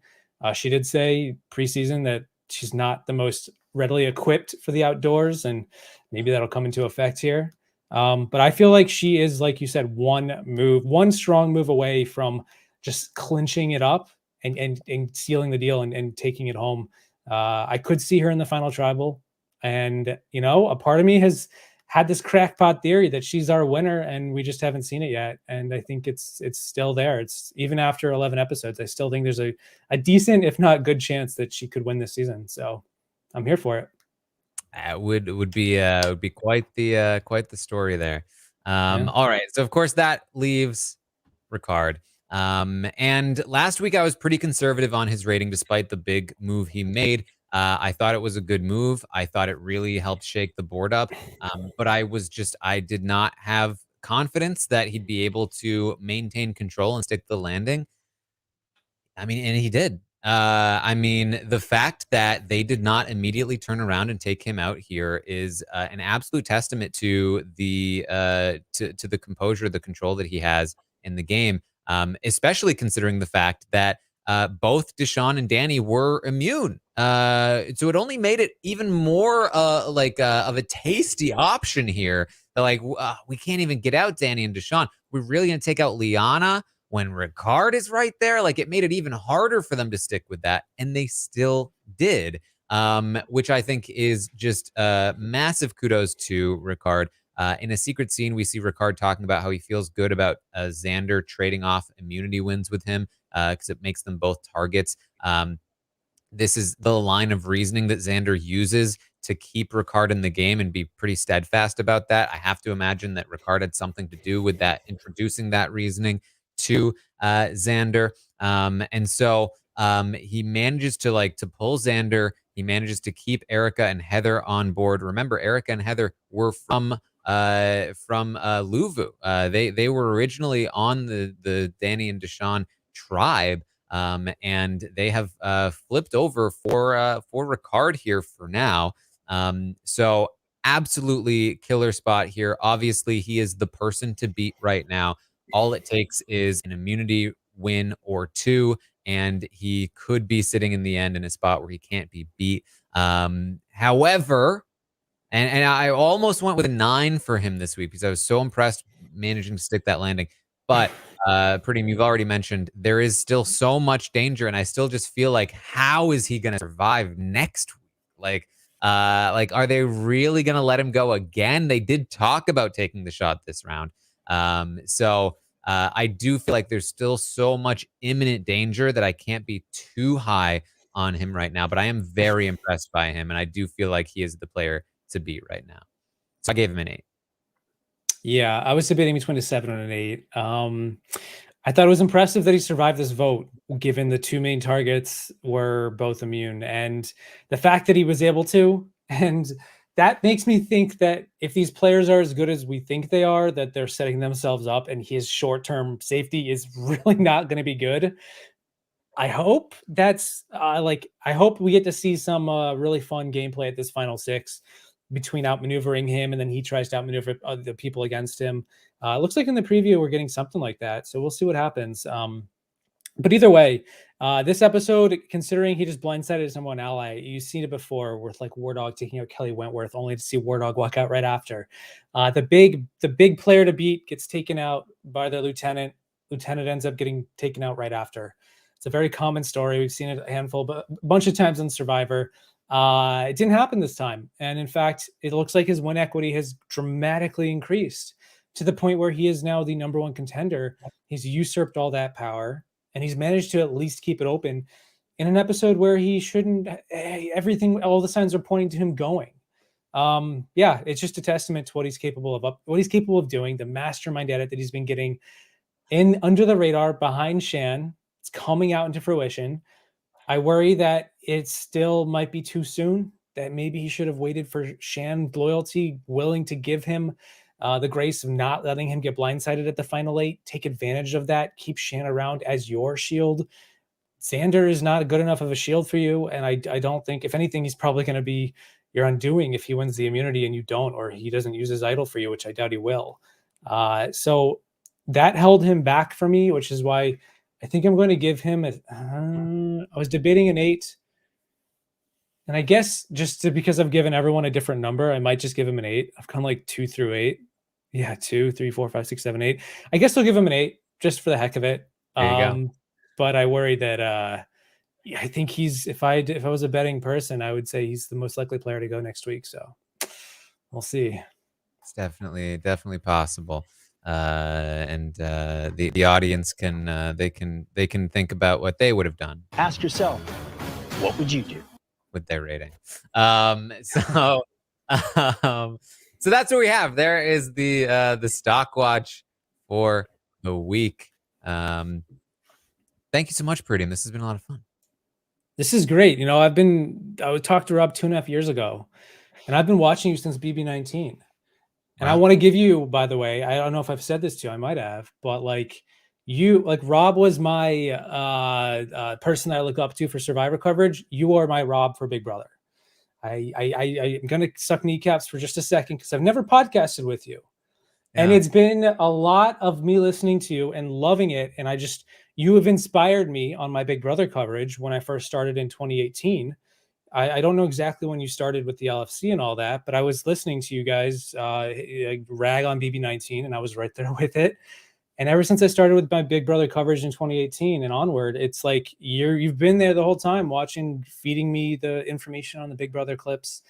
She did say preseason that she's not the most readily equipped for the outdoors, and maybe that'll come into effect here. But I feel like she is, like you said, one strong move away from just clinching it up and sealing the deal and taking it home. I could see her in the Final Tribal, and a part of me has had this crackpot theory that she's our winner, and we just haven't seen it yet. And I think it's still there. It's even after 11 episodes, I still think there's a decent, if not good, chance that she could win this season. So I'm here for it. It would be quite the story there. Yeah. All right, so of course that leaves Ricard. And last week I was pretty conservative on his rating despite the big move he made. I thought it was a good move. I thought it really helped shake the board up. But I did not have confidence that he'd be able to maintain control and stick the landing. I mean, and he did. The fact that they did not immediately turn around and take him out here is an absolute testament to the to the composure, the control that he has in the game. Especially considering the fact that both Deshawn and Danny were immune. So it only made it even more of a tasty option here. They're we can't even get out Danny and Deshawn. We're really going to take out Liana when Ricard is right there. It made it even harder for them to stick with that. And they still did, which I think is just massive kudos to Ricard. In a secret scene, we see Ricard talking about how he feels good about Xander trading off immunity wins with him because it makes them both targets. This is the line of reasoning that Xander uses to keep Ricard in the game and be pretty steadfast about that. I have to imagine that Ricard had something to do with that, introducing that reasoning to Xander. And so he manages to pull Xander. He manages to keep Erica and Heather on board. Remember, Erica and Heather were from Luvu. They were originally on the Danny and Deshawn tribe. And they have flipped over for Ricard here for now. So absolutely killer spot here. Obviously, he is the person to beat right now. All it takes is an immunity win or two, and he could be sitting in the end in a spot where he can't be beat. However, and I almost went with a 9 for him this week because I was so impressed managing to stick that landing. But Peridiam, you've already mentioned there is still so much danger, and I still just feel like, how is he going to survive next week? Like, are they really going to let him go again? They did talk about taking the shot this round. So I do feel like there's still so much imminent danger that I can't be too high on him right now. But I am very impressed by him, and I do feel like he is the player to beat right now. So I gave him an 8. Yeah, I was debating between a 7 and an 8. I thought it was impressive that he survived this vote, given the two main targets were both immune, and the fact that he was able to. And that makes me think that if these players are as good as we think they are, that they're setting themselves up, and his short-term safety is really not going to be good. I hope that's I hope we get to see some really fun gameplay at this final 6 between outmaneuvering him and then he tries to outmaneuver the people against him. It looks like in the preview we're getting something like that, so we'll see what happens. But either way, this episode, considering he just blindsided his number one ally, you've seen it before with like War Dog taking out Kelly Wentworth, only to see War Dog walk out right after. The big player to beat gets taken out by their lieutenant. Lieutenant ends up getting taken out right after. It's a very common story. We've seen it a bunch of times on Survivor. It didn't happen this time. And in fact, it looks like his win equity has dramatically increased to the point where he is now the number one contender. He's usurped all that power, and he's managed to at least keep it open in an episode where he shouldn't. All the signs are pointing to him going. Yeah, it's just a testament to what he's capable of doing. The mastermind edit that he's been getting in under the radar behind Shan. It's coming out into fruition. I worry that it still might be too soon, that maybe he should have waited for Shan loyalty, willing to give him the grace of not letting him get blindsided at the final 8, take advantage of that, keep Shan around as your shield. Xander is not good enough of a shield for you, and I don't think, if anything, he's probably going to be your undoing if he wins the immunity and you don't, or he doesn't use his idol for you, which I doubt he will. So that held him back for me, which is why I think I'm going to give him I was debating an 8. And I guess because I've given everyone a different number, I might just give him an 8. I've gone like 2 through 8. Yeah, 2, 3, 4, 5, 6, 7, 8. I guess I'll give him an 8 just for the heck of it. There you go. But I worry that I think if I was a betting person, I would say he's the most likely player to go next week. So we'll see. It's definitely possible. And the audience can think about what they would have done. Ask yourself, what would you do with their rating? So that's what we have. There is the Stockwatch for the week. Thank you so much, Peridiam. This has been a lot of fun. This is great. I talked to Rob 2.5 years ago, and I've been watching you since BB19. And I want to give you, by the way, I don't know if I've said this to you, I might have, but Rob was my person I look up to for Survivor coverage. You are my Rob for Big Brother. I'm going to suck kneecaps for just a second because I've never podcasted with you. Yeah. And it's been a lot of me listening to you and loving it. And you have inspired me on my Big Brother coverage when I first started in 2018. I don't know exactly when you started with the LFC and all that, but I was listening to you guys rag on BB19, and I was right there with it. And ever since I started with my Big Brother coverage in 2018 and onward, it's like you've been there the whole time, feeding me the information on the Big Brother clips.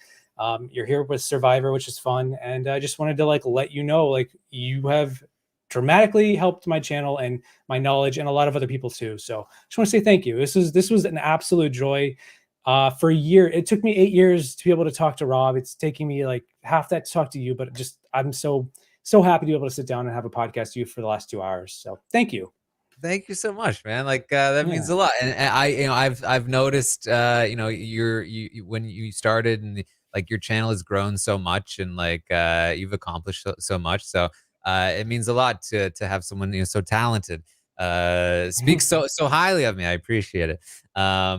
You're here with Survivor, which is fun, and I just wanted to like let you know, like you have dramatically helped my channel and my knowledge, and a lot of other people too. So just want to say thank you. This was an absolute joy. For a year, it took me 8 years to be able to talk to Rob. It's taking me like half that to talk to you, but just I'm so happy to be able to sit down and have a podcast with you for the last 2 hours. So thank you. Thank you so much, man. Like that means a lot. And I, I've noticed, you when you started and like your channel has grown so much and like you've accomplished so much. So it means a lot to have someone so talented speak so highly of me. I appreciate it. Yeah,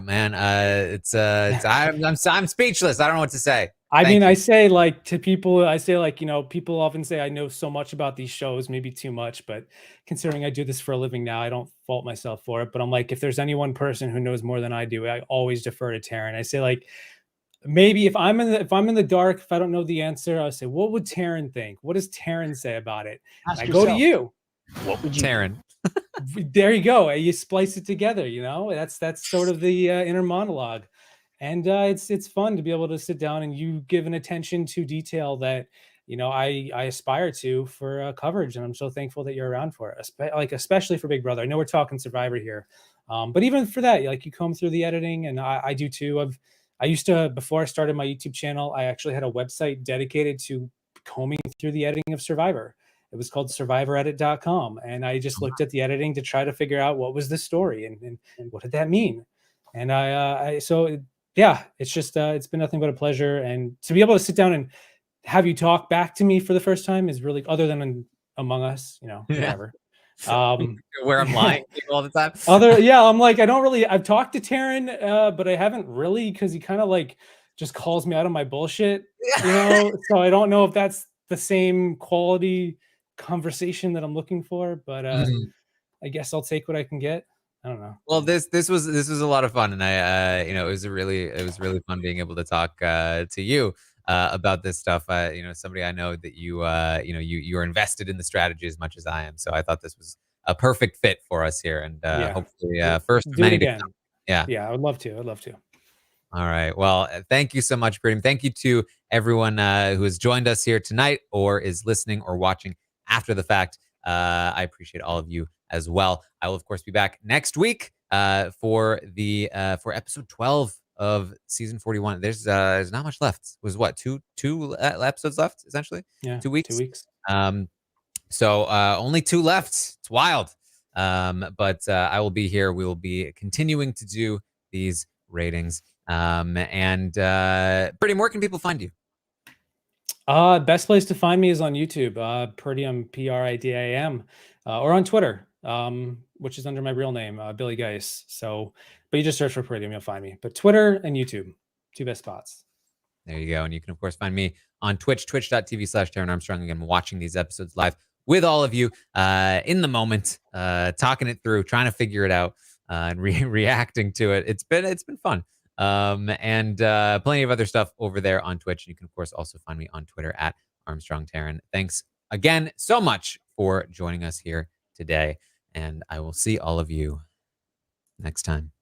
man. I'm speechless. I don't know what to say. I Thank mean, you. I say like to people, I say like, people often say I know so much about these shows, maybe too much, but considering I do this for a living now, I don't fault myself for it. But I'm like, if there's any one person who knows more than I do, I always defer to Taran. I say like, maybe if I'm in the dark, if I don't know the answer, I'll say, what would Taran think? What does Taran say about it? And Ask I go to yourself, you. what would you do? Taran. There you go. You splice it together. That's sort of the inner monologue. And it's fun to be able to sit down and you give an attention to detail that I aspire to for coverage, and I'm so thankful that you're around for it. Especially for Big Brother. I know we're talking Survivor here, but even for that, like you comb through the editing, and I do too. I used to, before I started my YouTube channel, I actually had a website dedicated to combing through the editing of Survivor. It was called survivoredit.com, and I just looked at the editing to try to figure out what was the story and what did that mean. And yeah, it's just it's been nothing but a pleasure, and to be able to sit down and have you talk back to me for the first time is really, other than in Among Us, whatever. Where I'm lying to you all the time. I'm like, I've talked to Taran, but I haven't really, because he kind of like just calls me out on my bullshit, so I don't know if that's the same quality conversation that I'm looking for, but I guess I'll take what I can get. I don't know. Well, this was a lot of fun, and I it was really fun being able to talk to you about this stuff. Somebody I know that you are invested in the strategy as much as I am, so I thought this was a perfect fit for us here, and hopefully first of Do it many to again. come. Yeah. Yeah, I would love to. I'd love to. All right. Well, thank you so much, Peridiam. Thank you to everyone who has joined us here tonight or is listening or watching after the fact. I appreciate all of you as well. I will, of course, be back next week for episode 12 of season 41. There's not much left. It was what, two episodes left, essentially? Yeah, 2 weeks. 2 weeks. So only 2 left. It's wild. But I will be here. We will be continuing to do these ratings. Peridiam, where can people find you? Best place to find me is on YouTube, Peridiam, P-R-I-D-A-M, or on Twitter, which is under my real name, Billy Geis. So, but you just search for Peridiam, you'll find me. But Twitter and YouTube, 2 best spots. There you go. And you can, of course, find me on Twitch, twitch.tv/Taran Armstrong. Again, watching these episodes live with all of you in the moment, talking it through, trying to figure it out, and reacting to it. It's been fun. And plenty of other stuff over there on Twitch. You can, of course, also find me on Twitter at Armstrong Taran. Thanks again so much for joining us here today. And I will see all of you next time.